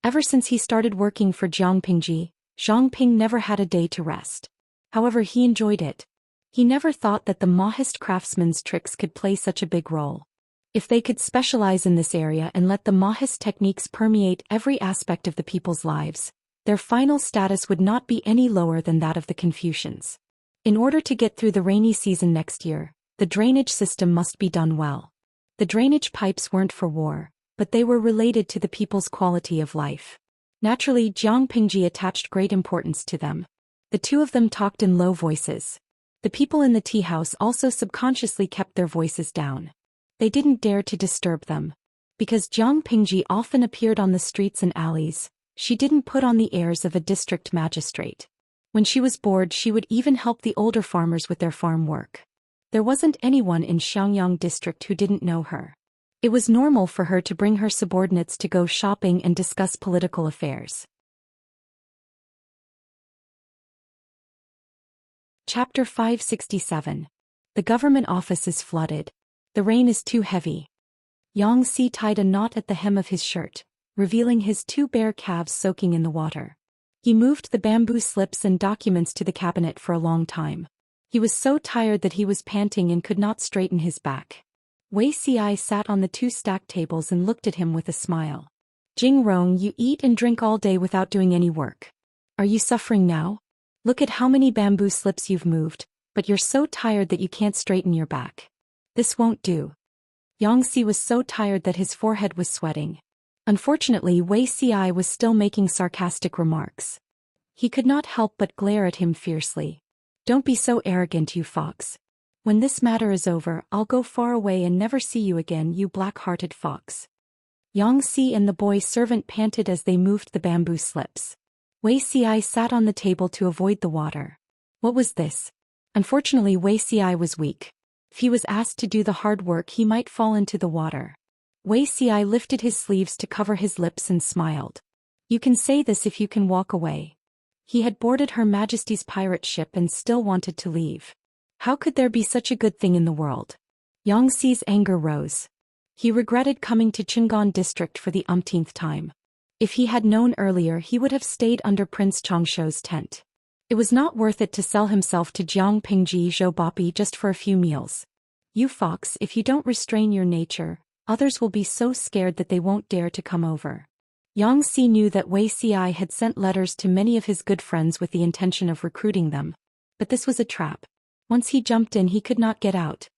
Ever since he started working for Jiang Pingji, Zhang Ping never had a day to rest. However, he enjoyed it. He never thought that the Mahist craftsman's tricks could play such a big role. If they could specialize in this area and let the Mahist techniques permeate every aspect of the people's lives, their final status would not be any lower than that of the Confucians. In order to get through the rainy season next year, the drainage system must be done well. The drainage pipes weren't for war, but they were related to the people's quality of life. Naturally, Jiang Pingji attached great importance to them. The two of them talked in low voices. The people in the tea house also subconsciously kept their voices down. They didn't dare to disturb them. Because Jiang Pingji often appeared on the streets and alleys, she didn't put on the airs of a district magistrate. When she was bored, she would even help the older farmers with their farm work. There wasn't anyone in Xiangyang district who didn't know her. It was normal for her to bring her subordinates to go shopping and discuss political affairs. Chapter 567. The government office is flooded. The rain is too heavy. Yang Si tied a knot at the hem of his shirt, revealing his 2 bare calves soaking in the water. He moved the bamboo slips and documents to the cabinet for a long time. He was so tired that he was panting and could not straighten his back. Wei Ci sat on the 2 stacked tables and looked at him with a smile. "Jing Rong, you eat and drink all day without doing any work. Are you suffering now? Look at how many bamboo slips you've moved, but you're so tired that you can't straighten your back. This won't do." Yang Si was so tired that his forehead was sweating. Unfortunately, Wei Ci was still making sarcastic remarks. He could not help but glare at him fiercely. "Don't be so arrogant, you fox. When this matter is over, I'll go far away and never see you again, you black-hearted fox." Yang Si and the boy servant panted as they moved the bamboo slips. Wei Ci sat on the table to avoid the water. What was this? Unfortunately, Wuxia was weak. If he was asked to do the hard work, he might fall into the water. Wuxia lifted his sleeves to cover his lips and smiled. You can say this if you can walk away. He had boarded Her Majesty's pirate ship and still wanted to leave. How could there be such a good thing in the world? Xianxi's anger rose. He regretted coming to Qingan district for the umpteenth time. If he had known earlier, he would have stayed under Prince Changshuo's tent. It was not worth it to sell himself to Jiang Pingji Zhou Bopi just for a few meals. You fox, if you don't restrain your nature, others will be so scared that they won't dare to come over. Xianxia knew that Wuxia had sent letters to many of his good friends with the intention of recruiting them. But this was a trap. Once he jumped in, he could not get out.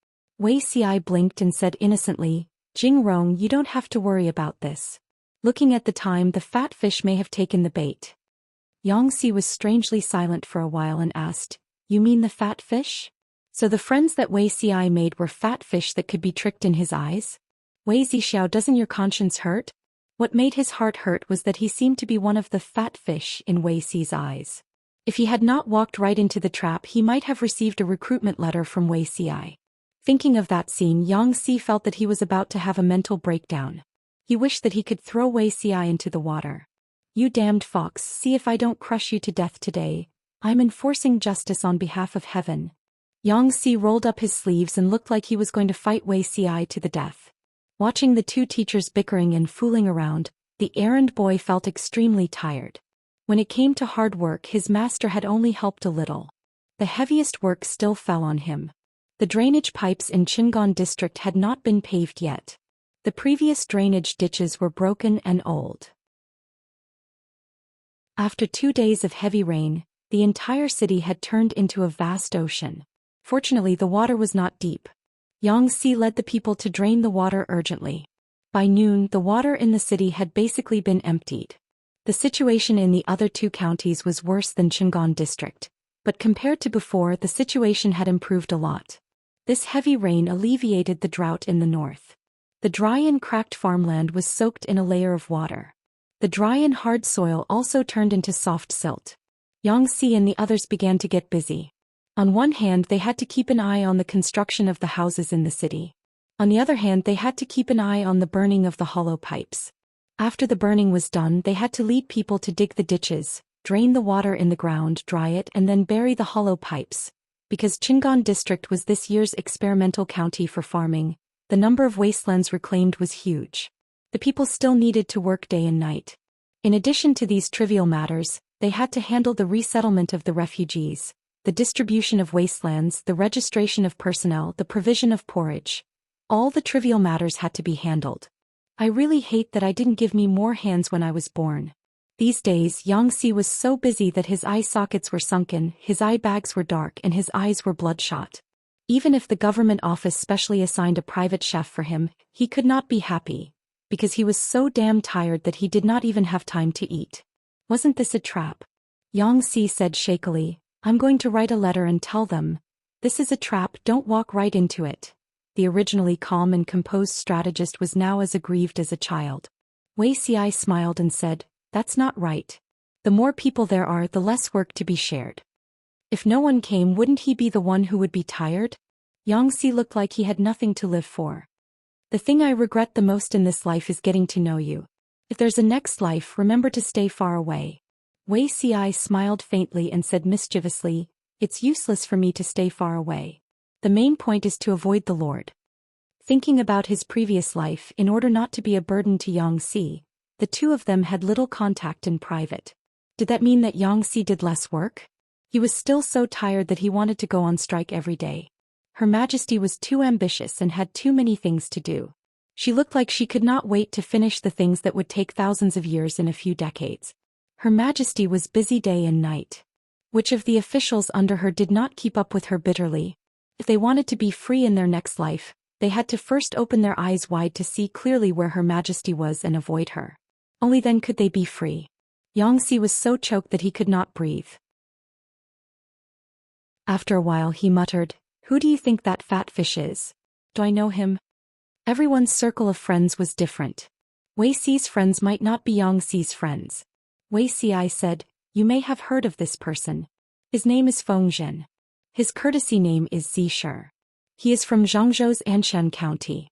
Wuxia blinked and said innocently, Jing Rong, you don't have to worry about this. Looking at the time, the fat fish may have taken the bait. Xianxia was strangely silent for a while and asked, You mean the fat fish? So the friends that Wuxia made were fat fish that could be tricked in his eyes? Wei Zixiao, doesn't your conscience hurt? What made his heart hurt was that he seemed to be one of the fat fish in Wuxia's eyes. If he had not walked right into the trap, he might have received a recruitment letter from Wuxia. Thinking of that scene, Xianxia felt that he was about to have a mental breakdown. He wished that he could throw Wuxia into the water. You damned fox, see if I don't crush you to death today. I'm enforcing justice on behalf of heaven. Xianxia rolled up his sleeves and looked like he was going to fight Wuxia to the death. Watching the two teachers bickering and fooling around, the errand boy felt extremely tired. When it came to hard work, his master had only helped a little. The heaviest work still fell on him. The drainage pipes in Qingan district had not been paved yet. The previous drainage ditches were broken and old. After 2 days of heavy rain, the entire city had turned into a vast ocean. Fortunately, the water was not deep. Xianxia led the people to drain the water urgently. By noon, the water in the city had basically been emptied. The situation in the other 2 counties was worse than Qingan district, but compared to before, the situation had improved a lot. This heavy rain alleviated the drought in the north. The dry and cracked farmland was soaked in a layer of water. The dry and hard soil also turned into soft silt. Xianxia and the others began to get busy. On one hand, they had to keep an eye on the construction of the houses in the city. On the other hand, they had to keep an eye on the burning of the hollow pipes. After the burning was done, they had to lead people to dig the ditches, drain the water in the ground, dry it, and then bury the hollow pipes. Because Qingan district was this year's experimental county for farming, the number of wastelands reclaimed was huge. The people still needed to work day and night. In addition to these trivial matters, they had to handle the resettlement of the refugees, the distribution of wastelands, the registration of personnel, the provision of porridge. All the trivial matters had to be handled. I really hate that I didn't give me more hands when I was born. These days, Xianxia was so busy that his eye sockets were sunken, his eye bags were dark, and his eyes were bloodshot. Even if the government office specially assigned a private chef for him, he could not be happy, because he was so damn tired that he did not even have time to eat. Wasn't this a trap? Xianxia said shakily, I'm going to write a letter and tell them, this is a trap, don't walk right into it. The originally calm and composed strategist was now as aggrieved as a child. Wuxia smiled and said, that's not right. The more people there are, the less work to be shared. If no one came, wouldn't he be the one who would be tired? Xianxia looked like he had nothing to live for. The thing I regret the most in this life is getting to know you. If there's a next life, remember to stay far away. Wuxia smiled faintly and said mischievously, it's useless for me to stay far away. The main point is to avoid the Lord. Thinking about his previous life, in order not to be a burden to Xianxia, the two of them had little contact in private. Did that mean that Xianxia did less work? He was still so tired that he wanted to go on strike every day. Her Majesty was too ambitious and had too many things to do. She looked like she could not wait to finish the things that would take thousands of years in a few decades. Her Majesty was busy day and night. Which of the officials under her did not keep up with her bitterly? If they wanted to be free in their next life, they had to first open their eyes wide to see clearly where Her Majesty was and avoid her. Only then could they be free. Xianxia was so choked that he could not breathe. After a while he muttered, who do you think that fat fish is? Do I know him? Everyone's circle of friends was different. Wuxia's friends might not be Xianxia's friends. Wuxia said, you may have heard of this person. His name is Feng Zhen. His courtesy name is Zhi. He is from Zhangzhou's Anshan County.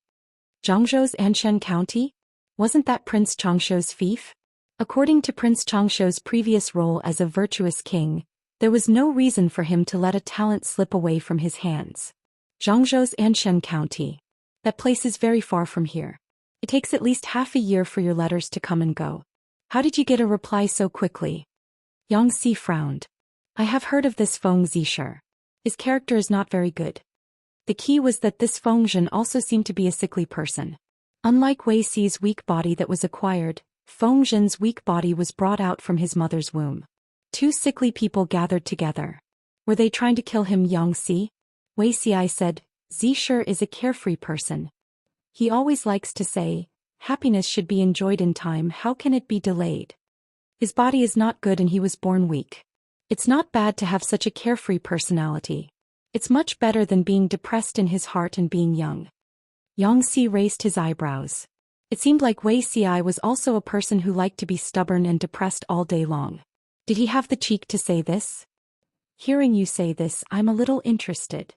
Zhangzhou's Anshan County? Wasn't that Prince Changshuo's fief? According to Prince Changshuo's previous role as a virtuous king, there was no reason for him to let a talent slip away from his hands. Zhangzhou's Anshan County. That place is very far from here. It takes at least half a year for your letters to come and go. How did you get a reply so quickly? Xianxia frowned. I have heard of this Feng Zhi. His character is not very good. The key was that this Feng Zhen also seemed to be a sickly person. Unlike Wei Xi's weak body that was acquired, Feng Zhen's weak body was brought out from his mother's womb. Two sickly people gathered together. Were they trying to kill him, Xianxia? Wei Xi said, Zhi is a carefree person. He always likes to say, happiness should be enjoyed in time, how can it be delayed? His body is not good and he was born weak. It's not bad to have such a carefree personality. It's much better than being depressed in his heart and being young. Xianxia raised his eyebrows. It seemed like Wei Xi was also a person who liked to be stubborn and depressed all day long. Did he have the cheek to say this? Hearing you say this, I'm a little interested.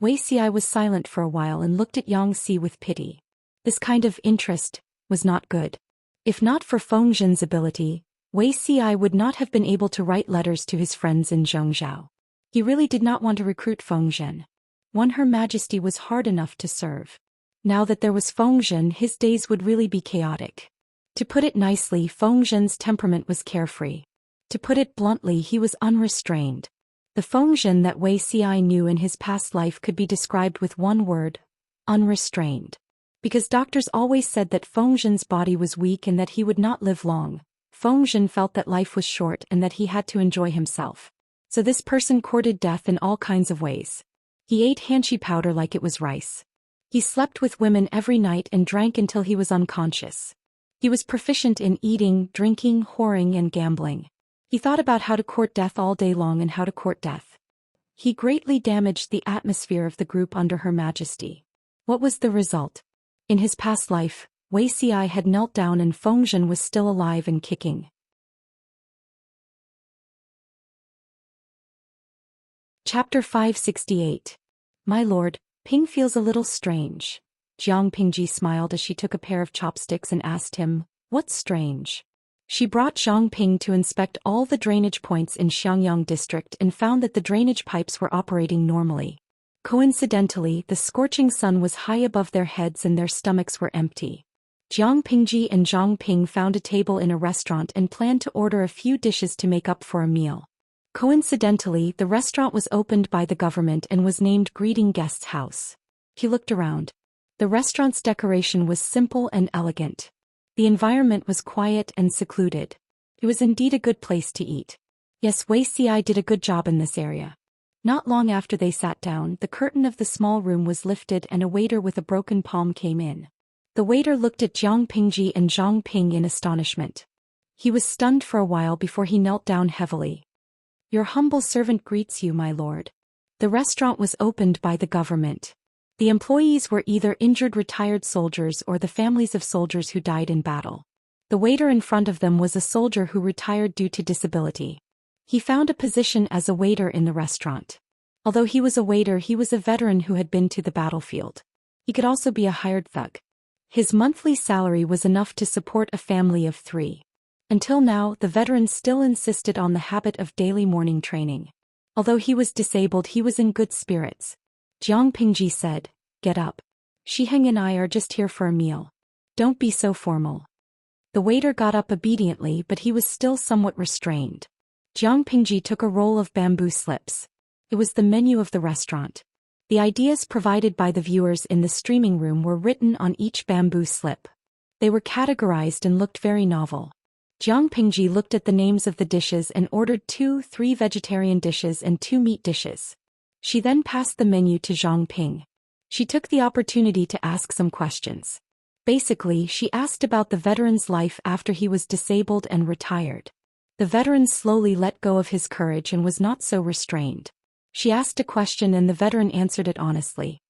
Wei Xi was silent for a while and looked at Xianxia with pity. This kind of interest was not good. If not for Feng Zhen's ability, Wei Xi would not have been able to write letters to his friends in Zhongzhou. He really did not want to recruit Feng Zhen. Her Majesty was hard enough to serve. Now that there was Feng Zhen, his days would really be chaotic. To put it nicely, Feng Zhen's temperament was carefree. To put it bluntly, he was unrestrained. The Feng Zhen that Wei Xi knew in his past life could be described with one word: unrestrained. Because doctors always said that Feng Zhen's body was weak and that he would not live long, Feng Zhen felt that life was short and that he had to enjoy himself. So this person courted death in all kinds of ways. He ate hanshi powder like it was rice. He slept with women every night and drank until he was unconscious. He was proficient in eating, drinking, whoring, and gambling. He thought about how to court death all day long and how to court death. He greatly damaged the atmosphere of the group under Her Majesty. What was the result? In his past life, Wei Xi had knelt down and Feng Zhen was still alive and kicking. Chapter 568. My lord, Ping feels a little strange. Jiang Pingji smiled as she took a pair of chopsticks and asked him, what's strange? She brought Zhang Ping to inspect all the drainage points in Xiangyang district and found that the drainage pipes were operating normally. Coincidentally, the scorching sun was high above their heads and their stomachs were empty. Jiang Pingji and Zhang Ping found a table in a restaurant and planned to order a few dishes to make up for a meal. Coincidentally, the restaurant was opened by the government and was named Greeting Guests House. He looked around. The restaurant's decoration was simple and elegant. The environment was quiet and secluded. It was indeed a good place to eat. Yes, Wei Xi did a good job in this area. Not long after they sat down, the curtain of the small room was lifted and a waiter with a broken palm came in. The waiter looked at Jiang Pingji and Zhang Ping in astonishment. He was stunned for a while before he knelt down heavily. Your humble servant greets you, my lord. The restaurant was opened by the government. The employees were either injured retired soldiers or the families of soldiers who died in battle. The waiter in front of them was a soldier who retired due to disability. He found a position as a waiter in the restaurant. Although he was a waiter, he was a veteran who had been to the battlefield. He could also be a hired thug. His monthly salary was enough to support a family of 3. Until now, the veteran still insisted on the habit of daily morning training. Although he was disabled, he was in good spirits. Jiang Pingji said, get up. Shiheng and I are just here for a meal. Don't be so formal. The waiter got up obediently, but he was still somewhat restrained. Jiang Pingji took a roll of bamboo slips. It was the menu of the restaurant. The ideas provided by the viewers in the streaming room were written on each bamboo slip. They were categorized and looked very novel. Jiang Pingji looked at the names of the dishes and ordered 3 vegetarian dishes and 2 meat dishes. She then passed the menu to Zhang Ping. She took the opportunity to ask some questions. Basically, she asked about the veteran's life after he was disabled and retired. The veteran slowly let go of his courage and was not so restrained. She asked a question and the veteran answered it honestly.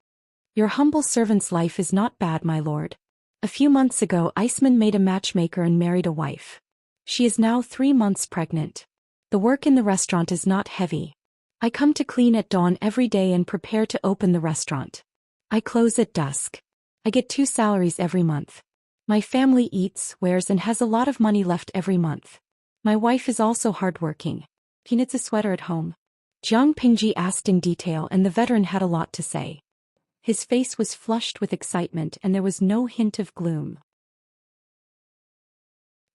Your humble servant's life is not bad, my lord. A few months ago, Iceman made a matchmaker and married a wife. She is now 3 months pregnant. The work in the restaurant is not heavy. I come to clean at dawn every day and prepare to open the restaurant. I close at dusk. I get 2 salaries every month. My family eats, wears and has a lot of money left every month. My wife is also hardworking. He knits a sweater at home. Jiang Pingji asked in detail, and the veteran had a lot to say. His face was flushed with excitement and there was no hint of gloom.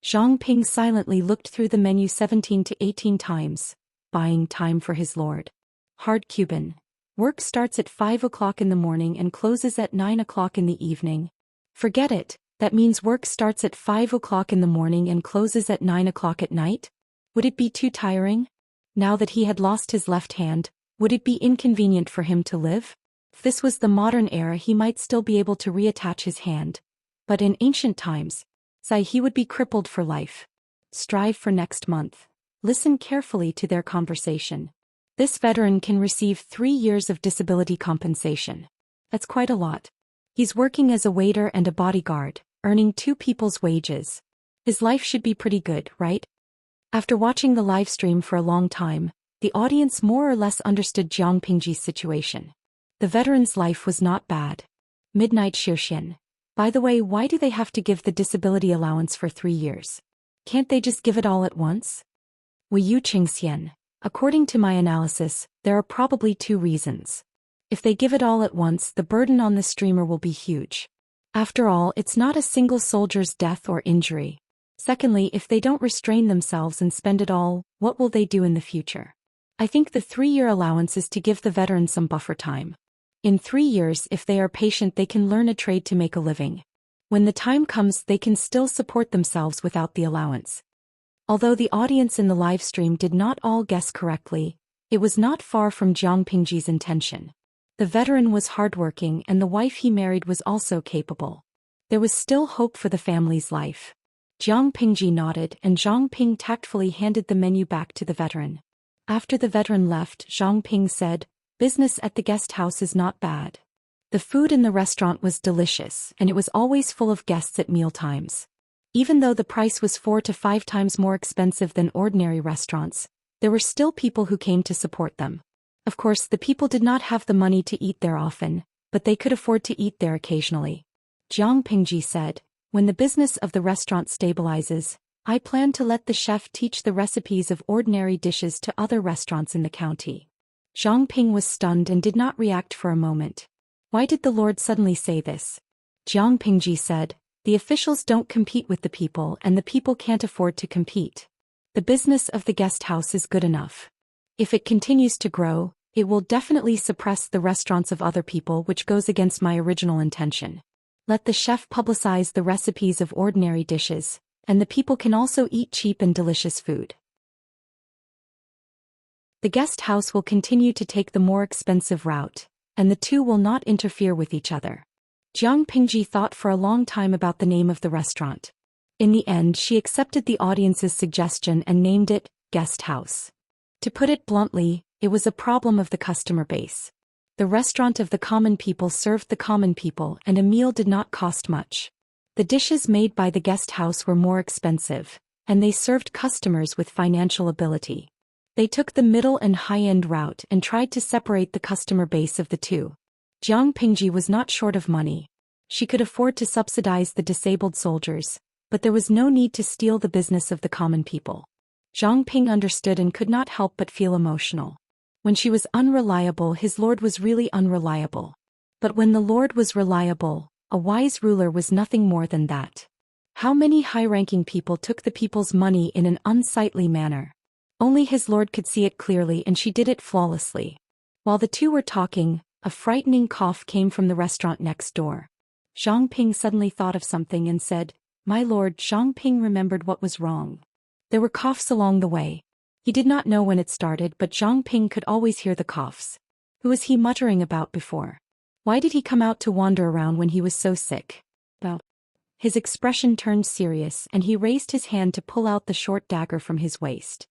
Zhang Ping silently looked through the menu 17 to 18 times, buying time for his lord. Hard Cuban. Work starts at 5 o'clock in the morning and closes at 9 o'clock in the evening. Forget it, that means work starts at 5 o'clock in the morning and closes at 9 o'clock at night? Would it be too tiring? Now that he had lost his left hand, would it be inconvenient for him to live? If this was the modern era, he might still be able to reattach his hand. But in ancient times, he would be crippled for life. Strive for next month. Listen carefully to their conversation. This veteran can receive 3 years of disability compensation. That's quite a lot. He's working as a waiter and a bodyguard, earning 2 people's wages. His life should be pretty good, right? After watching the live stream for a long time, the audience more or less understood Jiang Pingji's situation. The veteran's life was not bad. Midnight Zhou Xian. By the way, why do they have to give the disability allowance for 3 years? Can't they just give it all at once? Xianxia. According to my analysis, there are probably 2 reasons. If they give it all at once, the burden on the streamer will be huge. After all, it's not a single soldier's death or injury. Secondly, if they don't restrain themselves and spend it all, what will they do in the future? I think the 3-year allowance is to give the veteran some buffer time. In 3 years, if they are patient, they can learn a trade to make a living. When the time comes, they can still support themselves without the allowance. Although the audience in the live stream did not all guess correctly, it was not far from Jiang Pingji's intention. The veteran was hardworking and the wife he married was also capable. There was still hope for the family's life. Jiang Pingji nodded and Zhang Ping tactfully handed the menu back to the veteran. After the veteran left, Zhang Ping said, "Business at the guest house is not bad. The food in the restaurant was delicious and it was always full of guests at meal times. Even though the price was 4 to 5 times more expensive than ordinary restaurants, there were still people who came to support them. Of course, the people did not have the money to eat there often, but they could afford to eat there occasionally." Jiang Pingji said, "When the business of the restaurant stabilizes, I plan to let the chef teach the recipes of ordinary dishes to other restaurants in the county." Zhang Ping was stunned and did not react for a moment. Why did the Lord suddenly say this? Jiang Pingji said, "The officials don't compete with the people and the people can't afford to compete. The business of the guest house is good enough. If it continues to grow, it will definitely suppress the restaurants of other people, which goes against my original intention. Let the chef publicize the recipes of ordinary dishes, and the people can also eat cheap and delicious food. The guest house will continue to take the more expensive route, and the two will not interfere with each other." Jiang Pingji thought for a long time about the name of the restaurant. In the end, she accepted the audience's suggestion and named it Guest House. To put it bluntly, it was a problem of the customer base. The restaurant of the common people served the common people and a meal did not cost much. The dishes made by the guest house were more expensive, and they served customers with financial ability. They took the middle and high-end route and tried to separate the customer base of the two. Jiang Pingji was not short of money. She could afford to subsidize the disabled soldiers, but there was no need to steal the business of the common people. Zhang Ping understood and could not help but feel emotional. When she was unreliable, his lord was really unreliable. But when the lord was reliable, a wise ruler was nothing more than that. How many high-ranking people took the people's money in an unsightly manner? Only his lord could see it clearly and she did it flawlessly. While the two were talking, a frightening cough came from the restaurant next door. Zhang Ping suddenly thought of something and said, "My lord." Zhang Ping remembered what was wrong. There were coughs along the way. He did not know when it started, but Zhang Ping could always hear the coughs. Who was he muttering about before? Why did he come out to wander around when he was so sick? Well, his expression turned serious and he raised his hand to pull out the short dagger from his waist.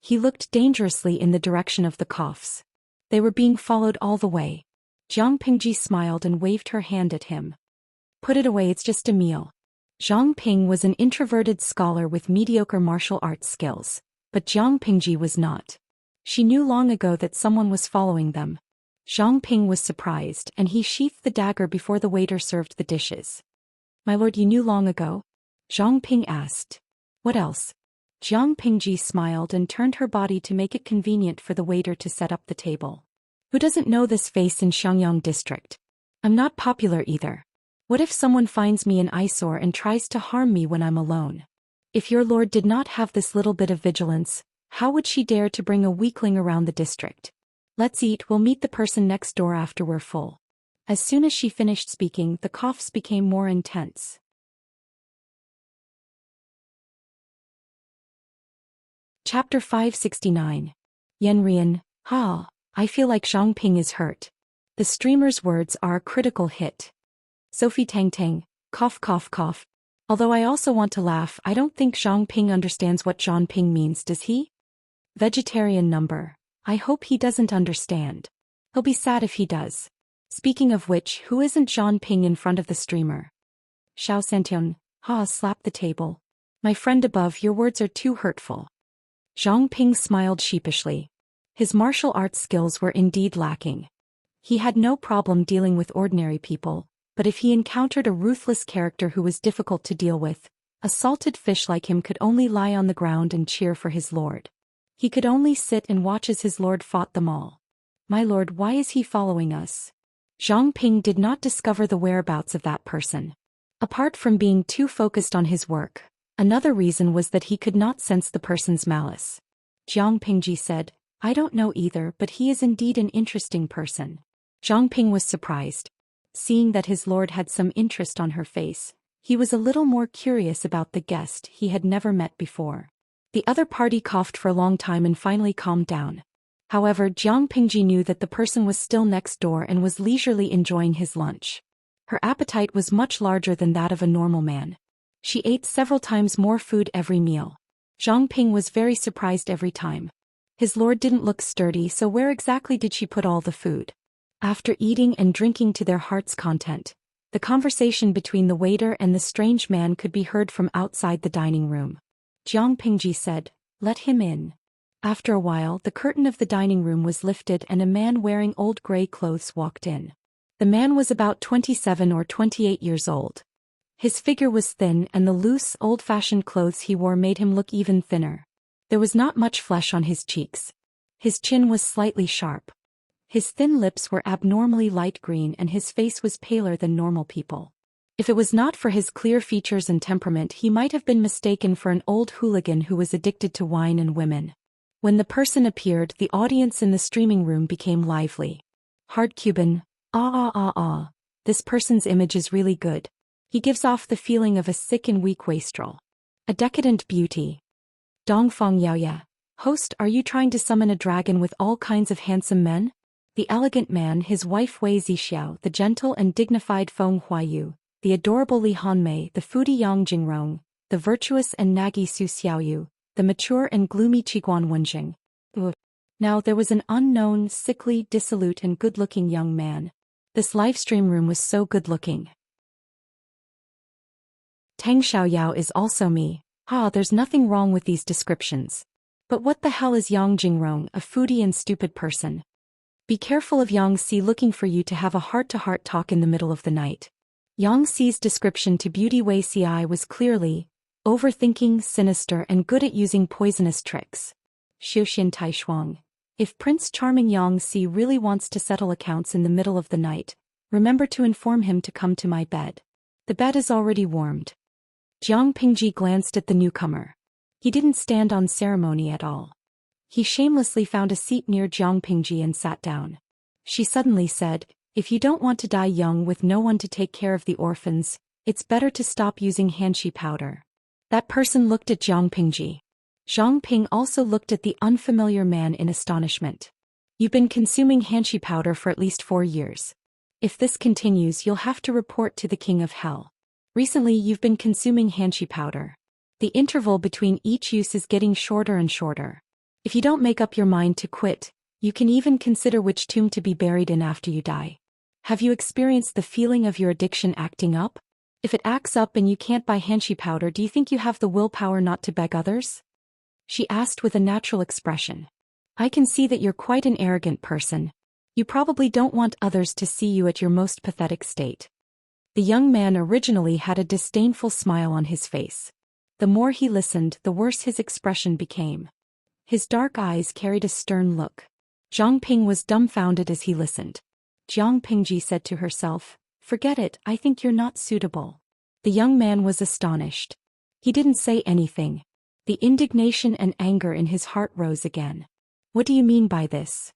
He looked dangerously in the direction of the coughs. They were being followed all the way. Jiang Pingji smiled and waved her hand at him. "Put it away, it's just a meal." Zhang Ping was an introverted scholar with mediocre martial arts skills, but Jiang Pingji was not. She knew long ago that someone was following them. Zhang Ping was surprised and he sheathed the dagger before the waiter served the dishes. "My lord, you knew long ago?" Zhang Ping asked. "What else?" Jiang Pingji smiled and turned her body to make it convenient for the waiter to set up the table. "Who doesn't know this face in Xiangyang district? I'm not popular either. What if someone finds me an eyesore and tries to harm me when I'm alone? If your lord did not have this little bit of vigilance, how would she dare to bring a weakling around the district? Let's eat, we'll meet the person next door after we're full." As soon as she finished speaking, the coughs became more intense. Chapter 569. Yanrian, ha, I feel like Zhang Ping is hurt. The streamer's words are a critical hit. Sophie Tang Tang, cough cough cough. Although I also want to laugh, I don't think Zhang Ping understands what Zhang Ping means, does he? Vegetarian number. I hope he doesn't understand. He'll be sad if he does. Speaking of which, who isn't Zhang Ping in front of the streamer? Xiao Santian, ha, slap the table. My friend above, your words are too hurtful. Zhang Ping smiled sheepishly. His martial arts skills were indeed lacking. He had no problem dealing with ordinary people, but if he encountered a ruthless character who was difficult to deal with, a salted fish like him could only lie on the ground and cheer for his lord. He could only sit and watch as his lord fought them all. My lord, why is he following us? Zhang Ping did not discover the whereabouts of that person. Apart from being too focused on his work, another reason was that he could not sense the person's malice. Jiang Pingji said, I don't know either, but he is indeed an interesting person. Zhang Ping was surprised. Seeing that his lord had some interest on her face, he was a little more curious about the guest he had never met before. The other party coughed for a long time and finally calmed down. However, Jiang Pingji knew that the person was still next door and was leisurely enjoying his lunch. Her appetite was much larger than that of a normal man. She ate several times more food every meal. Zhang Ping was very surprised every time. His lord didn't look sturdy, so where exactly did she put all the food? After eating and drinking to their heart's content, the conversation between the waiter and the strange man could be heard from outside the dining room. Jiang Pingji said, "Let him in." After a while, the curtain of the dining room was lifted and a man wearing old gray clothes walked in. The man was about 27 or 28 years old. His figure was thin and the loose, old-fashioned clothes he wore made him look even thinner. There was not much flesh on his cheeks. His chin was slightly sharp. His thin lips were abnormally light green and his face was paler than normal people. If it was not for his clear features and temperament, he might have been mistaken for an old hooligan who was addicted to wine and women. When the person appeared, the audience in the streaming room became lively. Hard Cuban, this person's image is really good. He gives off the feeling of a sick and weak wastrel. A decadent beauty. Dongfang Yaoya, host, are you trying to summon a dragon with all kinds of handsome men? The elegant man, his wife Wei Zixiao, the gentle and dignified Feng Huayu, the adorable Li Hanmei, the foodie Yang Jingrong, the virtuous and naggy Su Xiaoyu, the mature and gloomy Qiguan Wenjing. Now there was an unknown, sickly, dissolute and good-looking young man. This livestream room was so good-looking. Tang Xiaoyao is also me. There's nothing wrong with these descriptions. But what the hell is Yang Jingrong, a foodie and stupid person? Be careful of Yang Si looking for you to have a heart-to-heart talk in the middle of the night. Yang Si's description to Beauty Wei Ci was clearly overthinking, sinister and good at using poisonous tricks. Zhou Xian Taishuang. If Prince Charming Yang Si really wants to settle accounts in the middle of the night, remember to inform him to come to my bed. The bed is already warmed. Jiang Pingji glanced at the newcomer. He didn't stand on ceremony at all. He shamelessly found a seat near Jiang Pingji and sat down. She suddenly said, if you don't want to die young with no one to take care of the orphans, it's better to stop using hanshi powder. That person looked at Jiang Pingji. Zhang Ping also looked at the unfamiliar man in astonishment. You've been consuming hanshi powder for at least 4 years. If this continues, you'll have to report to the King of Hell. Recently you've been consuming hanshi powder. The interval between each use is getting shorter and shorter. If you don't make up your mind to quit, you can even consider which tomb to be buried in after you die. Have you experienced the feeling of your addiction acting up? If it acts up and you can't buy hanshi powder, do you think you have the willpower not to beg others? She asked with a natural expression. I can see that you're quite an arrogant person. You probably don't want others to see you at your most pathetic state. The young man originally had a disdainful smile on his face. The more he listened, the worse his expression became. His dark eyes carried a stern look. Zhang Ping was dumbfounded as he listened. Jiang Pingji said to herself, "Forget it, I think you're not suitable." The young man was astonished. He didn't say anything. The indignation and anger in his heart rose again. "What do you mean by this?"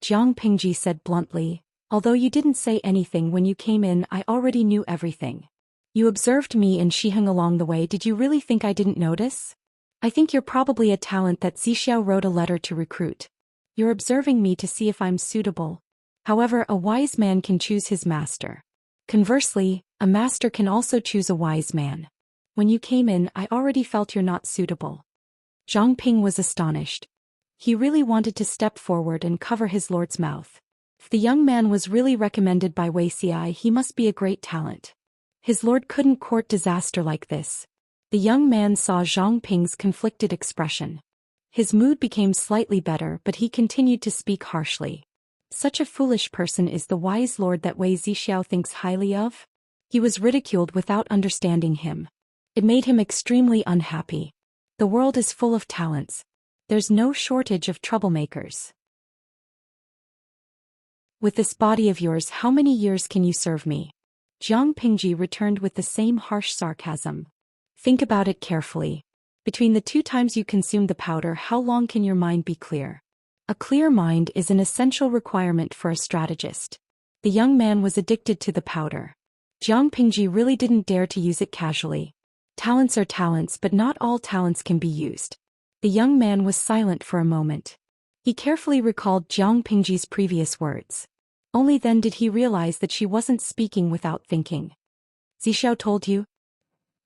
Jiang Pingji said bluntly, "Although you didn't say anything when you came in, I already knew everything. You observed me and Shiheng along the way. Did you really think I didn't notice? I think you're probably a talent that Zixiao wrote a letter to recruit. You're observing me to see if I'm suitable. However, a wise man can choose his master. Conversely, a master can also choose a wise man. When you came in, I already felt you're not suitable." Zhang Ping was astonished. He really wanted to step forward and cover his lord's mouth. If the young man was really recommended by Wuxia, he must be a great talent. His lord couldn't court disaster like this. The young man saw Zhang Ping's conflicted expression. His mood became slightly better, but he continued to speak harshly. Such a foolish person is the wise lord that Wei Zixiao thinks highly of? He was ridiculed without understanding him. It made him extremely unhappy. The world is full of talents. There's no shortage of troublemakers. With this body of yours, how many years can you serve me? Jiang Pingji returned with the same harsh sarcasm. Think about it carefully. Between the 2 times you consumed the powder, how long can your mind be clear? A clear mind is an essential requirement for a strategist. The young man was addicted to the powder. Jiang Pingji really didn't dare to use it casually. Talents are talents, but not all talents can be used. The young man was silent for a moment. He carefully recalled Jiang Pingji's previous words. Only then did he realize that she wasn't speaking without thinking. "Zixiao told you?"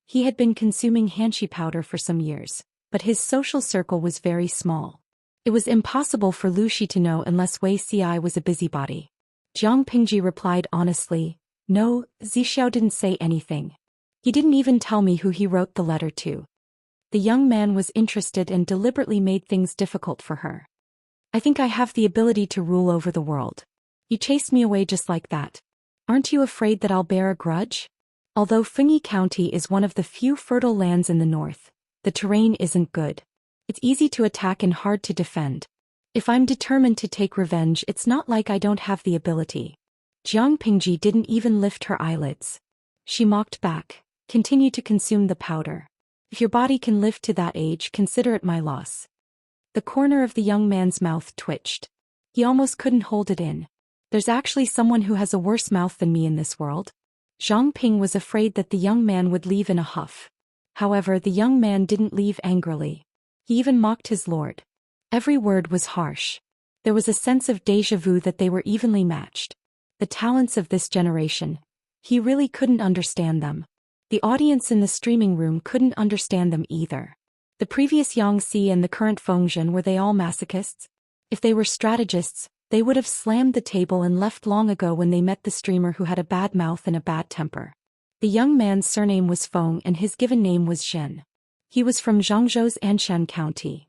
He had been consuming Xianxia powder for some years, but his social circle was very small. It was impossible for Lu Shi to know unless Wei Ci was a busybody. Jiang Pingji replied honestly, "No, Zixiao didn't say anything. He didn't even tell me who he wrote the letter to." The young man was interested and deliberately made things difficult for her. "I think I have the ability to rule over the world. You chased me away just like that. Aren't you afraid that I'll bear a grudge? Although Fengyi County is one of the few fertile lands in the north, the terrain isn't good. It's easy to attack and hard to defend. If I'm determined to take revenge, it's not like I don't have the ability." Jiang Pingji didn't even lift her eyelids. She mocked back, "Continue to consume the powder. If your body can live to that age, consider it my loss." The corner of the young man's mouth twitched. He almost couldn't hold it in. There's actually someone who has a worse mouth than me in this world. Zhang Ping was afraid that the young man would leave in a huff. However, the young man didn't leave angrily. He even mocked his lord. Every word was harsh. There was a sense of déjà vu that they were evenly matched. The talents of this generation. He really couldn't understand them. The audience in the streaming room couldn't understand them either. The previous Xianxia and the current Fengzhen, were they all masochists? If they were strategists, they would have slammed the table and left long ago when they met the streamer who had a bad mouth and a bad temper. The young man's surname was Feng and his given name was Zhen. He was from Zhangzhou's Anshan County.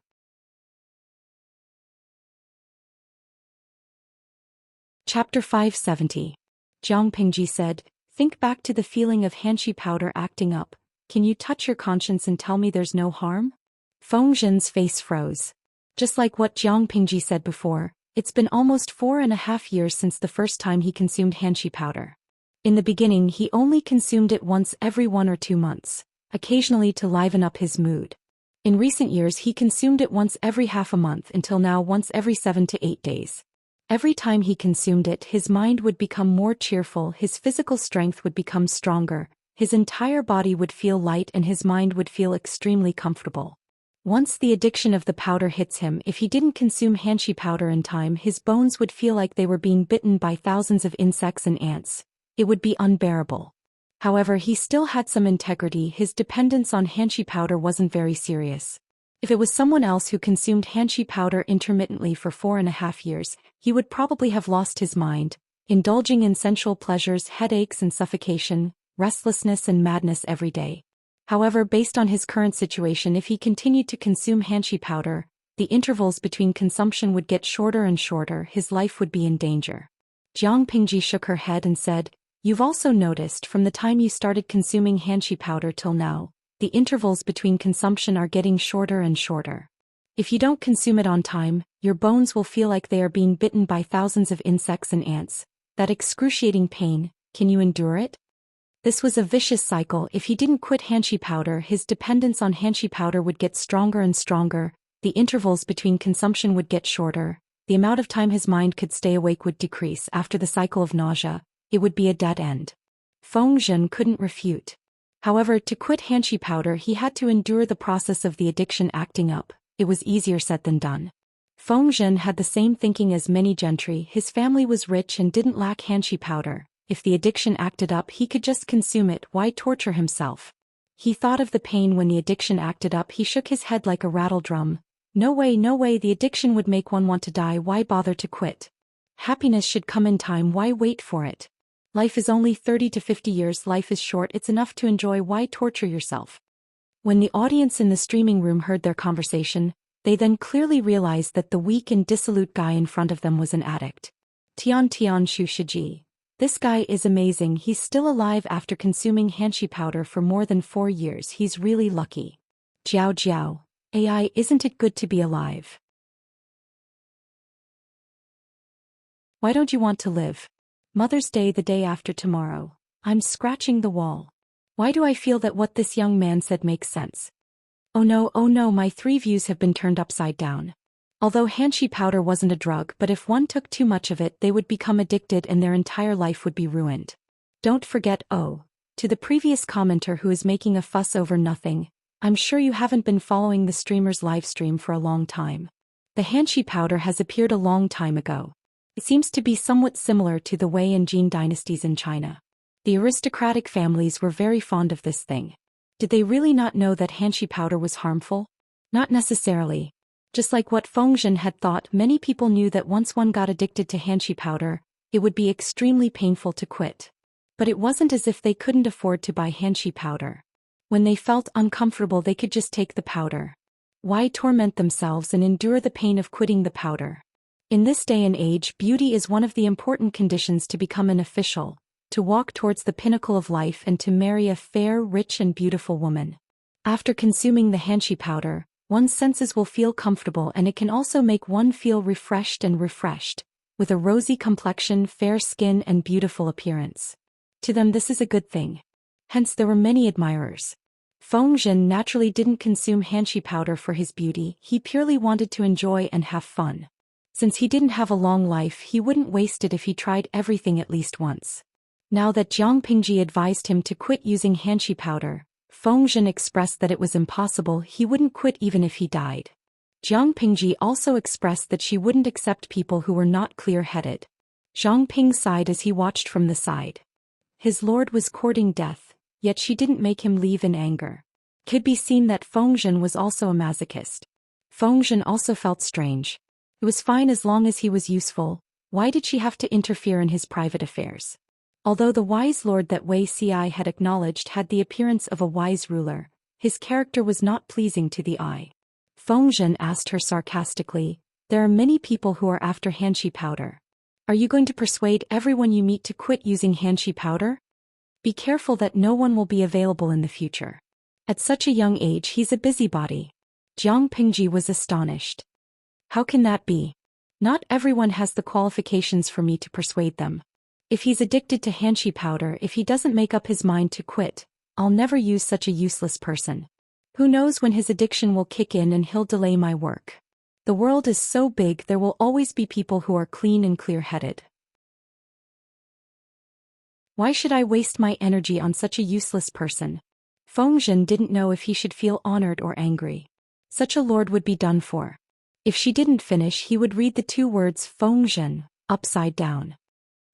Chapter 570. Jiang Pingji said, "Think back to the feeling of Xianxia powder acting up. Can you touch your conscience and tell me there's no harm?" Feng Zhen's face froze. Just like what Jiang Pingji said before, it's been almost 4.5 years since the first time he consumed Xianxia powder. In the beginning, he only consumed it once every 1 or 2 months, occasionally to liven up his mood. In recent years, he consumed it once every half a month until now once every 7 to 8 days. Every time he consumed it, his mind would become more cheerful, his physical strength would become stronger, his entire body would feel light and his mind would feel extremely comfortable. Once the addiction of the powder hits him, if he didn't consume Xianxia powder in time, his bones would feel like they were being bitten by thousands of insects and ants. It would be unbearable. However, he still had some integrity. His dependence on Xianxia powder wasn't very serious. If it was someone else who consumed Xianxia powder intermittently for 4.5 years, he would probably have lost his mind, indulging in sensual pleasures, headaches and suffocation, restlessness and madness every day. However, based on his current situation, if he continued to consume Xianxia powder, The intervals between consumption would get shorter and shorter, his life would be in danger. Jiang Pingji shook her head and said, "You've also noticed from the time you started consuming Xianxia powder till now, the intervals between consumption are getting shorter and shorter. If you don't consume it on time, your bones will feel like they are being bitten by thousands of insects and ants. That excruciating pain, can you endure it?" This was a vicious cycle. If he didn't quit Xianxia powder, his dependence on Xianxia powder would get stronger and stronger, the intervals between consumption would get shorter, the amount of time his mind could stay awake would decrease. After the cycle of nausea, it would be a dead end. Feng Zhen couldn't refute. However, to quit Xianxia powder he had to endure the process of the addiction acting up. It was easier said than done. Feng Zhen had the same thinking as many gentry. His family was rich and didn't lack Xianxia powder. If the addiction acted up he could just consume it, why torture himself? He thought of the pain when the addiction acted up. He shook his head like a rattle drum. No way, the addiction would make one want to die. Why bother to quit? Happiness should come in time, why wait for it? Life is only 30 to 50 years, life is short, it's enough to enjoy, why torture yourself? When the audience in the streaming room heard their conversation, they then clearly realized that the weak and dissolute guy in front of them was an addict. Tian Shu Shiji. This guy is amazing, he's still alive after consuming Xianxia powder for more than 4 years, he's really lucky. Jiao. AI, isn't it good to be alive? Why don't you want to live? Mother's Day the day after tomorrow. I'm scratching the wall. Why do I feel that what this young man said makes sense? Oh no, my 3 views have been turned upside down. Although Xianxia powder wasn't a drug, but if one took too much of it they would become addicted and their entire life would be ruined. Don't forget, to the previous commenter who is making a fuss over nothing, I'm sure you haven't been following the streamer's live stream for a long time. The Xianxia powder has appeared a long time ago. It seems to be somewhat similar to the Wei and Jin dynasties in China. The aristocratic families were very fond of this thing. Did they really not know that Xianxia powder was harmful? Not necessarily. Just like what Feng Zhen had thought, many people knew that once one got addicted to Xianxia powder, it would be extremely painful to quit. But it wasn't as if they couldn't afford to buy Xianxia powder. When they felt uncomfortable they could just take the powder. Why torment themselves and endure the pain of quitting the powder? In this day and age, beauty is one of the important conditions to become an official, to walk towards the pinnacle of life and to marry a fair, rich and beautiful woman. After consuming the Xianxia powder, one's senses will feel comfortable and it can also make one feel refreshed, with a rosy complexion, fair skin and beautiful appearance. To them this is a good thing. Hence there were many admirers. Feng Zhen naturally didn't consume Xianxia powder for his beauty, he purely wanted to enjoy and have fun. Since he didn't have a long life he wouldn't waste it if he tried everything at least once. Now that Jiang Pingji advised him to quit using Xianxia powder, Feng Zhen expressed that it was impossible, he wouldn't quit even if he died. Jiang Pingji also expressed that she wouldn't accept people who were not clear-headed. Zhang Ping sighed as he watched from the side. His lord was courting death, yet she didn't make him leave in anger. Could be seen that Feng Zhen was also a masochist. Feng Zhen also felt strange. It was fine as long as he was useful, why did she have to interfere in his private affairs? Although the wise lord that Wei Ci had acknowledged had the appearance of a wise ruler, his character was not pleasing to the eye. Feng Zhen asked her sarcastically, "There are many people who are after Xianxia powder. Are you going to persuade everyone you meet to quit using Xianxia powder? Be careful that no one will be available in the future. At such a young age he's a busybody." Jiang Pingji was astonished. How can that be? Not everyone has the qualifications for me to persuade them. If he's addicted to Xianxia powder, if he doesn't make up his mind to quit, I'll never use such a useless person. Who knows when his addiction will kick in and he'll delay my work. The world is so big, there will always be people who are clean and clear-headed. Why should I waste my energy on such a useless person? Feng Zhen didn't know if he should feel honored or angry. Such a lord would be done for. If she didn't finish he would read the 2 words Feng Zhen, upside down.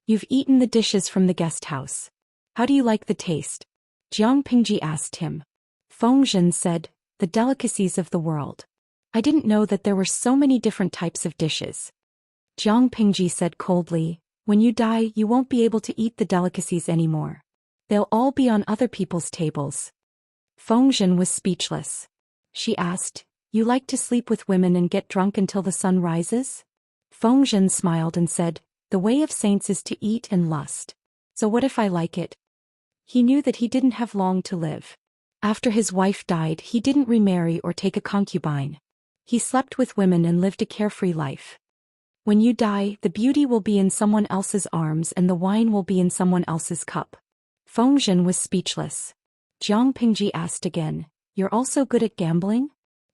You've eaten the dishes from the guest house. How do you like the taste? Jiang Pingji asked him. Feng Zhen said, the delicacies of the world. I didn't know that there were so many different types of dishes. Jiang Pingji said coldly, when you die you won't be able to eat the delicacies anymore. They'll all be on other people's tables. Feng Zhen was speechless. She asked, You like to sleep with women and get drunk until the sun rises? Fengzhen smiled and said, the way of saints is to eat and lust. So what if I like it? He knew that he didn't have long to live. After his wife died, he didn't remarry or take a concubine. He slept with women and lived a carefree life. When you die, the beauty will be in someone else's arms and the wine will be in someone else's cup. Fengzhen was speechless. Jiang Pingji asked again, you're also good at gambling?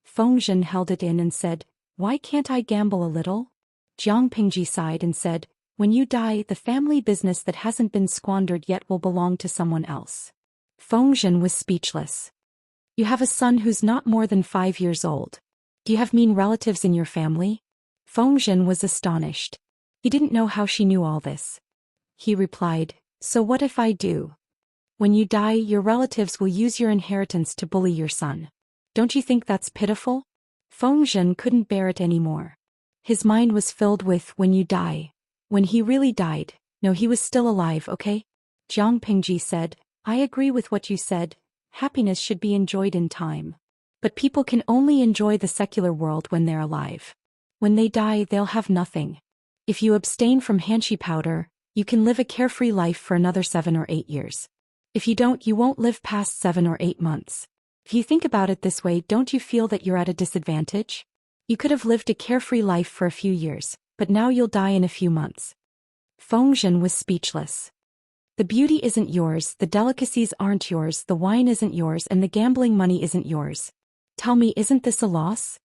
Fengzhen held it in and said, why can't I gamble a little? Jiang Pingji sighed and said, when you die, the family business that hasn't been squandered yet will belong to someone else. Fengzhen was speechless. You have a son who's not more than 5 years old. Do you have mean relatives in your family? Fengzhen was astonished. He didn't know how she knew all this. He replied, so what if I do? When you die, your relatives will use your inheritance to bully your son. Don't you think that's pitiful? Fengzhen couldn't bear it anymore. His mind was filled with when you die. When he really died, no, he was still alive, okay? Jiang Pingji said, I agree with what you said. Happiness should be enjoyed in time. But people can only enjoy the secular world when they're alive. When they die, they'll have nothing. If you abstain from hanshi powder, you can live a carefree life for another 7 or 8 years. If you don't, you won't live past 7 or 8 months. If you think about it this way, don't you feel that you're at a disadvantage? You could have lived a carefree life for a few years, but now you'll die in a few months. Fengzhen was speechless. The beauty isn't yours, the delicacies aren't yours, the wine isn't yours, and the gambling money isn't yours. Tell me, isn't this a loss?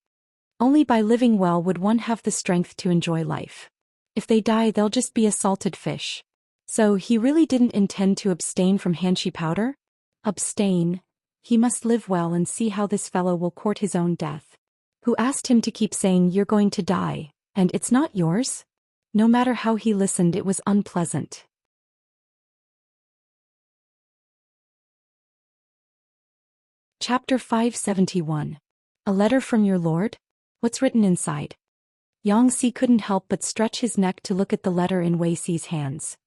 Only by living well would one have the strength to enjoy life. If they die, they'll just be a salted fish. So he really didn't intend to abstain from hanshi powder? Abstain? He must live well and see how this fellow will court his own death. Who asked him to keep saying you're going to die, and it's not yours? No matter how he listened, it was unpleasant. Chapter 571. A letter from your lord? What's written inside? Xianxia couldn't help but stretch his neck to look at the letter in Wei Xi's hands.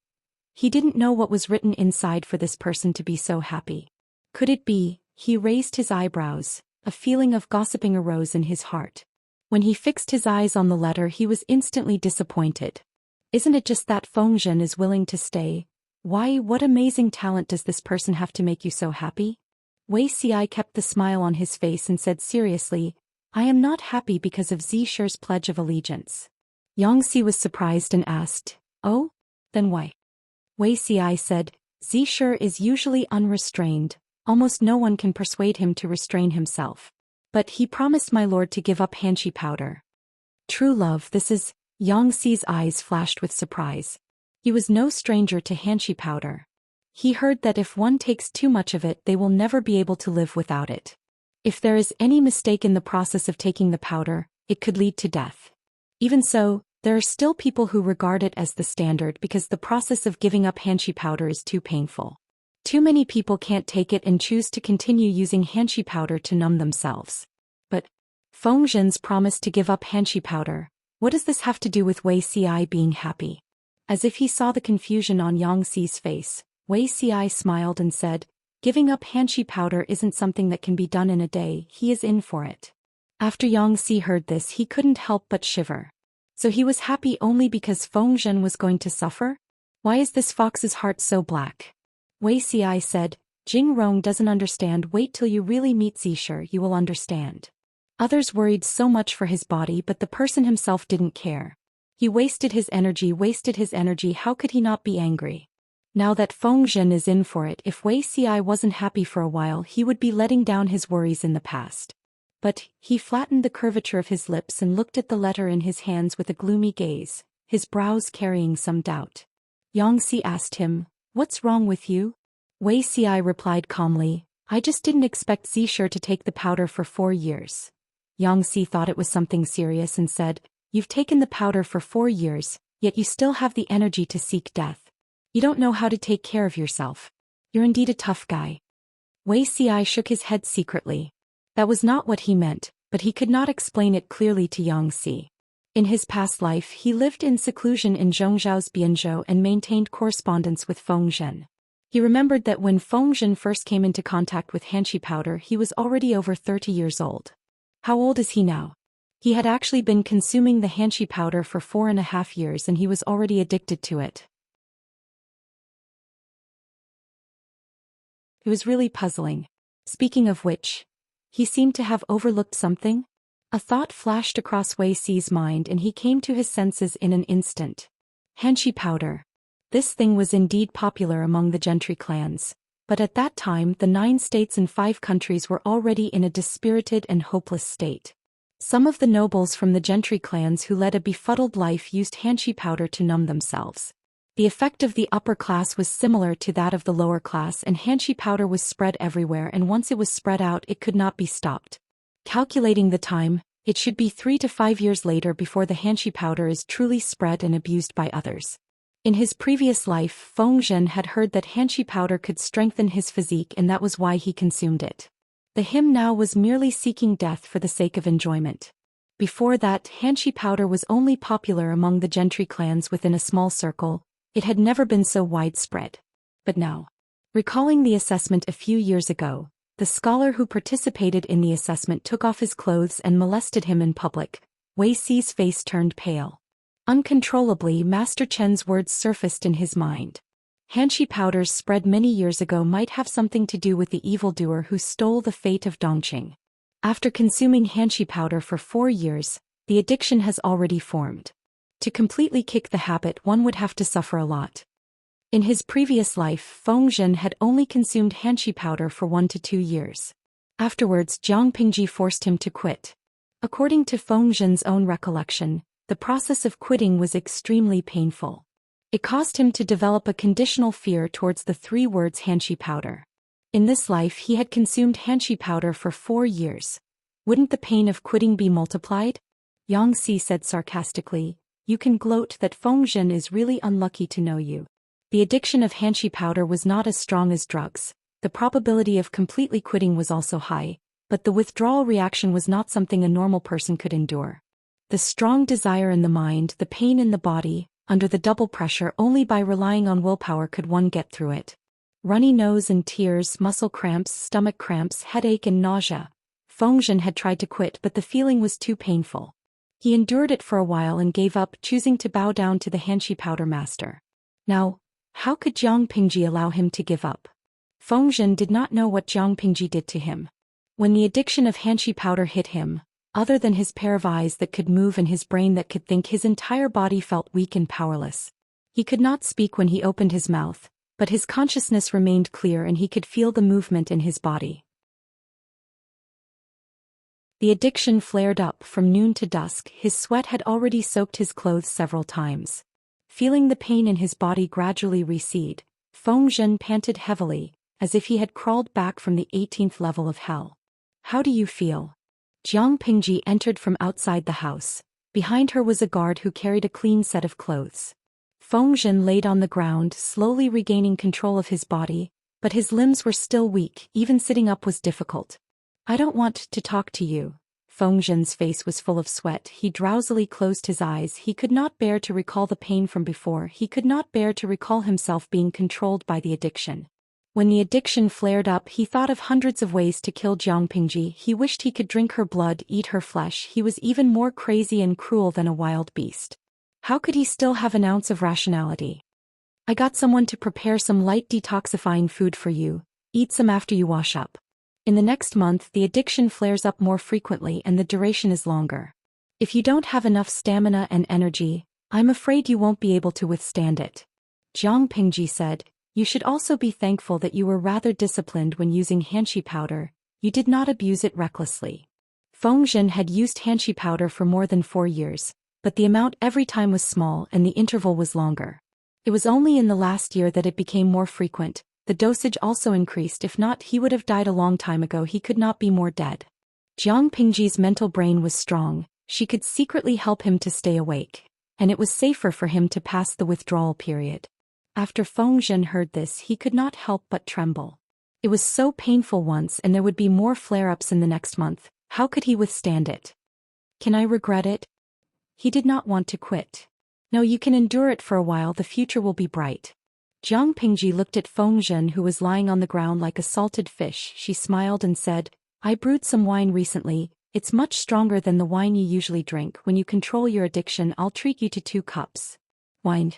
He didn't know what was written inside for this person to be so happy. Could it be? He raised his eyebrows. A feeling of gossiping arose in his heart. When he fixed his eyes on the letter, he was instantly disappointed. Isn't it just that Fengzhen is willing to stay? Why, what amazing talent does this person have to make you so happy? Wei Xi kept the smile on his face and said seriously, I am not happy because of Zisher's pledge of allegiance. Xianxia was surprised and asked, oh? Then why? Wei Xi said, Zisher is usually unrestrained. Almost no one can persuade him to restrain himself. But he promised my lord to give up hanshi powder. True love, this is... Xiaxi's eyes flashed with surprise. He was no stranger to hanshi powder. He heard that if one takes too much of it, they will never be able to live without it. If there is any mistake in the process of taking the powder, it could lead to death. Even so, there are still people who regard it as the standard because the process of giving up hanshi powder is too painful. Too many people can't take it and choose to continue using hanshi powder to numb themselves. But Fengzhen's promise to give up hanshi powder, what does this have to do with Wei Xi being happy? As if he saw the confusion on Xiaxi's face, Wei Xi smiled and said, giving up hanshi powder isn't something that can be done in a day, he is in for it. After Xianxia heard this, he couldn't help but shiver. So he was happy only because Fengzhen was going to suffer? Why is this fox's heart so black? Wei Xi said, Jing Rong doesn't understand, wait till you really meet Zisher, you will understand. Others worried so much for his body, but the person himself didn't care. He wasted his energy, how could he not be angry? Now that Fengzhen is in for it, if Wei Xi wasn't happy for a while, he would be letting down his worries in the past. But he flattened the curvature of his lips and looked at the letter in his hands with a gloomy gaze, his brows carrying some doubt. Xianxia asked him, what's wrong with you? Wei Xi replied calmly, I just didn't expect Zisher to take the powder for 4 years. Xianxia thought it was something serious and said, you've taken the powder for 4 years, yet you still have the energy to seek death. You don't know how to take care of yourself. You're indeed a tough guy. Wei Xi shook his head secretly. That was not what he meant, but he could not explain it clearly to Xianxia. In his past life, he lived in seclusion in Zhongzhao's Bianzhou and maintained correspondence with Fengzhen. He remembered that when Fengzhen first came into contact with hanshi powder, he was already over 30 years old. How old is he now? He had actually been consuming the Xianxia powder for 4.5 years and he was already addicted to it. It was really puzzling. Speaking of which, he seemed to have overlooked something. A thought flashed across Wei Si's mind and he came to his senses in an instant. Xianxia powder. This thing was indeed popular among the gentry clans, but at that time the 9 states and 5 countries were already in a dispirited and hopeless state. Some of the nobles from the gentry clans who led a befuddled life used Xianxia powder to numb themselves. The effect of the upper class was similar to that of the lower class and Xianxia powder was spread everywhere and once it was spread out it could not be stopped. Calculating the time, it should be 3 to 5 years later before the Xianxia powder is truly spread and abused by others. In his previous life, Feng Zhen had heard that Xianxia powder could strengthen his physique and that was why he consumed it. The him now was merely seeking death for the sake of enjoyment. Before that, Xianxia powder was only popular among the gentry clans within a small circle. It had never been so widespread. But now, recalling the assessment a few years ago, the scholar who participated in the assessment took off his clothes and molested him in public. Wei Si's face turned pale. Uncontrollably, Master Chen's words surfaced in his mind. Xianxia powders spread many years ago might have something to do with the evildoer who stole the fate of Dongqing. After consuming Xianxia powder for 4 years, the addiction has already formed. To completely kick the habit, one would have to suffer a lot. In his previous life, Feng Zhen had only consumed Xianxia powder for 1 to 2 years. Afterwards, Jiang Pingji forced him to quit. According to Feng Zhen's own recollection, the process of quitting was extremely painful. It caused him to develop a conditional fear towards the 3 words Xianxia powder. In this life he had consumed Xianxia powder for 4 years. Wouldn't the pain of quitting be multiplied? Yang Si said sarcastically, "You can gloat that Feng Zhen is really unlucky to know you." The addiction of Xianxia powder was not as strong as drugs. The probability of completely quitting was also high, but the withdrawal reaction was not something a normal person could endure. The strong desire in the mind, the pain in the body, under the double pressure, only by relying on willpower could one get through it. Runny nose and tears, muscle cramps, stomach cramps, headache and nausea. Feng Zhen had tried to quit but the feeling was too painful. He endured it for a while and gave up, choosing to bow down to the Xianxia powder master. Now, how could Jiang Pingji allow him to give up? Feng Zhen did not know what Jiang Pingji did to him. When the addiction of Xianxia powder hit him, other than his pair of eyes that could move and his brain that could think, his entire body felt weak and powerless. He could not speak when he opened his mouth, but his consciousness remained clear and he could feel the movement in his body. The addiction flared up from noon to dusk. His sweat had already soaked his clothes several times. Feeling the pain in his body gradually recede, Feng Zhen panted heavily, as if he had crawled back from the 18th level of hell. "How do you feel?" Jiang Pingji entered from outside the house. Behind her was a guard who carried a clean set of clothes. Feng Zhen laid on the ground, slowly regaining control of his body, but his limbs were still weak, even sitting up was difficult. "I don't want to talk to you." Feng Zhen's face was full of sweat. He drowsily closed his eyes. He could not bear to recall the pain from before. He could not bear to recall himself being controlled by the addiction. When the addiction flared up, he thought of hundreds of ways to kill Jiang Pingji. He wished he could drink her blood, eat her flesh. He was even more crazy and cruel than a wild beast. How could he still have an ounce of rationality? "I got someone to prepare some light detoxifying food for you. Eat some after you wash up." In the next month, the addiction flares up more frequently and the duration is longer. If you don't have enough stamina and energy, I'm afraid you won't be able to withstand it. Jiang Pingji said, "You should also be thankful that you were rather disciplined when using Xianxia powder. You did not abuse it recklessly." Feng Zhen had used Xianxia powder for more than 4 years, but the amount every time was small and the interval was longer. It was only in the last year that it became more frequent. The dosage also increased. If not, he would have died a long time ago. He could not be more dead. Jiang Pingji's mental brain was strong. She could secretly help him to stay awake, and it was safer for him to pass the withdrawal period. After Feng Zhen heard this, he could not help but tremble. It was so painful once and there would be more flare-ups in the next month. How could he withstand it? "Can I regret it?" He did not want to quit. "No, you can endure it for a while. The future will be bright." Jiang Pingji looked at Feng Zhen, who was lying on the ground like a salted fish. She smiled and said, "I brewed some wine recently. It's much stronger than the wine you usually drink. When you control your addiction, I'll treat you to 2 cups. Wine.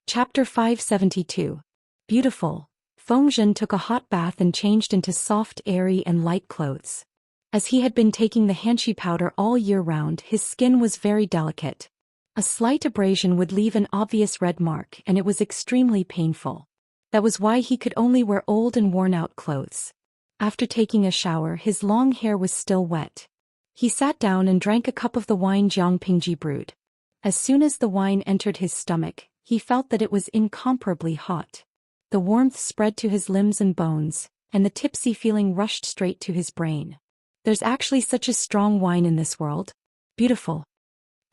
Chapter 572. Beautiful. Fengzhen took a hot bath and changed into soft, airy and light clothes. As he had been taking the Xianxia powder all year round, his skin was very delicate. A slight abrasion would leave an obvious red mark, and it was extremely painful. That was why he could only wear old and worn-out clothes. After taking a shower, his long hair was still wet. He sat down and drank a cup of the wine Jiang Pingji brewed. As soon as the wine entered his stomach, he felt that it was incomparably hot. The warmth spread to his limbs and bones, and the tipsy feeling rushed straight to his brain. There's actually such a strong wine in this world. Beautiful.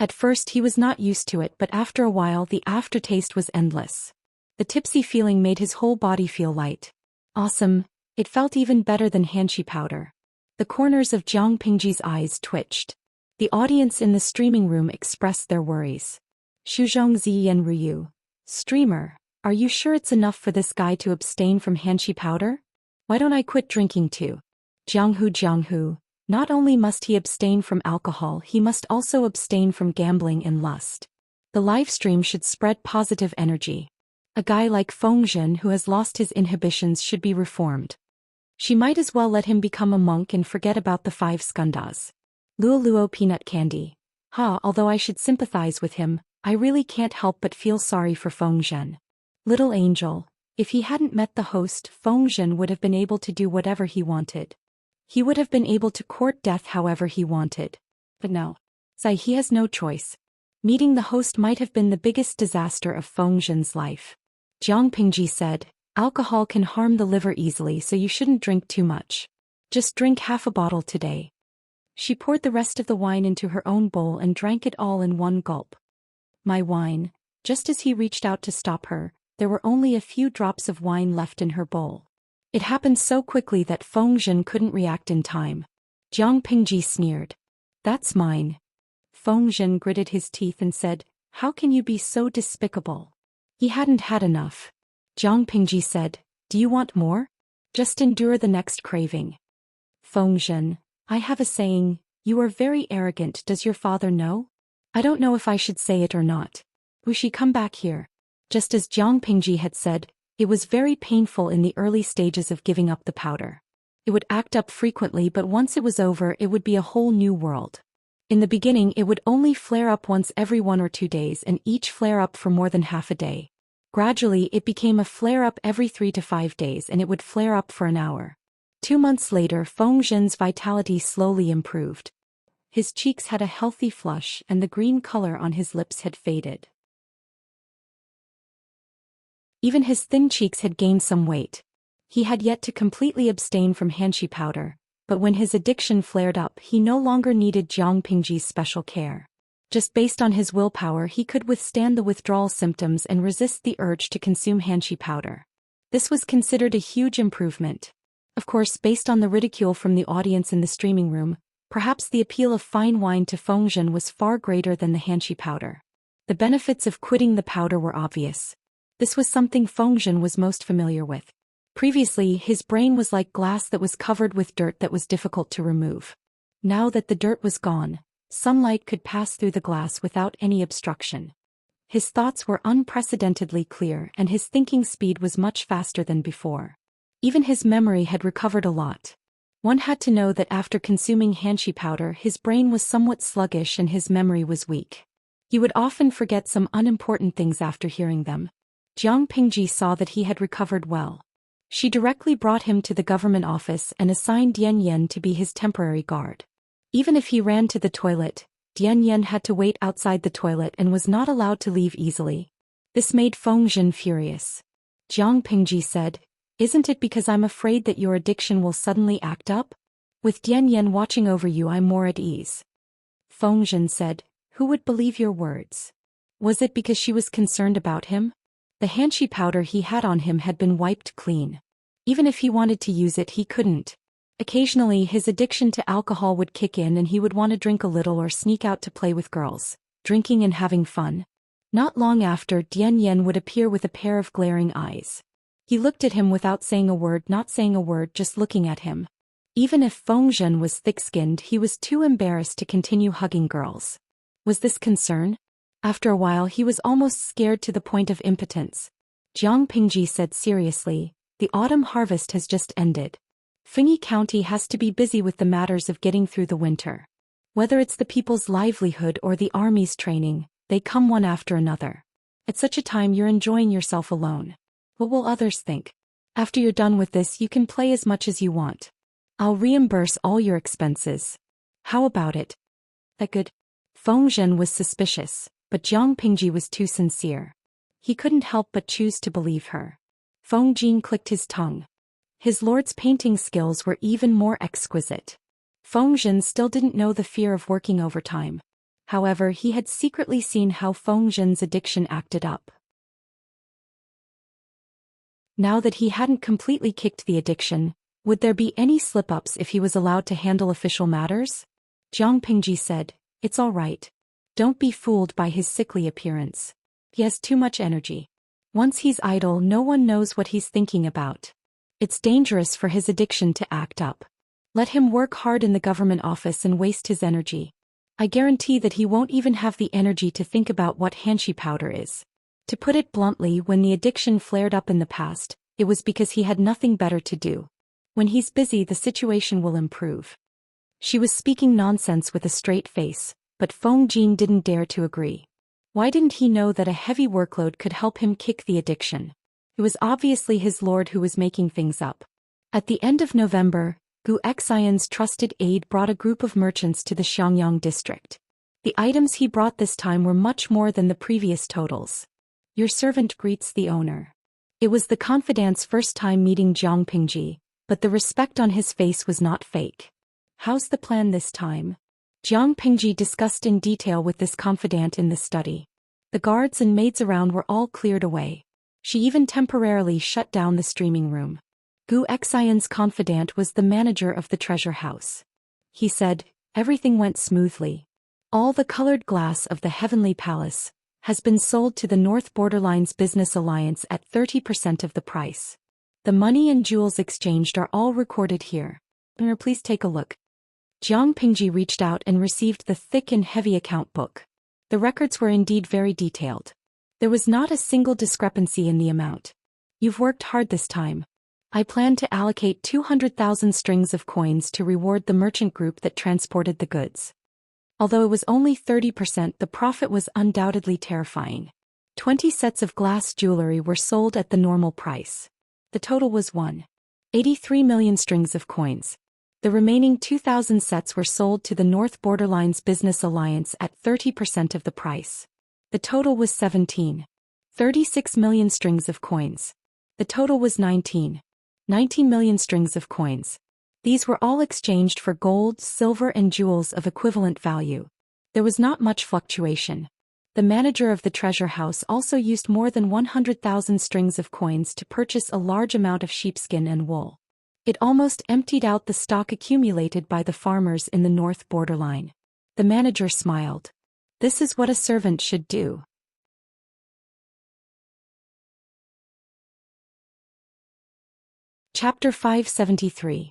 At first he was not used to it, but after a while the aftertaste was endless. The tipsy feeling made his whole body feel light. Awesome. It felt even better than Xianxia powder. The corners of Jiang Pingji's eyes twitched. The audience in the streaming room expressed their worries. Shuzhong Ziyan Ruyu. Streamer, are you sure it's enough for this guy to abstain from Xianxia powder? Why don't I quit drinking too? Jianghu. Not only must he abstain from alcohol, he must also abstain from gambling and lust. The live stream should spread positive energy. A guy like Fengzhen who has lost his inhibitions should be reformed. She might as well let him become a monk and forget about the 5 skandhas. Luo peanut candy. Although I should sympathize with him, I really can't help but feel sorry for Fengzhen. Little angel, if he hadn't met the host, Fengzhen would have been able to do whatever he wanted. He would have been able to court death however he wanted. But no. He has no choice. Meeting the host might have been the biggest disaster of Fengzhen's life. Jiang Pingji said, alcohol can harm the liver easily, so you shouldn't drink too much. Just drink half a bottle today. She poured the rest of the wine into her own bowl and drank it all in one gulp. My wine. Just as he reached out to stop her, there were only a few drops of wine left in her bowl. It happened so quickly that Fengzhen couldn't react in time. Jiang Pingji sneered. That's mine. Fengzhen gritted his teeth and said, how can you be so despicable? He hadn't had enough. Jiang Pingji said, do you want more? Just endure the next craving. Fengzhen, I have a saying, you are very arrogant. Does your father know? I don't know if I should say it or not. Wuxia, come back here. Just as Jiang Pingji had said, it was very painful in the early stages of giving up the powder. It would act up frequently, but once it was over it would be a whole new world. In the beginning it would only flare up once every 1 or 2 days, and each flare up for more than half a day. Gradually it became a flare-up every 3 to 5 days, and it would flare up for an hour. 2 months later Fengzhen's vitality slowly improved. His cheeks had a healthy flush, and the green color on his lips had faded. Even his thin cheeks had gained some weight. He had yet to completely abstain from Xianxia powder, but when his addiction flared up he no longer needed Jiang Pingji's special care. Just based on his willpower he could withstand the withdrawal symptoms and resist the urge to consume Xianxia powder. This was considered a huge improvement. Of course, based on the ridicule from the audience in the streaming room, perhaps the appeal of fine wine to Fengzhen was far greater than the Xianxia powder. The benefits of quitting the powder were obvious. This was something Fengzhen was most familiar with. Previously, his brain was like glass that was covered with dirt that was difficult to remove. Now that the dirt was gone, sunlight could pass through the glass without any obstruction. His thoughts were unprecedentedly clear, and his thinking speed was much faster than before. Even his memory had recovered a lot. One had to know that after consuming Xianxia powder his brain was somewhat sluggish and his memory was weak. He would often forget some unimportant things after hearing them. Jiang Pingji saw that he had recovered well. She directly brought him to the government office and assigned Dian Yen to be his temporary guard. Even if he ran to the toilet, Dian Yen had to wait outside the toilet and was not allowed to leave easily. This made Fengzhen furious. Jiang Pingji said, isn't it because I'm afraid that your addiction will suddenly act up? With Dian Yen watching over you I'm more at ease. Fengzhen said, who would believe your words? Was it because she was concerned about him? The Xianxia powder he had on him had been wiped clean. Even if he wanted to use it he couldn't. Occasionally his addiction to alcohol would kick in and he would want to drink a little or sneak out to play with girls, drinking and having fun. Not long after, Dian Yen would appear with a pair of glaring eyes. He looked at him without saying a word, not saying a word, just looking at him. Even if Feng Zhen was thick-skinned, he was too embarrassed to continue hugging girls. Was this concern? After a while he was almost scared to the point of impotence. Jiang Pingji said seriously, "The autumn harvest has just ended. Fengyi County has to be busy with the matters of getting through the winter. Whether it's the people's livelihood or the army's training, they come one after another. At such a time you're enjoying yourself alone. What will others think? After you're done with this you can play as much as you want. I'll reimburse all your expenses. How about it? That good?" Feng Zhen was suspicious, but Jiang Pingji was too sincere. He couldn't help but choose to believe her. Feng Jin clicked his tongue. His lord's painting skills were even more exquisite. Feng Zhen still didn't know the fear of working overtime. However, he had secretly seen how Feng Zhen's addiction acted up. Now that he hadn't completely kicked the addiction, would there be any slip-ups if he was allowed to handle official matters? Jiang Pingji said, "It's all right. Don't be fooled by his sickly appearance. He has too much energy. Once he's idle, no one knows what he's thinking about. It's dangerous for his addiction to act up. Let him work hard in the government office and waste his energy. I guarantee that he won't even have the energy to think about what hanshi powder is." To put it bluntly, when the addiction flared up in the past, it was because he had nothing better to do. When he's busy, the situation will improve. She was speaking nonsense with a straight face, but Feng Jin didn't dare to agree. Why didn't he know that a heavy workload could help him kick the addiction? It was obviously his lord who was making things up. At the end of November, Zhou Xian's trusted aide brought a group of merchants to the Xiangyang district. The items he brought this time were much more than the previous totals. "Your servant greets the owner." It was the confidant's first time meeting Jiang Pingji, but the respect on his face was not fake. "How's the plan this time?" Jiang Pingji discussed in detail with this confidant in the study. The guards and maids around were all cleared away. She even temporarily shut down the streaming room. Zhou Xian's confidant was the manager of the treasure house. He said, "Everything went smoothly. All the colored glass of the Heavenly Palace has been sold to the North Borderlines Business Alliance at 30% of the price. The money and jewels exchanged are all recorded here. Please take a look." Jiang Pingji reached out and received the thick and heavy account book. The records were indeed very detailed. There was not a single discrepancy in the amount. "You've worked hard this time. I plan to allocate 200,000 strings of coins to reward the merchant group that transported the goods." Although it was only 30%, the profit was undoubtedly terrifying. 20 sets of glass jewelry were sold at the normal price. The total was 1.83 million strings of coins. The remaining 2,000 sets were sold to the North Borderlines Business Alliance at 30% of the price. The total was 17.36 million strings of coins. The total was 19 million strings of coins. These were all exchanged for gold, silver and jewels of equivalent value. There was not much fluctuation. The manager of the treasure house also used more than 100,000 strings of coins to purchase a large amount of sheepskin and wool. It almost emptied out the stock accumulated by the farmers in the North Borderline. The manager smiled. This is what a servant should do. Chapter 573.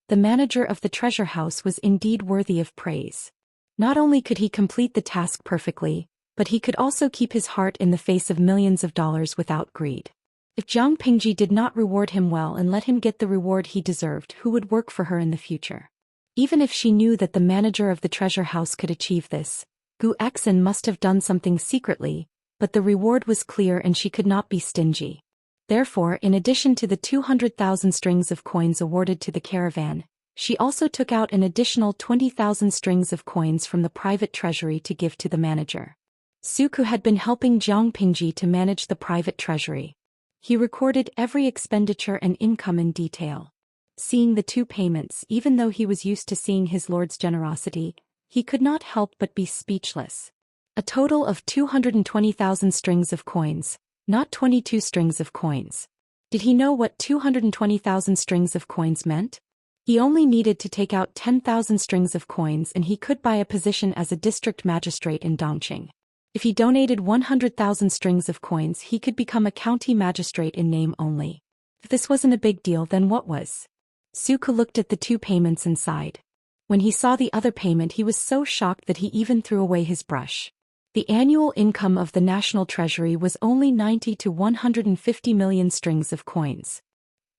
The manager of the treasure house was indeed worthy of praise. Not only could he complete the task perfectly, but he could also keep his heart in the face of millions of dollars without greed. If Jiang Pingji did not reward him well and let him get the reward he deserved, who would work for her in the future? Even if she knew that the manager of the treasure house could achieve this, Zhou Xian must have done something secretly, but the reward was clear and she could not be stingy. Therefore, in addition to the 200,000 strings of coins awarded to the caravan, she also took out an additional 20,000 strings of coins from the private treasury to give to the manager. Suku had been helping Jiang Pingji to manage the private treasury. He recorded every expenditure and income in detail. Seeing the two payments, even though he was used to seeing his lord's generosity, he could not help but be speechless. A total of 220,000 strings of coins, not 22 strings of coins. Did he know what 220,000 strings of coins meant? He only needed to take out 10,000 strings of coins and he could buy a position as a district magistrate in Dongqing. If he donated 100,000 strings of coins, he could become a county magistrate in name only. If this wasn't a big deal, then what was? Suku looked at the 2 payments and sighed. When he saw the other payment, he was so shocked that he even threw away his brush. The annual income of the National Treasury was only 90 to 150 million strings of coins.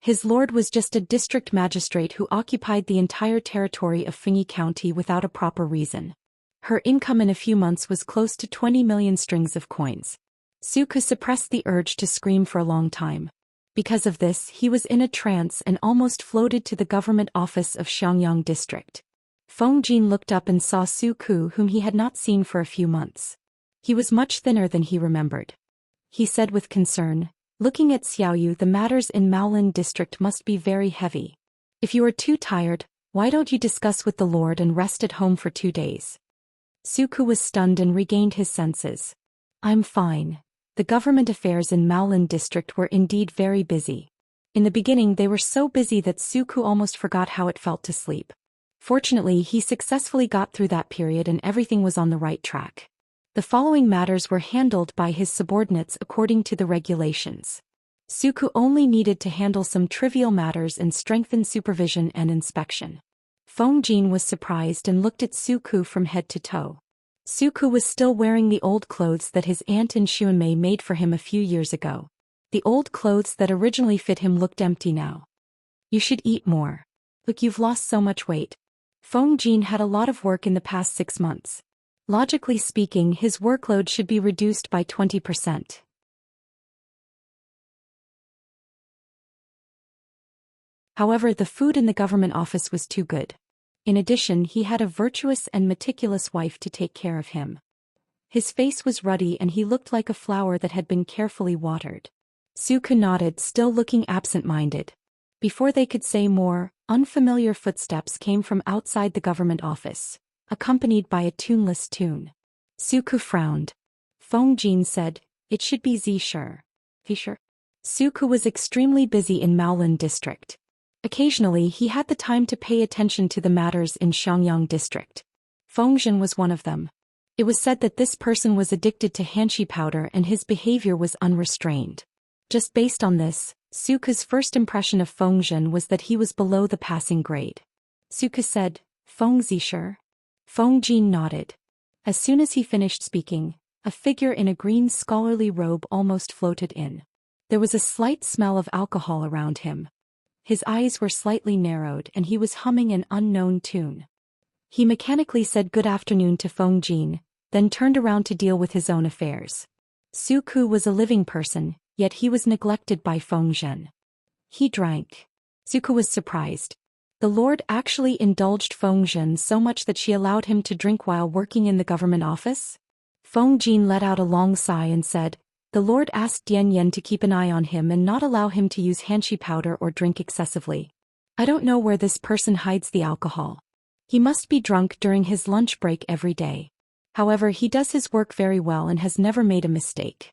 His lord was just a district magistrate who occupied the entire territory of Fengyi County without a proper reason. Her income in a few months was close to 20 million strings of coins. Suku suppressed the urge to scream for a long time. Because of this, he was in a trance and almost floated to the government office of Xiangyang district. Feng Jin looked up and saw Suku, whom he had not seen for a few months. He was much thinner than he remembered. He said with concern, "Looking at Xiaoyu, the matters in Maolin district must be very heavy. If you are too tired, why don't you discuss with the lord and rest at home for 2 days?" Suku was stunned and regained his senses. "I'm fine." The government affairs in Maolin district were indeed very busy. In the beginning they were so busy that Suku almost forgot how it felt to sleep. Fortunately, he successfully got through that period and everything was on the right track. The following matters were handled by his subordinates according to the regulations. Suku only needed to handle some trivial matters and strengthen supervision and inspection. Feng Jin was surprised and looked at Suku from head to toe. Suku was still wearing the old clothes that his aunt in Xuanmei made for him a few years ago. The old clothes that originally fit him looked empty now. "You should eat more. Look, you've lost so much weight." Feng Jin had a lot of work in the past 6 months. Logically speaking, his workload should be reduced by 20%. However, the food in the government office was too good. In addition, he had a virtuous and meticulous wife to take care of him. His face was ruddy and he looked like a flower that had been carefully watered. Suku nodded, still looking absent-minded. Before they could say more, unfamiliar footsteps came from outside the government office, accompanied by a tuneless tune. Suku frowned. Feng Jin said, "It should be Zisher." Zisher? Suku was extremely busy in Maolin district. Occasionally he had the time to pay attention to the matters in Xiangyang district. Feng Jin was one of them. It was said that this person was addicted to hanshi powder and his behavior was unrestrained. Just based on this, Suku's first impression of Feng Jin was that he was below the passing grade. Suku said, "Feng Zisher?" Feng Jin nodded. As soon as he finished speaking, a figure in a green scholarly robe almost floated in. There was a slight smell of alcohol around him. His eyes were slightly narrowed and he was humming an unknown tune. He mechanically said good afternoon to Feng Jin, then turned around to deal with his own affairs. Suku was a living person, yet he was neglected by Feng Jin. He drank. Suku was surprised. The lord actually indulged Feng Jin so much that she allowed him to drink while working in the government office? Feng Jin let out a long sigh and said, "The lord asked Dian Yan to keep an eye on him and not allow him to use hanshi powder or drink excessively. I don't know where this person hides the alcohol. He must be drunk during his lunch break every day. However, he does his work very well and has never made a mistake."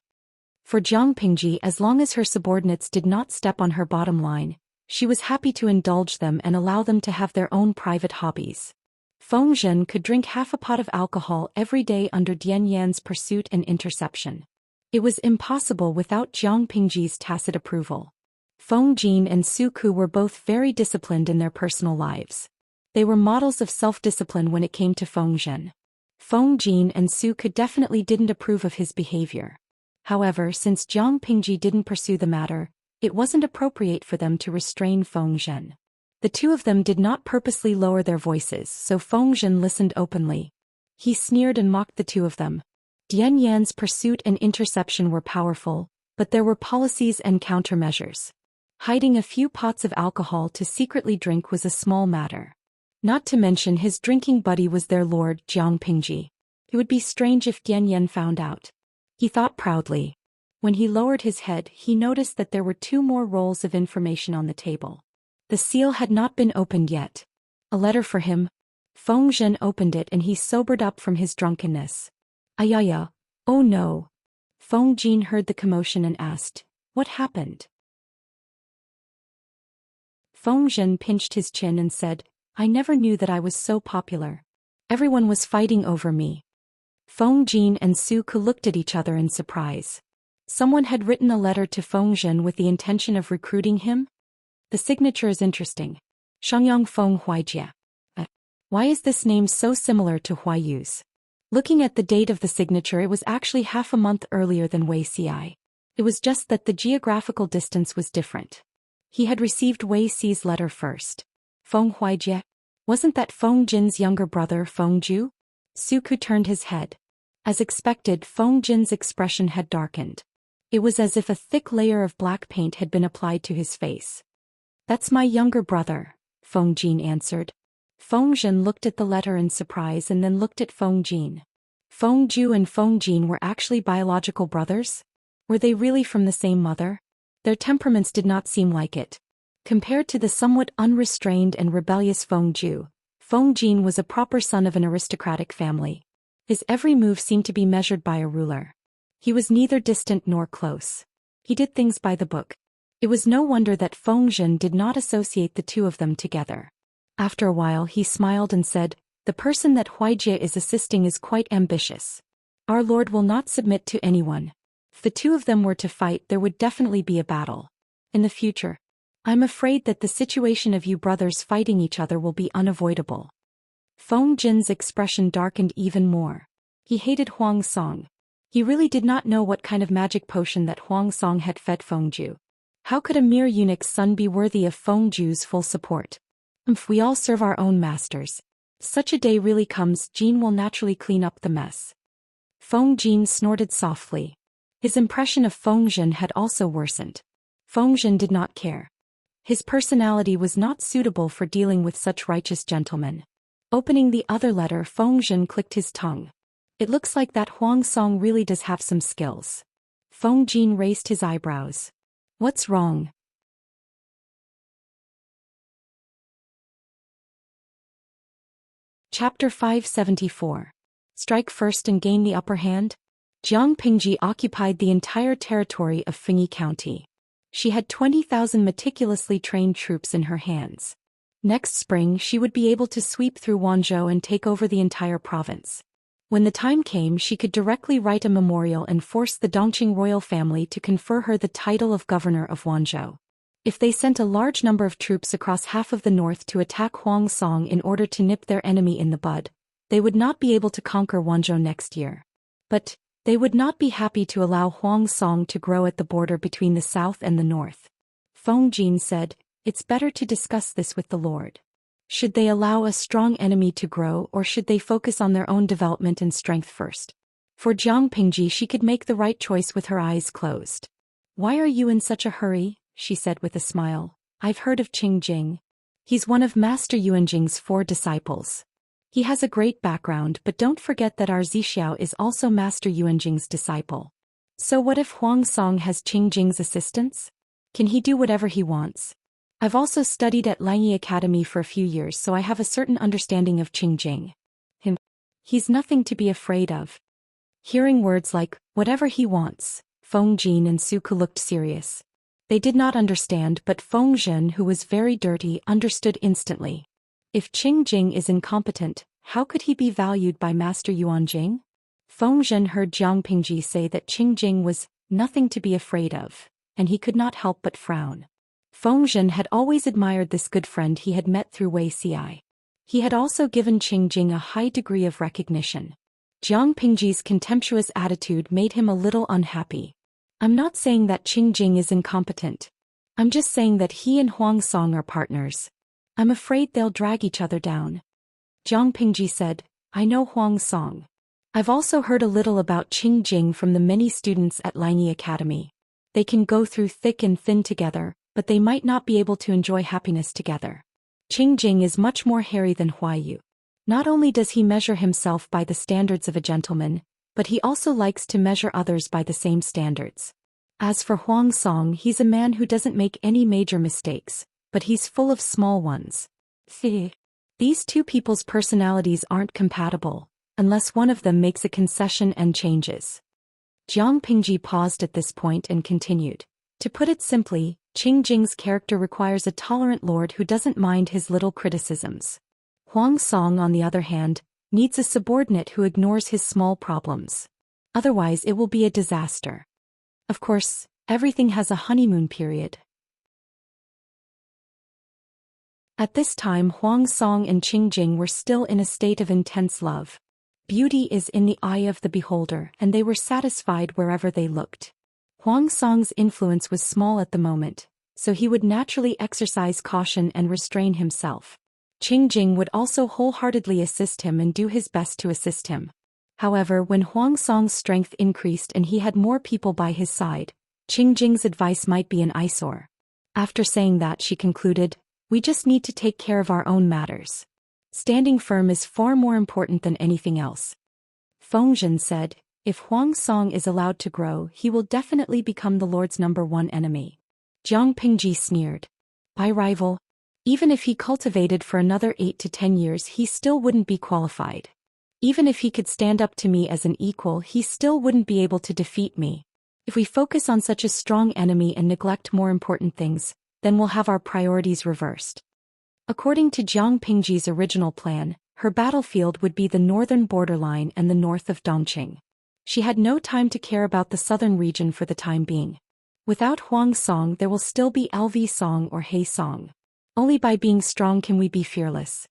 For Jiang Pingji, as long as her subordinates did not step on her bottom line, she was happy to indulge them and allow them to have their own private hobbies. Feng Jin could drink half a pot of alcohol every day under Dian Yan's pursuit and interception. It was impossible without Jiang Pingji's tacit approval. Feng Jin and Suku were both very disciplined in their personal lives. They were models of self-discipline when it came to Feng Jin. Feng Jin and Suku definitely didn't approve of his behavior. However, since Jiang Pingji didn't pursue the matter, it wasn't appropriate for them to restrain Feng Jin. The two of them did not purposely lower their voices, so Feng Jin listened openly. He sneered and mocked the two of them. Dian Yan's pursuit and interception were powerful, but there were policies and countermeasures. Hiding a few pots of alcohol to secretly drink was a small matter. Not to mention his drinking buddy was their lord, Jiang Pingji. It would be strange if Dian Yan found out. He thought proudly. When he lowered his head, he noticed that there were 2 more rolls of information on the table. The seal had not been opened yet. A letter for him. Feng Jin opened it and he sobered up from his drunkenness. "Ayaya, oh no." Feng Jin heard the commotion and asked, "What happened?" Feng Jin pinched his chin and said, "I never knew that I was so popular. Everyone was fighting over me." Feng Jin and Suku looked at each other in surprise. Someone had written a letter to Feng Zhen with the intention of recruiting him? The signature is interesting. Shangyang Feng Huaijie. Why is this name so similar to Huayu's? Looking at the date of the signature, it was actually half a month earlier than Wei Xi. It was just that the geographical distance was different. He had received Wei Xi's letter first. Feng Huaijie? Wasn't that Feng Jin's younger brother Feng Ju? Suku turned his head. As expected, Feng Jin's expression had darkened. It was as if a thick layer of black paint had been applied to his face. That's my younger brother, Feng Jin answered. Feng Zhen looked at the letter in surprise and then looked at Feng Jin. Feng Ju and Feng Jin were actually biological brothers? Were they really from the same mother? Their temperaments did not seem like it. Compared to the somewhat unrestrained and rebellious Feng Ju, Feng Jin was a proper son of an aristocratic family. His every move seemed to be measured by a ruler. He was neither distant nor close. He did things by the book. It was no wonder that Feng Zhen did not associate the two of them together. After a while he smiled and said, "The person that Huaijie is assisting is quite ambitious. Our Lord will not submit to anyone. If the two of them were to fight, there would definitely be a battle. In the future, I'm afraid that the situation of you brothers fighting each other will be unavoidable." Feng Jin's expression darkened even more. He hated Huang Song. He really did not know what kind of magic potion that Huang Song had fed Feng Ju. How could a mere eunuch's son be worthy of Feng Ju's full support? We all serve our own masters. If such a day really comes, Jin will naturally clean up the mess. Feng Jin snorted softly. His impression of Feng Zhen had also worsened. Feng Zhen did not care. His personality was not suitable for dealing with such righteous gentlemen. Opening the other letter, Feng Zhen clicked his tongue. It looks like that Huang Song really does have some skills. Feng Jin raised his eyebrows. What's wrong? Chapter 574. Strike first and gain the upper hand? Jiang Pingji occupied the entire territory of Fengyi County. She had 20,000 meticulously trained troops in her hands. Next spring she would be able to sweep through Wanzhou and take over the entire province. When the time came, she could directly write a memorial and force the Dongqing royal family to confer her the title of governor of Wanzhou. If they sent a large number of troops across half of the north to attack Huang Song in order to nip their enemy in the bud, they would not be able to conquer Wanzhou next year. But they would not be happy to allow Huang Song to grow at the border between the south and the north. Feng Jin said, "It's better to discuss this with the Lord. Should they allow a strong enemy to grow, or should they focus on their own development and strength first?" For Jiang Pingji, she could make the right choice with her eyes closed. "Why are you in such a hurry?" she said with a smile. "I've heard of Qing Jing. He's one of Master Yuanjing's 4 disciples. He has a great background, but don't forget that our Zixiao is also Master Yuanjing's disciple. So what if Huang Song has Qing Jing's assistance? Can he do whatever he wants? I've also studied at Langyi Academy for a few years, so I have a certain understanding of Qing Jing. He's nothing to be afraid of." Hearing words like, "whatever he wants," Feng Jin and Suku looked serious. They did not understand, but Feng Zhen, who was very dirty, understood instantly. If Qing Jing is incompetent, how could he be valued by Master Yuanjing? Feng Zhen heard Jiang Pingji say that Qing Jing was nothing to be afraid of, and he could not help but frown. Feng Zhen had always admired this good friend he had met through Wei Xi. He had also given Qing Jing a high degree of recognition. Jiang Pingji's contemptuous attitude made him a little unhappy. "I'm not saying that Qing Jing is incompetent. I'm just saying that he and Huang Song are partners. I'm afraid they'll drag each other down." Jiang Pingji said, "I know Huang Song. I've also heard a little about Qing Jing from the many students at Langyi Academy. They can go through thick and thin together, but they might not be able to enjoy happiness together. Qing Jing is much more hairy than Huayu. Not only does he measure himself by the standards of a gentleman, but he also likes to measure others by the same standards. As for Huang Song, he's a man who doesn't make any major mistakes, but he's full of small ones. These two people's personalities aren't compatible, unless one of them makes a concession and changes." Jiang Pingji paused at this point and continued. "To put it simply, Qing Jing's character requires a tolerant lord who doesn't mind his little criticisms. Huang Song, on the other hand, needs a subordinate who ignores his small problems. Otherwise it will be a disaster." Of course, everything has a honeymoon period. At this time Huang Song and Qing Jing were still in a state of intense love. Beauty is in the eye of the beholder, and they were satisfied wherever they looked. Huang Song's influence was small at the moment, so he would naturally exercise caution and restrain himself. Qing Jing would also wholeheartedly assist him and do his best to assist him. However, when Huang Song's strength increased and he had more people by his side, Qing Jing's advice might be an eyesore. After saying that, she concluded, "We just need to take care of our own matters. Standing firm is far more important than anything else." Fengzhen said, "If Huang Song is allowed to grow, he will definitely become the Lord's #1 enemy." Jiang Pingji sneered. "By rival? Even if he cultivated for another 8 to 10 years, he still wouldn't be qualified. Even if he could stand up to me as an equal, he still wouldn't be able to defeat me. If we focus on such a strong enemy and neglect more important things, then we'll have our priorities reversed." According to Jiang Pingji's original plan, her battlefield would be the northern borderline and the north of Dongqing. She had no time to care about the southern region for the time being. Without Huang Song, there will still be LV Song or He Song. Only by being strong can we be fearless.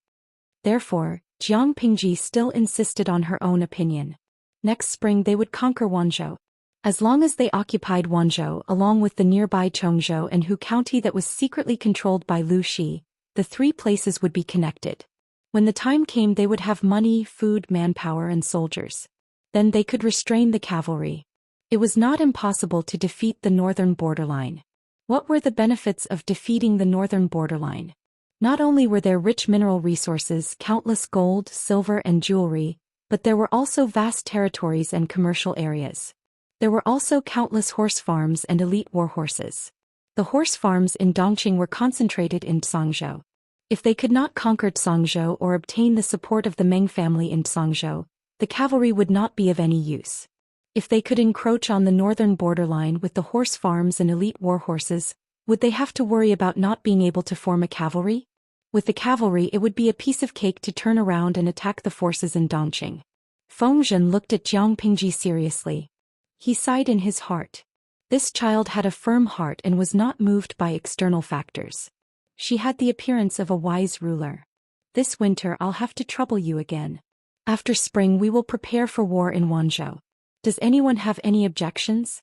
Therefore, Jiang Pingji still insisted on her own opinion. Next spring they would conquer Wanzhou. As long as they occupied Wanzhou along with the nearby Chongzhou and Hu County that was secretly controlled by Lu Shi, the three places would be connected. When the time came, they would have money, food, manpower, and soldiers. Then they could restrain the cavalry. It was not impossible to defeat the northern borderline. What were the benefits of defeating the northern borderline? Not only were there rich mineral resources, countless gold, silver, and jewelry, but there were also vast territories and commercial areas. There were also countless horse farms and elite war horses. The horse farms in Dongqing were concentrated in Zhangzhou. If they could not conquer Zhangzhou or obtain the support of the Meng family in Zhangzhou, the cavalry would not be of any use. If they could encroach on the northern borderline with the horse farms and elite war horses, would they have to worry about not being able to form a cavalry? With the cavalry, it would be a piece of cake to turn around and attack the forces in Dongqing. Fengzhen looked at Jiang Pingji seriously. He sighed in his heart. This child had a firm heart and was not moved by external factors. She had the appearance of a wise ruler. "This winter I'll have to trouble you again. After spring we will prepare for war in Wanzhou. Does anyone have any objections?"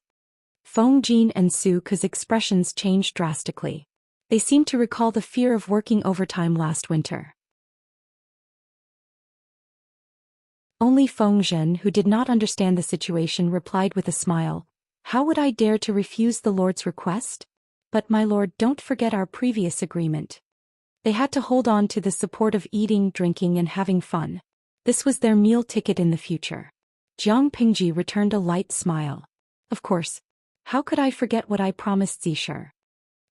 Feng Jin and Su Ke's expressions changed drastically. They seemed to recall the fear of working overtime last winter. Only Feng Zhen, who did not understand the situation, replied with a smile, "How would I dare to refuse the Lord's request? But my lord, don't forget our previous agreement." They had to hold on to the support of eating, drinking, and having fun. This was their meal ticket in the future. Jiang Pingji returned a light smile. "Of course. How could I forget what I promised Zisher?"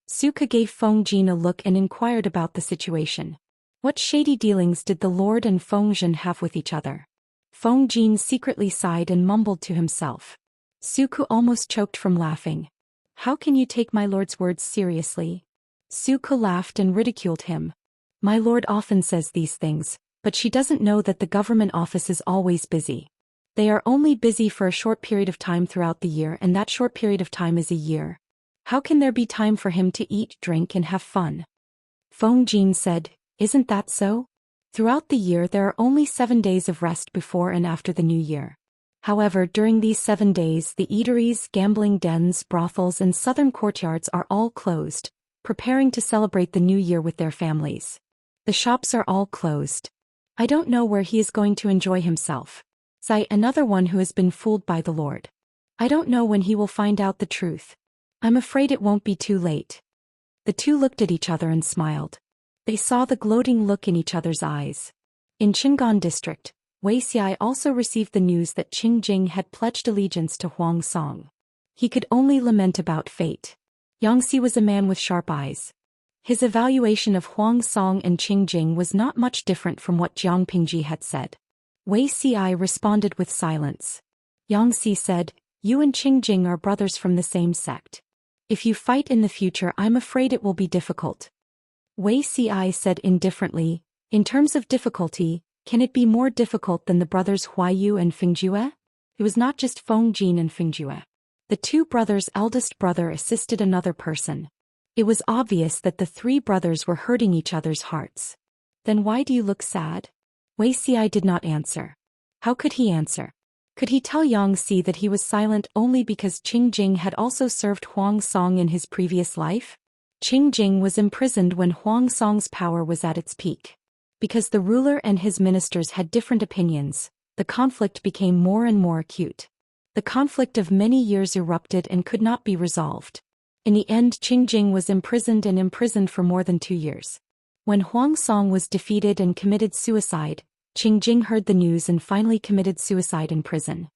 Su Ke gave Feng Jin a look and inquired about the situation. What shady dealings did the Lord and Feng Zhen have with each other? Feng Jin secretly sighed and mumbled to himself. Su Ke almost choked from laughing. "How can you take my lord's words seriously?" Su Ke laughed and ridiculed him. "My lord often says these things, but she doesn't know that the government office is always busy. They are only busy for a short period of time throughout the year, and that short period of time is a year. How can there be time for him to eat, drink, and have fun?" Feng Jin said, "Isn't that so? Throughout the year there are only 7 days of rest before and after the new year. However, during these 7 days the eateries, gambling dens, brothels, and southern courtyards are all closed, preparing to celebrate the new year with their families. The shops are all closed. I don't know where he is going to enjoy himself. Zai, another one who has been fooled by the Lord. I don't know when he will find out the truth. I'm afraid it won't be too late." The two looked at each other and smiled. They saw the gloating look in each other's eyes. In Qingan district, Wuxia also received the news that Qing Jing had pledged allegiance to Huang Song. He could only lament about fate. Xianxia was a man with sharp eyes. His evaluation of Huang Song and Qing Jing was not much different from what Jiang Pingji had said. Wuxia responded with silence. Xianxia said, "You and Qing Jing are brothers from the same sect. If you fight in the future, I'm afraid it will be difficult." Wuxia said indifferently, "In terms of difficulty, can it be more difficult than the brothers Huayu and Fingjue?" It was not just Feng Jin and Fingjue. The two brothers' eldest brother assisted another person. It was obvious that the three brothers were hurting each other's hearts. Then why do you look sad? Wuxia did not answer. How could he answer? Could he tell Xianxia that he was silent only because Qingjing had also served Huang Song in his previous life? Qingjing was imprisoned when Huang Song's power was at its peak. Because the ruler and his ministers had different opinions, the conflict became more and more acute. The conflict of many years erupted and could not be resolved. In the end, Qingjing was imprisoned for more than 2 years. When Huang Song was defeated and committed suicide, Qingjing heard the news and finally committed suicide in prison.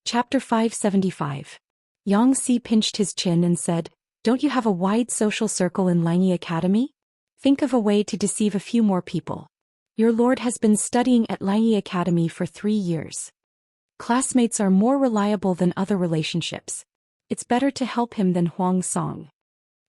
Chapter 575. Xianxia pinched his chin and said, "Don't you have a wide social circle in Langyi Academy? Think of a way to deceive a few more people. Your lord has been studying at Langyi Academy for 3 years. Classmates are more reliable than other relationships. It's better to help him than Huang Song."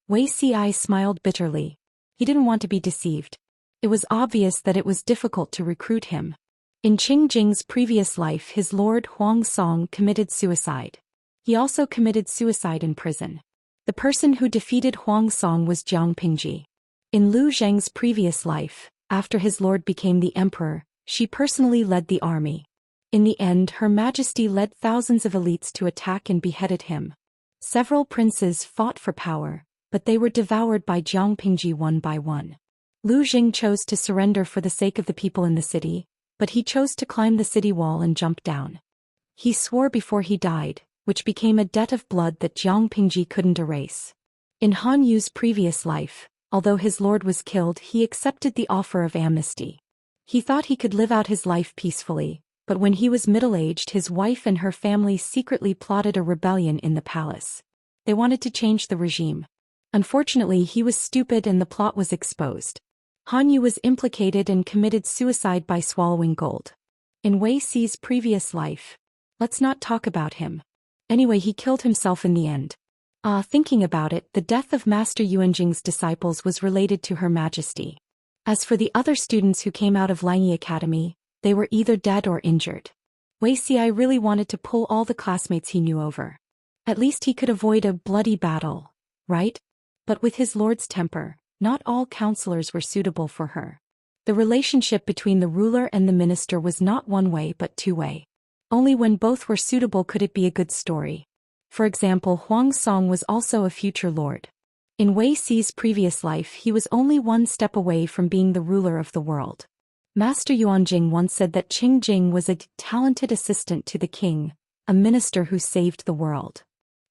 Wuxia smiled bitterly. He didn't want to be deceived. It was obvious that it was difficult to recruit him. In Qingjing's previous life, his lord Huang Song committed suicide. He also committed suicide in prison. The person who defeated Huang Song was Jiang Pingji. In Lu Zheng's previous life, after his lord became the emperor, she personally led the army. In the end, Her Majesty led thousands of elites to attack and beheaded him. Several princes fought for power, but they were devoured by Jiang Pingji one by one. Lu Xing chose to surrender for the sake of the people in the city, but he chose to climb the city wall and jump down. He swore before he died, which became a debt of blood that Jiang Pingji couldn't erase. In Han Yu's previous life, although his lord was killed, he accepted the offer of amnesty. He thought he could live out his life peacefully, but when he was middle-aged, his wife and her family secretly plotted a rebellion in the palace. They wanted to change the regime. Unfortunately, he was stupid and the plot was exposed. Han Yu was implicated and committed suicide by swallowing gold. In Wuxia's previous life. Let's not talk about him. Anyway, he killed himself in the end. Thinking about it, the death of Master Yuanjing's disciples was related to Her Majesty. As for the other students who came out of Langyi Academy, they were either dead or injured. Wuxia really wanted to pull all the classmates he knew over. At least he could avoid a bloody battle, right? But with his lord's temper, not all counselors were suitable for her. The relationship between the ruler and the minister was not one-way but two-way. Only when both were suitable could it be a good story. For example, Huang Song was also a future lord. In Wuxia's previous life, he was only one step away from being the ruler of the world. Master Yuanjing once said that Qingjing was a talented assistant to the king, a minister who saved the world.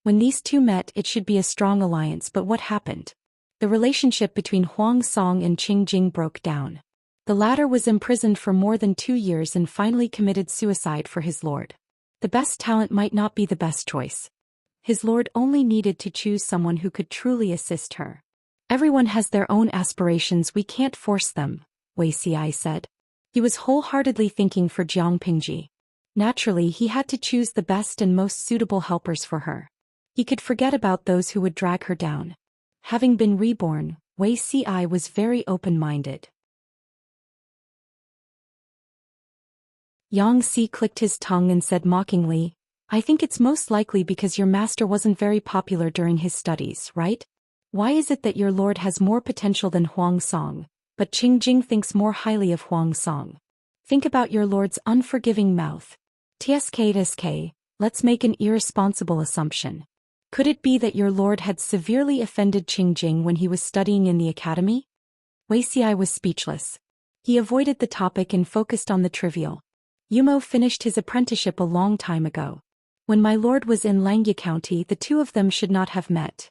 When these two met, it should be a strong alliance, but what happened? The relationship between Huang Song and Qingjing broke down. The latter was imprisoned for more than 2 years and finally committed suicide for his lord. The best talent might not be the best choice. His lord only needed to choose someone who could truly assist her. Everyone has their own aspirations, we can't force them, Wuxia said. He was wholeheartedly thinking for Jiang Pingji. Naturally, he had to choose the best and most suitable helpers for her. He could forget about those who would drag her down. Having been reborn, Wuxia was very open-minded. Xianxia clicked his tongue and said mockingly, "I think it's most likely because your master wasn't very popular during his studies, right? Why is it that your lord has more potential than Huang Song, but Qingjing thinks more highly of Huang Song? Think about your lord's unforgiving mouth. TSK, let's make an irresponsible assumption. Could it be that your lord had severely offended Qingjing when he was studying in the academy?" Wuxia was speechless. He avoided the topic and focused on the trivial. Yumo finished his apprenticeship a long time ago. When my lord was in Langyi County, the two of them should not have met.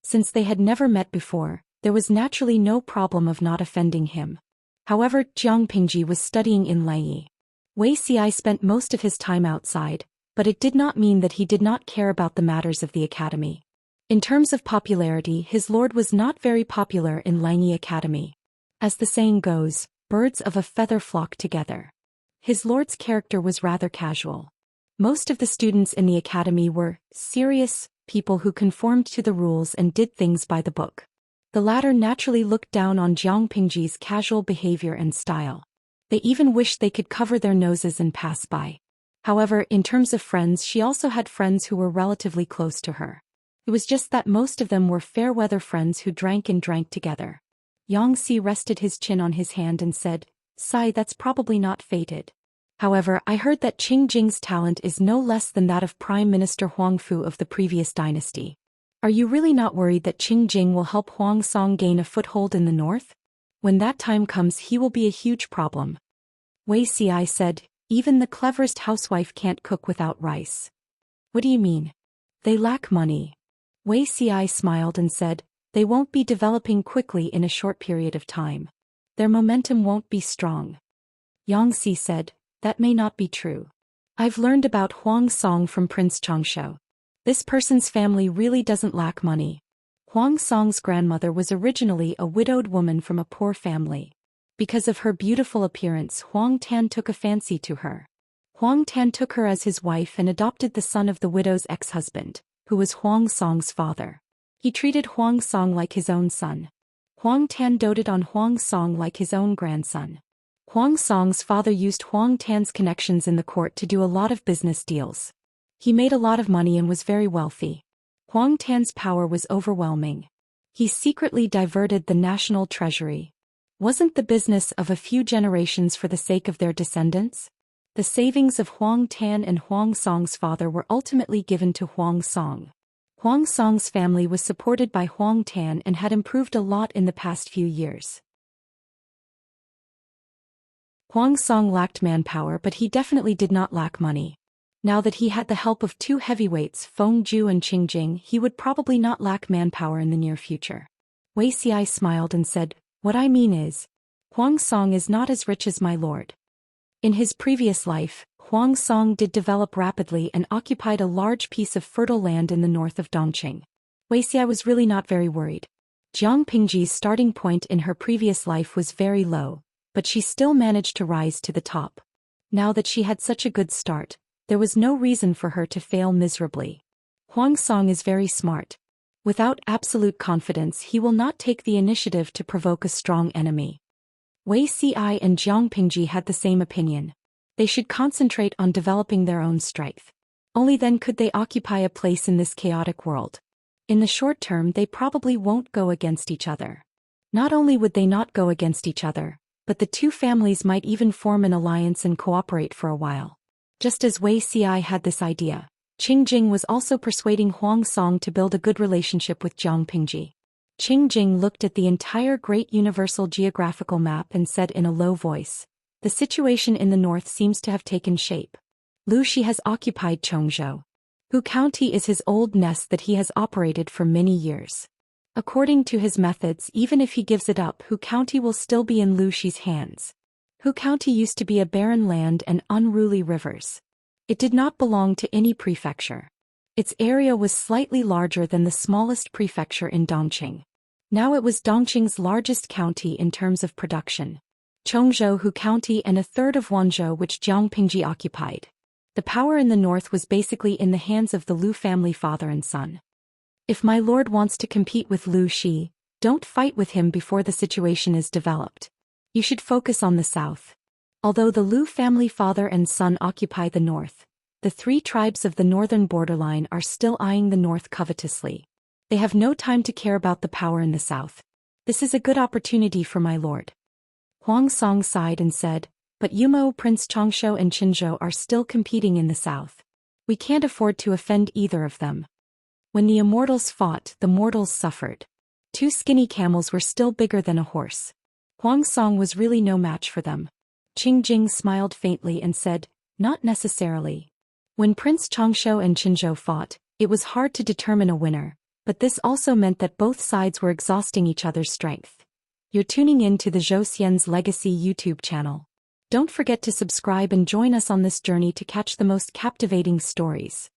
Since they had never met before, there was naturally no problem of not offending him. However, Jiang Pingji was studying in Langyi. Wuxia spent most of his time outside, but it did not mean that he did not care about the matters of the academy. In terms of popularity, his lord was not very popular in Langyi Academy. As the saying goes, birds of a feather flock together. His lord's character was rather casual. Most of the students in the academy were serious people who conformed to the rules and did things by the book. The latter naturally looked down on Jiang Pingji's casual behavior and style. They even wished they could cover their noses and pass by. However, in terms of friends, she also had friends who were relatively close to her. It was just that most of them were fair-weather friends who drank and drank together. Xianxia rested his chin on his hand and said, "Sigh, that's probably not fated. However, I heard that Qing Jing's talent is no less than that of Prime Minister Huang Fu of the previous dynasty. Are you really not worried that Qing Jing will help Huang Song gain a foothold in the north? When that time comes, he will be a huge problem." Wei Ci said, "Even the cleverest housewife can't cook without rice." "What do you mean?" "They lack money." Wei Ci smiled and said, "They won't be developing quickly in a short period of time. Their momentum won't be strong." Xianxia said, "That may not be true. I've learned about Huang Song from Prince Changshu. This person's family really doesn't lack money. Huang Song's grandmother was originally a widowed woman from a poor family. Because of her beautiful appearance, Huang Tan took a fancy to her. Huang Tan took her as his wife and adopted the son of the widow's ex-husband, who was Huang Song's father. He treated Huang Song like his own son. Huang Tan doted on Huang Song like his own grandson. Huang Song's father used Huang Tan's connections in the court to do a lot of business deals. He made a lot of money and was very wealthy. Huang Tan's power was overwhelming. He secretly diverted the national treasury. Wasn't the business of a few generations for the sake of their descendants? The savings of Huang Tan and Huang Song's father were ultimately given to Huang Song. Huang Song's family was supported by Huang Tan and had improved a lot in the past few years. Huang Song lacked manpower, but he definitely did not lack money. Now that he had the help of two heavyweights, Feng Zhu and Qing Jing, he would probably not lack manpower in the near future. Wei Ci smiled and said, "What I mean is, Huang Song is not as rich as my lord." In his previous life, Huang Song did develop rapidly and occupied a large piece of fertile land in the north of Dongqing. Wei Ci was really not very worried. Jiang Pingji's starting point in her previous life was very low, but she still managed to rise to the top. Now that she had such a good start, there was no reason for her to fail miserably. Huang Song is very smart. Without absolute confidence, he will not take the initiative to provoke a strong enemy. Wei Ci and Jiang Pingji had the same opinion. They should concentrate on developing their own strength. Only then could they occupy a place in this chaotic world. In the short term, they probably won't go against each other. Not only would they not go against each other, but the two families might even form an alliance and cooperate for a while. Just as Wei Ci had this idea, Qing Jing was also persuading Huang Song to build a good relationship with Jiang Pingji. Qing Jing looked at the entire Great Universal Geographical Map and said in a low voice, "The situation in the north seems to have taken shape. Lu Shi has occupied Chongzhou. Hu County is his old nest that he has operated for many years. According to his methods, even if he gives it up, Hu County will still be in Lu Shi's hands. Hu County used to be a barren land and unruly rivers. It did not belong to any prefecture. Its area was slightly larger than the smallest prefecture in Dongqing. Now it was Dongqing's largest county in terms of production. Chongzhou Hu County and a third of Wanzhou, which Jiang Pingji occupied. The power in the north was basically in the hands of the Lu family, father and son. If my lord wants to compete with Lu Shi, don't fight with him before the situation is developed. You should focus on the south. Although the Lu family father and son occupy the north, the three tribes of the northern borderline are still eyeing the north covetously. They have no time to care about the power in the south. This is a good opportunity for my lord." Huang Song sighed and said, "But Yumo, Prince Changshu and Qinzhou are still competing in the south. We can't afford to offend either of them." When the immortals fought, the mortals suffered. Two skinny camels were still bigger than a horse. Huang Song was really no match for them. Qing Jing smiled faintly and said, "Not necessarily. When Prince Changshu and Qinzhou fought, it was hard to determine a winner, but this also meant that both sides were exhausting each other's strength." You're tuning in to the Zhou Xian's Legacy YouTube channel. Don't forget to subscribe and join us on this journey to catch the most captivating stories.